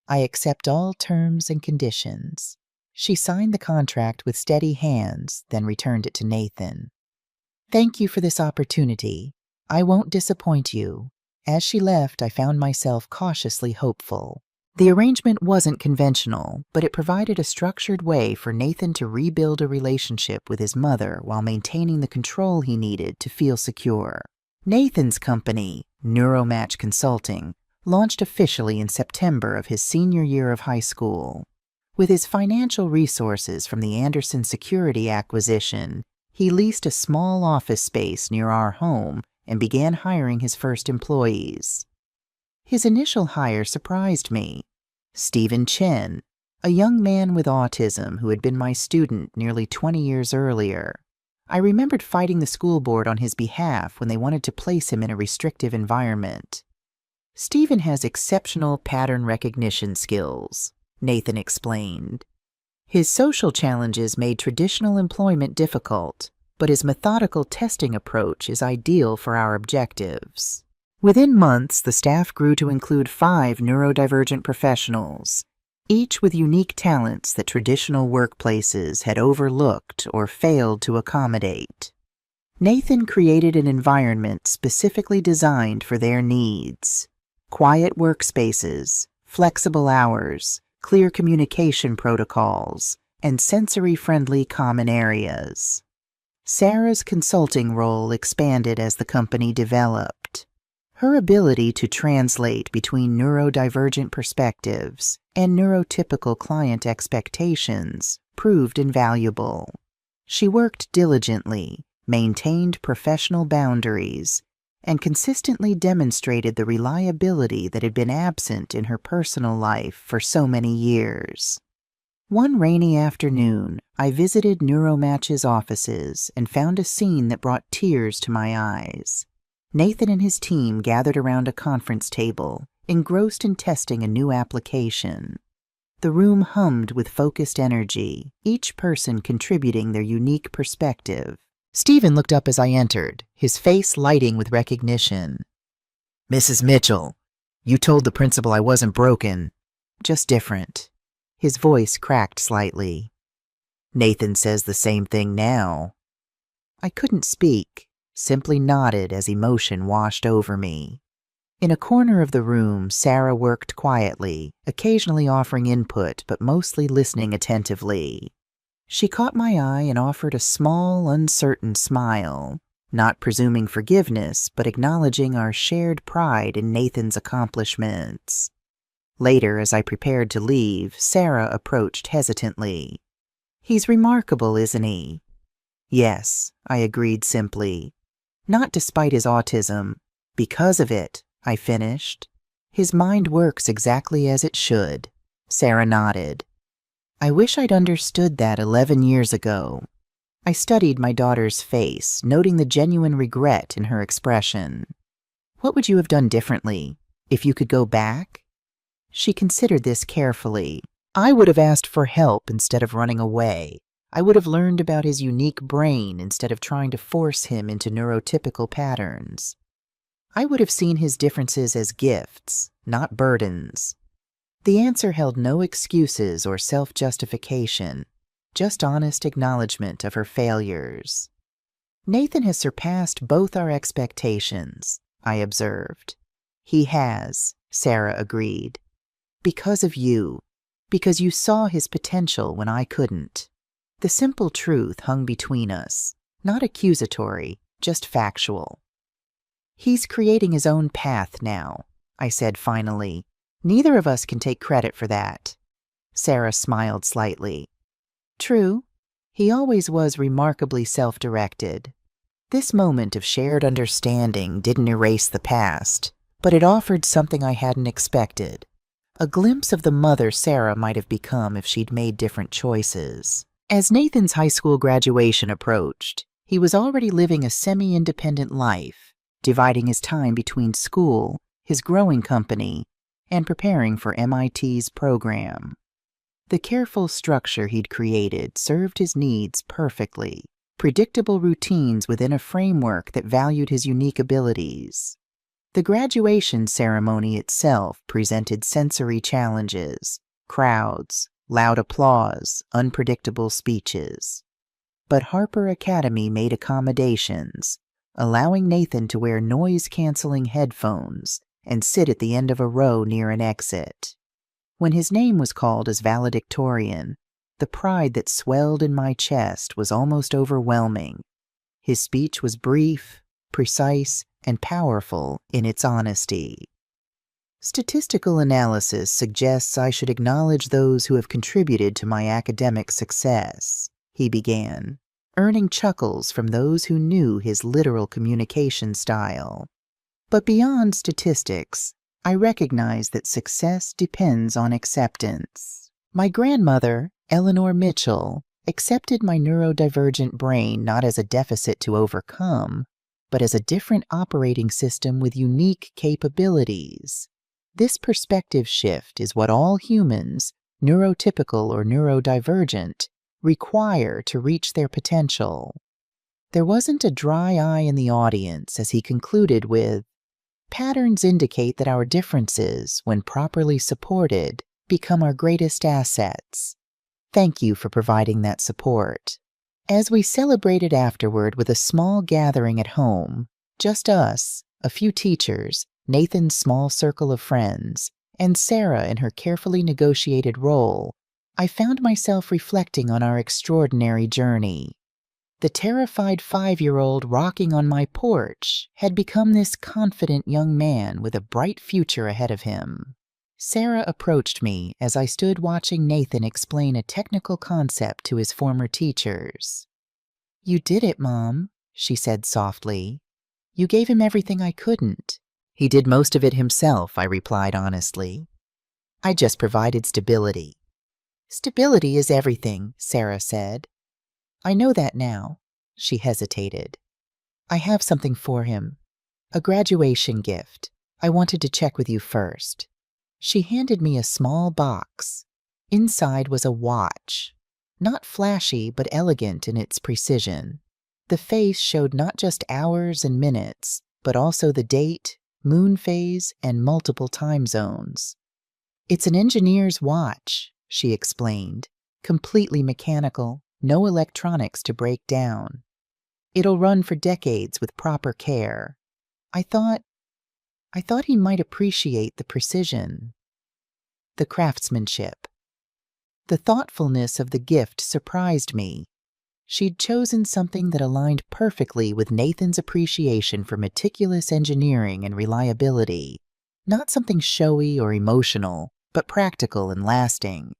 "I accept all terms and conditions." She signed the contract with steady hands, then returned it to Nathan. "Thank you for this opportunity. I won't disappoint you." As she left, I found myself cautiously hopeful. The arrangement wasn't conventional, but it provided a structured way for Nathan to rebuild a relationship with his mother while maintaining the control he needed to feel secure. Nathan's company, Neuromatch Consulting, launched officially in September of his senior year of high school. With his financial resources from the Anderson Security acquisition, he leased a small office space near our home and began hiring his first employees. His initial hire surprised me. Stephen Chen, a young man with autism who had been my student nearly 20 years earlier. I remembered fighting the school board on his behalf when they wanted to place him in a restrictive environment. "Stephen has exceptional pattern recognition skills," Nathan explained. "His social challenges made traditional employment difficult, but his methodical testing approach is ideal for our objectives." Within months, the staff grew to include 5 neurodivergent professionals, each with unique talents that traditional workplaces had overlooked or failed to accommodate. Nathan created an environment specifically designed for their needs. Quiet workspaces, flexible hours, clear communication protocols, and sensory-friendly common areas. Sarah's consulting role expanded as the company developed. Her ability to translate between neurodivergent perspectives and neurotypical client expectations proved invaluable. She worked diligently, maintained professional boundaries, and consistently demonstrated the reliability that had been absent in her personal life for so many years. One rainy afternoon, I visited Neuromatch's offices and found a scene that brought tears to my eyes. Nathan and his team gathered around a conference table, engrossed in testing a new application. The room hummed with focused energy, each person contributing their unique perspective. Stephen looked up as I entered, his face lighting with recognition. "Mrs. Mitchell, you told the principal I wasn't broken, just different." His voice cracked slightly. "Nathan says the same thing now." I couldn't speak, simply nodded as emotion washed over me. In a corner of the room, Sarah worked quietly, occasionally offering input but mostly listening attentively. She caught my eye and offered a small, uncertain smile. not presuming forgiveness, but acknowledging our shared pride in Nathan's accomplishments. Later, as I prepared to leave, Sarah approached hesitantly. "He's remarkable, isn't he?" "Yes," I agreed simply. "Not despite his autism. Because of it," I finished. "His mind works exactly as it should." Sarah nodded. "I wish I'd understood that 11 years ago." I studied my daughter's face, noting the genuine regret in her expression. "What would you have done differently, if you could go back?" She considered this carefully. "I would have asked for help instead of running away. I would have learned about his unique brain instead of trying to force him into neurotypical patterns. I would have seen his differences as gifts, not burdens." The answer held no excuses or self-justification, just honest acknowledgement of her failures. "Nathan has surpassed both our expectations," I observed. "He has," Sarah agreed. "Because of you. Because you saw his potential when I couldn't." The simple truth hung between us, not accusatory, just factual. "He's creating his own path now," I said finally. "Neither of us can take credit for that." Sarah smiled slightly. "True. He always was remarkably self-directed." This moment of shared understanding didn't erase the past, but it offered something I hadn't expected. A glimpse of the mother Sarah might have become if she'd made different choices. As Nathan's high school graduation approached, he was already living a semi-independent life, dividing his time between school, his growing company, and preparing for MIT's program. The careful structure he'd created served his needs perfectly, predictable routines within a framework that valued his unique abilities. The graduation ceremony itself presented sensory challenges, crowds, loud applause, unpredictable speeches. But Harper Academy made accommodations, allowing Nathan to wear noise-canceling headphones and sit at the end of a row near an exit. When his name was called as valedictorian, the pride that swelled in my chest was almost overwhelming. His speech was brief, precise, and powerful in its honesty. "Statistical analysis suggests I should acknowledge those who have contributed to my academic success," he began, earning chuckles from those who knew his literal communication style. "But beyond statistics, I recognize that success depends on acceptance. My grandmother, Eleanor Mitchell, accepted my neurodivergent brain not as a deficit to overcome, but as a different operating system with unique capabilities. This perspective shift is what all humans, neurotypical or neurodivergent, require to reach their potential." There wasn't a dry eye in the audience as he concluded with, "Patterns indicate that our differences, when properly supported, become our greatest assets. Thank you for providing that support." As we celebrated afterward with a small gathering at home, just us, a few teachers, Nathan's small circle of friends, and Sarah in her carefully negotiated role, I found myself reflecting on our extraordinary journey. The terrified 5-year-old rocking on my porch had become this confident young man with a bright future ahead of him. Sarah approached me as I stood watching Nathan explain a technical concept to his former teachers. "You did it, Mom," she said softly. "You gave him everything I couldn't." "He did most of it himself," I replied honestly. "I just provided stability." "Stability is everything," Sarah said. "I know that now." She hesitated. "I have something for him. A graduation gift. I wanted to check with you first." She handed me a small box. Inside was a watch. Not flashy, but elegant in its precision. The face showed not just hours and minutes, but also the date, moon phase, and multiple time zones. "It's an engineer's watch," she explained, "completely mechanical, no electronics to break down. It'll run for decades with proper care." I thought he might appreciate the precision, the craftsmanship. The thoughtfulness of the gift surprised me. She'd chosen something that aligned perfectly with Nathan's appreciation for meticulous engineering and reliability. Not something showy or emotional, but practical and lasting.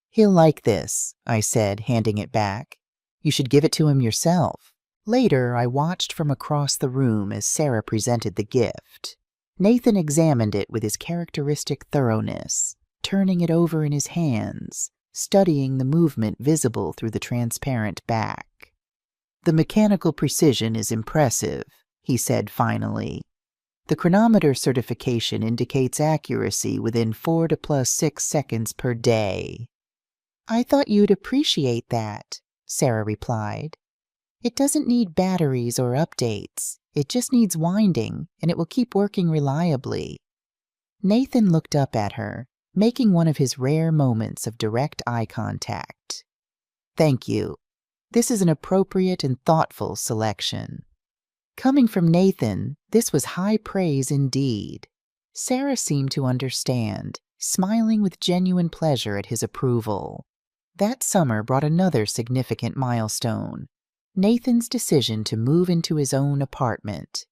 "He'll like this," I said, handing it back. "You should give it to him yourself." Later, I watched from across the room as Sarah presented the gift. Nathan examined it with his characteristic thoroughness, turning it over in his hands, studying the movement visible through the transparent back. "The mechanical precision is impressive," he said finally. "The chronometer certification indicates accuracy within 4 to +6 seconds per day." "I thought you'd appreciate that," Sarah replied. "It doesn't need batteries or updates. It just needs winding, and it will keep working reliably." Nathan looked up at her, making one of his rare moments of direct eye contact. "Thank you. This is an appropriate and thoughtful selection." Coming from Nathan, this was high praise indeed. Sarah seemed to understand, smiling with genuine pleasure at his approval. That summer brought another significant milestone: Nathan's decision to move into his own apartment.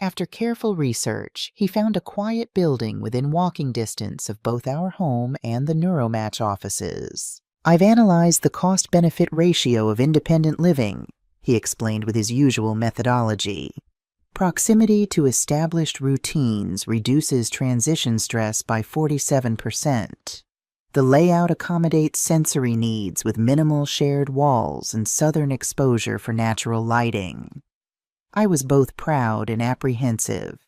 After careful research, he found a quiet building within walking distance of both our home and the Neuromatch offices. "I've analyzed the cost-benefit ratio of independent living," he explained with his usual methodology. "Proximity to established routines reduces transition stress by 47%. The layout accommodates sensory needs with minimal shared walls and southern exposure for natural lighting." I was both proud and apprehensive.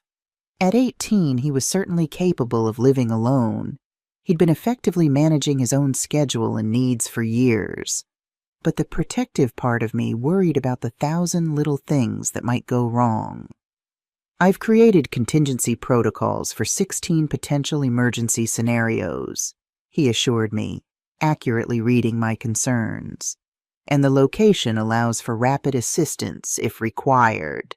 At 18, he was certainly capable of living alone. He'd been effectively managing his own schedule and needs for years. But the protective part of me worried about the 1,000 little things that might go wrong. "I've created contingency protocols for 16 potential emergency scenarios," he assured me, accurately reading my concerns. "And the location allows for rapid assistance if required."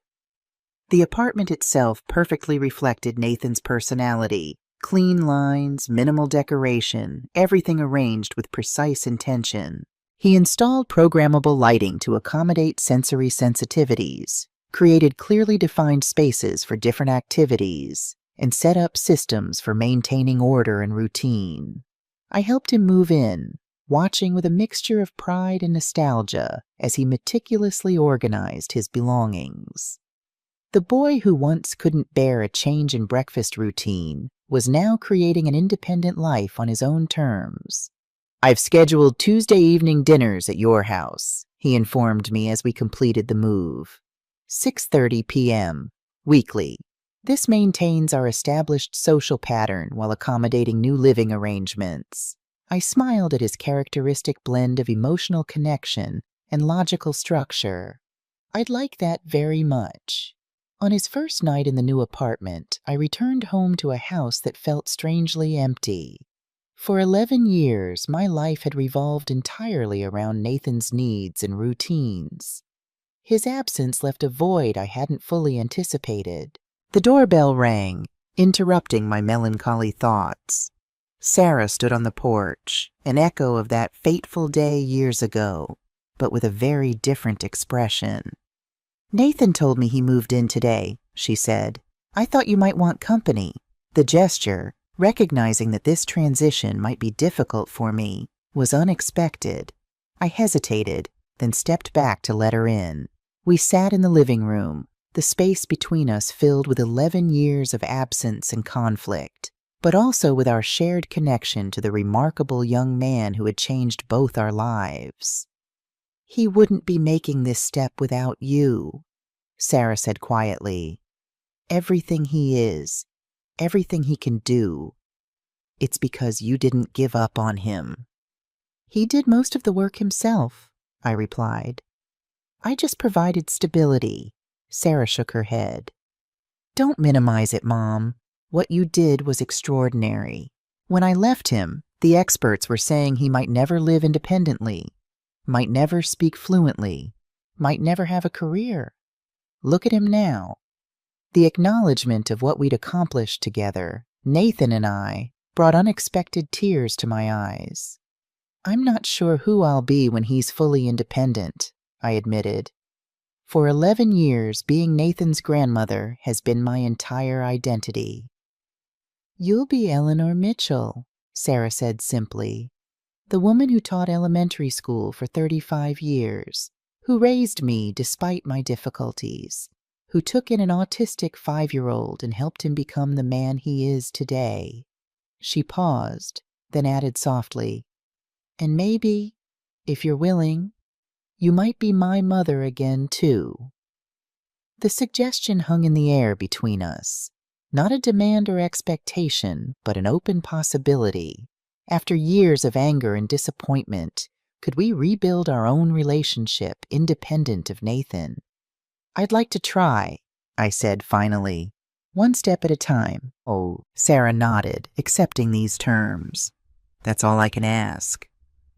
The apartment itself perfectly reflected Nathan's personality. Clean lines, minimal decoration, everything arranged with precise intention. He installed programmable lighting to accommodate sensory sensitivities, created clearly defined spaces for different activities, and set up systems for maintaining order and routine. I helped him move in, watching with a mixture of pride and nostalgia as he meticulously organized his belongings. The boy who once couldn't bear a change in breakfast routine was now creating an independent life on his own terms. "I've scheduled Tuesday evening dinners at your house," he informed me as we completed the move. 6:30 p.m., weekly. This maintains our established social pattern while accommodating new living arrangements. I smiled at his characteristic blend of emotional connection and logical structure. I'd like that very much. On his first night in the new apartment, I returned home to a house that felt strangely empty. For 11 years, my life had revolved entirely around Nathan's needs and routines. His absence left a void I hadn't fully anticipated. The doorbell rang, interrupting my melancholy thoughts. Sarah stood on the porch, an echo of that fateful day years ago, but with a very different expression. "Nathan told me he moved in today," she said. "I thought you might want company." The gesture, recognizing that this transition might be difficult for me, was unexpected. I hesitated, then stepped back to let her in. We sat in the living room, the space between us filled with 11 years of absence and conflict, but also with our shared connection to the remarkable young man who had changed both our lives. "He wouldn't be making this step without you," Sarah said quietly. "Everything he is, everything he can do, it's because you didn't give up on him." "He did most of the work himself," I replied. "I just provided stability." Sarah shook her head. "Don't minimize it, Mom. What you did was extraordinary. When I left him, the experts were saying he might never live independently, might never speak fluently, might never have a career. Look at him now." The acknowledgement of what we'd accomplished together, Nathan and I, brought unexpected tears to my eyes. "I'm not sure who I'll be when he's fully independent," I admitted. For 11 years, being Nathan's grandmother has been my entire identity. You'll be Eleanor Mitchell, Sarah said simply, the woman who taught elementary school for 35 years, who raised me despite my difficulties, who took in an autistic 5-year-old and helped him become the man he is today. She paused, then added softly, and maybe, if you're willing, you might be my mother again, too. The suggestion hung in the air between us, not a demand or expectation, but an open possibility. After years of anger and disappointment, could we rebuild our own relationship independent of Nathan? I'd like to try, I said finally, one step at a time. Oh, Sarah nodded, accepting these terms. That's all I can ask.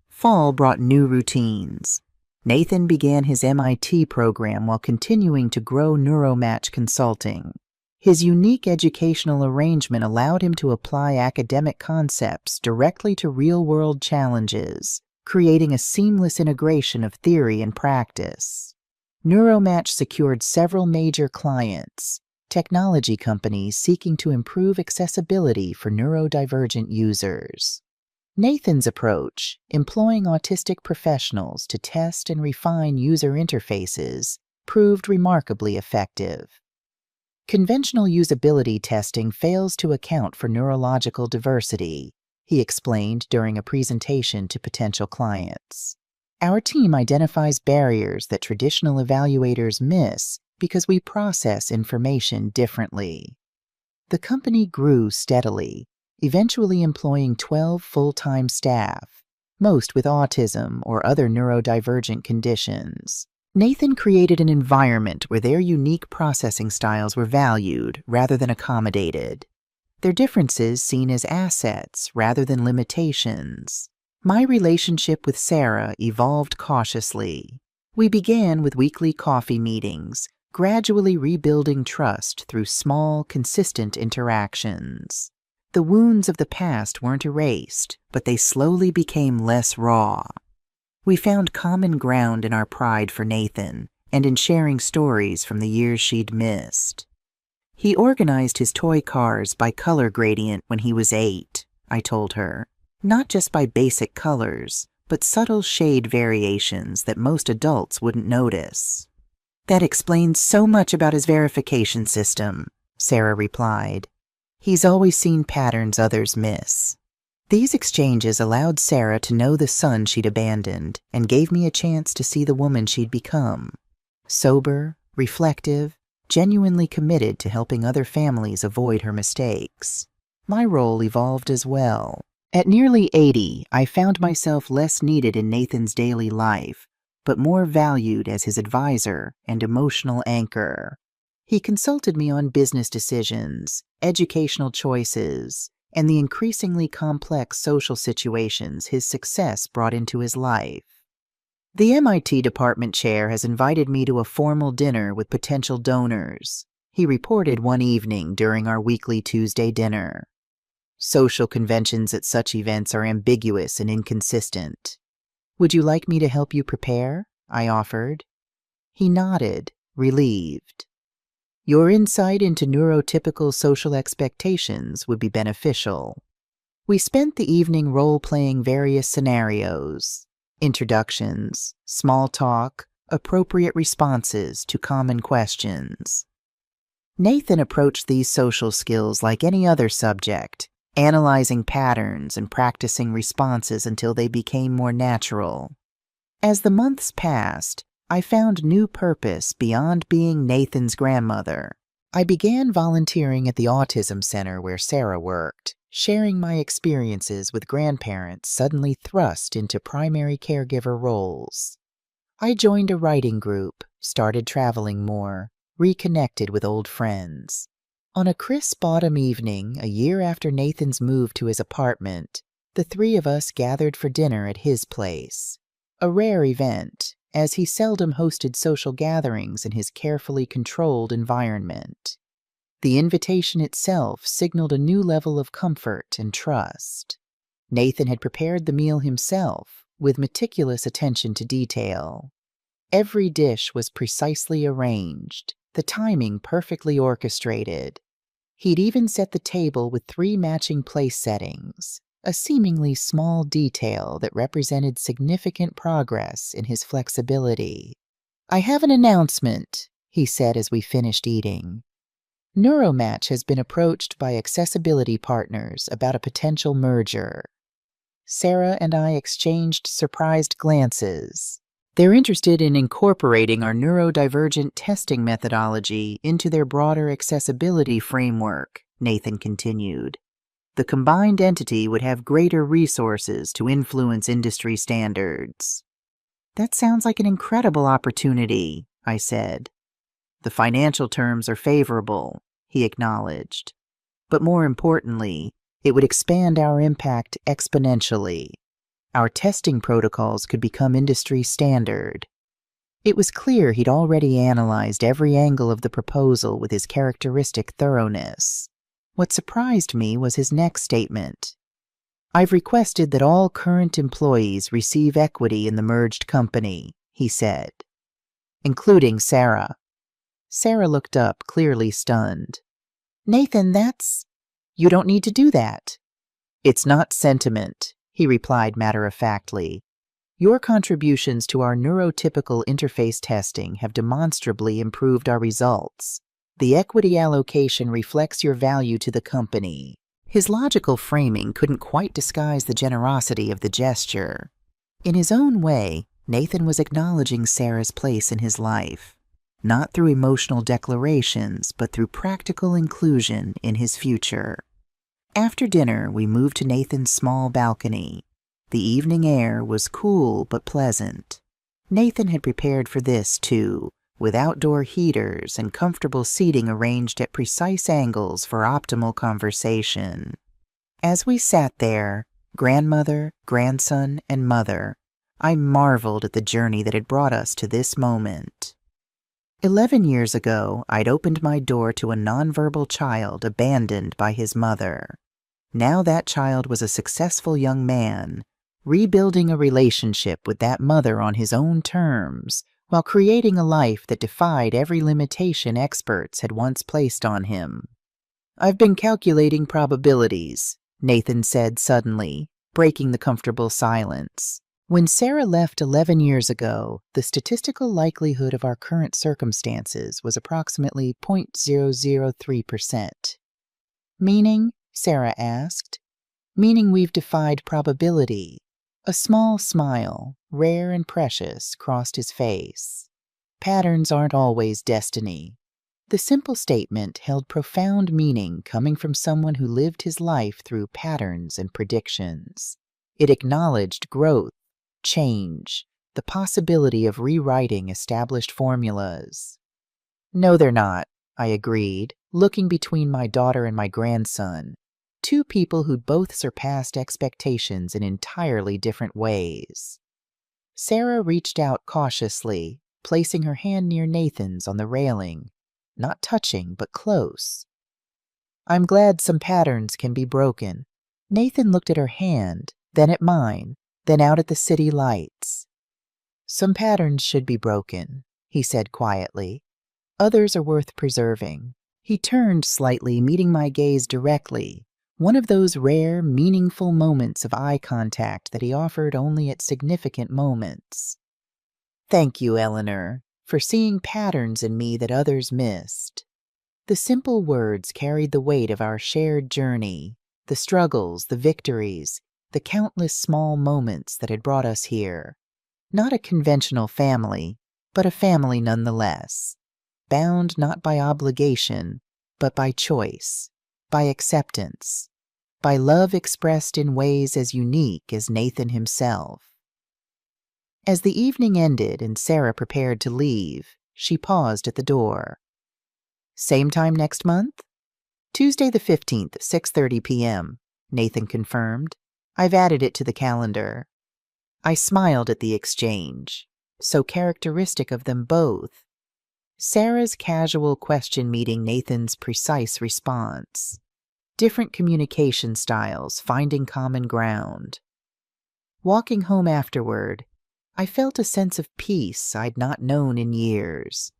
Fall brought new routines. Nathan began his MIT program while continuing to grow Neuromatch Consulting. His unique educational arrangement allowed him to apply academic concepts directly to real-world challenges, creating a seamless integration of theory and practice. Neuromatch secured several major clients, technology companies seeking to improve accessibility for neurodivergent users. Nathan's approach, employing autistic professionals to test and refine user interfaces, proved remarkably effective. Conventional usability testing fails to account for neurological diversity, he explained during a presentation to potential clients. Our team identifies barriers that traditional evaluators miss because we process information differently. The company grew steadily, eventually employing 12 full-time staff, most with autism or other neurodivergent conditions. Nathan created an environment where their unique processing styles were valued rather than accommodated, their differences seen as assets rather than limitations. My relationship with Sarah evolved cautiously. We began with weekly coffee meetings, gradually rebuilding trust through small, consistent interactions. The wounds of the past weren't erased, but they slowly became less raw. We found common ground in our pride for Nathan and in sharing stories from the years she'd missed. He organized his toy cars by color gradient when he was 8, I told her, not just by basic colors, but subtle shade variations that most adults wouldn't notice. That explains so much about his verification system, Sarah replied. He's always seen patterns others miss. These exchanges allowed Sarah to know the son she'd abandoned and gave me a chance to see the woman she'd become. Sober, reflective, genuinely committed to helping other families avoid her mistakes. My role evolved as well. At nearly 80, I found myself less needed in Nathan's daily life, but more valued as his advisor and emotional anchor. He consulted me on business decisions, educational choices, and the increasingly complex social situations his success brought into his life. The MIT department chair has invited me to a formal dinner with potential donors, he reported one evening during our weekly Tuesday dinner. Social conventions at such events are ambiguous and inconsistent. Would you like me to help you prepare? I offered. He nodded, relieved. Your insight into neurotypical social expectations would be beneficial. We spent the evening role-playing various scenarios, introductions, small talk, appropriate responses to common questions. Nathan approached these social skills like any other subject, analyzing patterns and practicing responses until they became more natural. As the months passed, I found new purpose beyond being Nathan's grandmother. I began volunteering at the autism center where Sarah worked, sharing my experiences with grandparents suddenly thrust into primary caregiver roles. I joined a writing group, started traveling more, reconnected with old friends. On a crisp autumn evening, a year after Nathan's move to his apartment, the three of us gathered for dinner at his place. A rare event, as he seldom hosted social gatherings in his carefully controlled environment. The invitation itself signaled a new level of comfort and trust. Nathan had prepared the meal himself, with meticulous attention to detail. Every dish was precisely arranged, the timing perfectly orchestrated. He'd even set the table with 3 matching place settings, a seemingly small detail that represented significant progress in his flexibility. "I have an announcement," he said as we finished eating. "Neuromatch has been approached by accessibility partners about a potential merger." Sarah and I exchanged surprised glances. "They're interested in incorporating our neurodivergent testing methodology into their broader accessibility framework," Nathan continued. "The combined entity would have greater resources to influence industry standards." "That sounds like an incredible opportunity," I said. "The financial terms are favorable," he acknowledged. "But more importantly, it would expand our impact exponentially. Our testing protocols could become industry standard." It was clear he'd already analyzed every angle of the proposal with his characteristic thoroughness. What surprised me was his next statement. "I've requested that all current employees receive equity in the merged company," he said, "including Sarah." Sarah looked up, clearly stunned. "Nathan, that's... You don't need to do that." "It's not sentiment," he replied matter-of-factly. "Your contributions to our neurotypical interface testing have demonstrably improved our results. The equity allocation reflects your value to the company." His logical framing couldn't quite disguise the generosity of the gesture. In his own way, Nathan was acknowledging Sarah's place in his life, not through emotional declarations, but through practical inclusion in his future. After dinner, we moved to Nathan's small balcony. The evening air was cool but pleasant. Nathan had prepared for this, too, with outdoor heaters and comfortable seating arranged at precise angles for optimal conversation. As we sat there, grandmother, grandson, and mother, I marveled at the journey that had brought us to this moment. 11 years ago, I'd opened my door to a nonverbal child abandoned by his mother. Now that child was a successful young man, rebuilding a relationship with that mother on his own terms, while creating a life that defied every limitation experts had once placed on him. "I've been calculating probabilities," Nathan said suddenly, breaking the comfortable silence. "When Sarah left 11 years ago, the statistical likelihood of our current circumstances was approximately 0.003%. "Meaning?" Sarah asked. "Meaning we've defied probability." A small smile, rare and precious, crossed his face. "Patterns aren't always destiny." The simple statement held profound meaning coming from someone who lived his life through patterns and predictions. It acknowledged growth, change, the possibility of rewriting established formulas. "No, they're not," I agreed, looking between my daughter and my grandson, 2 people who'd both surpassed expectations in entirely different ways. Sarah reached out cautiously, placing her hand near Nathan's on the railing, not touching, but close. "I'm glad some patterns can be broken." Nathan looked at her hand, then at mine, then out at the city lights. "Some patterns should be broken," he said quietly. "Others are worth preserving." He turned slightly, meeting my gaze directly, one of those rare, meaningful moments of eye contact that he offered only at significant moments. "Thank you, Eleanor, for seeing patterns in me that others missed." The simple words carried the weight of our shared journey, the struggles, the victories, the countless small moments that had brought us here. Not a conventional family, but a family nonetheless, bound not by obligation, but by choice, by acceptance, by love expressed in ways as unique as Nathan himself. As the evening ended and Sarah prepared to leave, she paused at the door. "Same time next month?" "Tuesday the 15th, 6:30 p.m., Nathan confirmed. "I've added it to the calendar." I smiled at the exchange, so characteristic of them both. Sarah's casual question meeting Nathan's precise response. Different communication styles finding common ground. Walking home afterward, I felt a sense of peace I'd not known in years.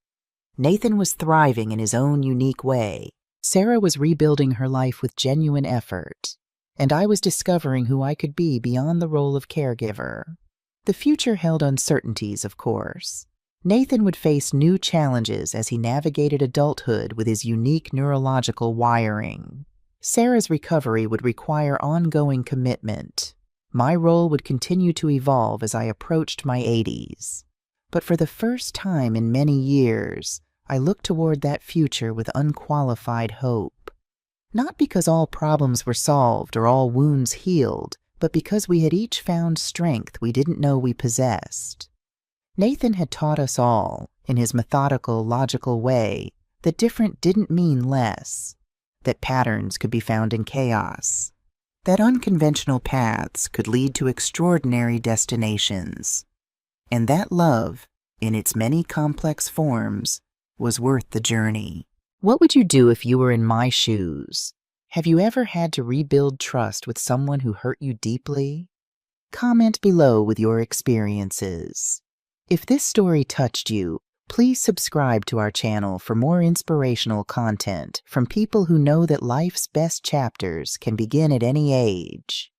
Nathan was thriving in his own unique way. Sarah was rebuilding her life with genuine effort, and I was discovering who I could be beyond the role of caregiver. The future held uncertainties, of course. Nathan would face new challenges as he navigated adulthood with his unique neurological wiring. Sarah's recovery would require ongoing commitment. My role would continue to evolve as I approached my 80s. But for the first time in many years, I looked toward that future with unqualified hope. Not because all problems were solved or all wounds healed, but because we had each found strength we didn't know we possessed. Nathan had taught us all, in his methodical, logical way, that different didn't mean less, that patterns could be found in chaos, that unconventional paths could lead to extraordinary destinations, and that love, in its many complex forms, was worth the journey. What would you do if you were in my shoes? Have you ever had to rebuild trust with someone who hurt you deeply? Comment below with your experiences. If this story touched you, please subscribe to our channel for more inspirational content from people who know that life's best chapters can begin at any age.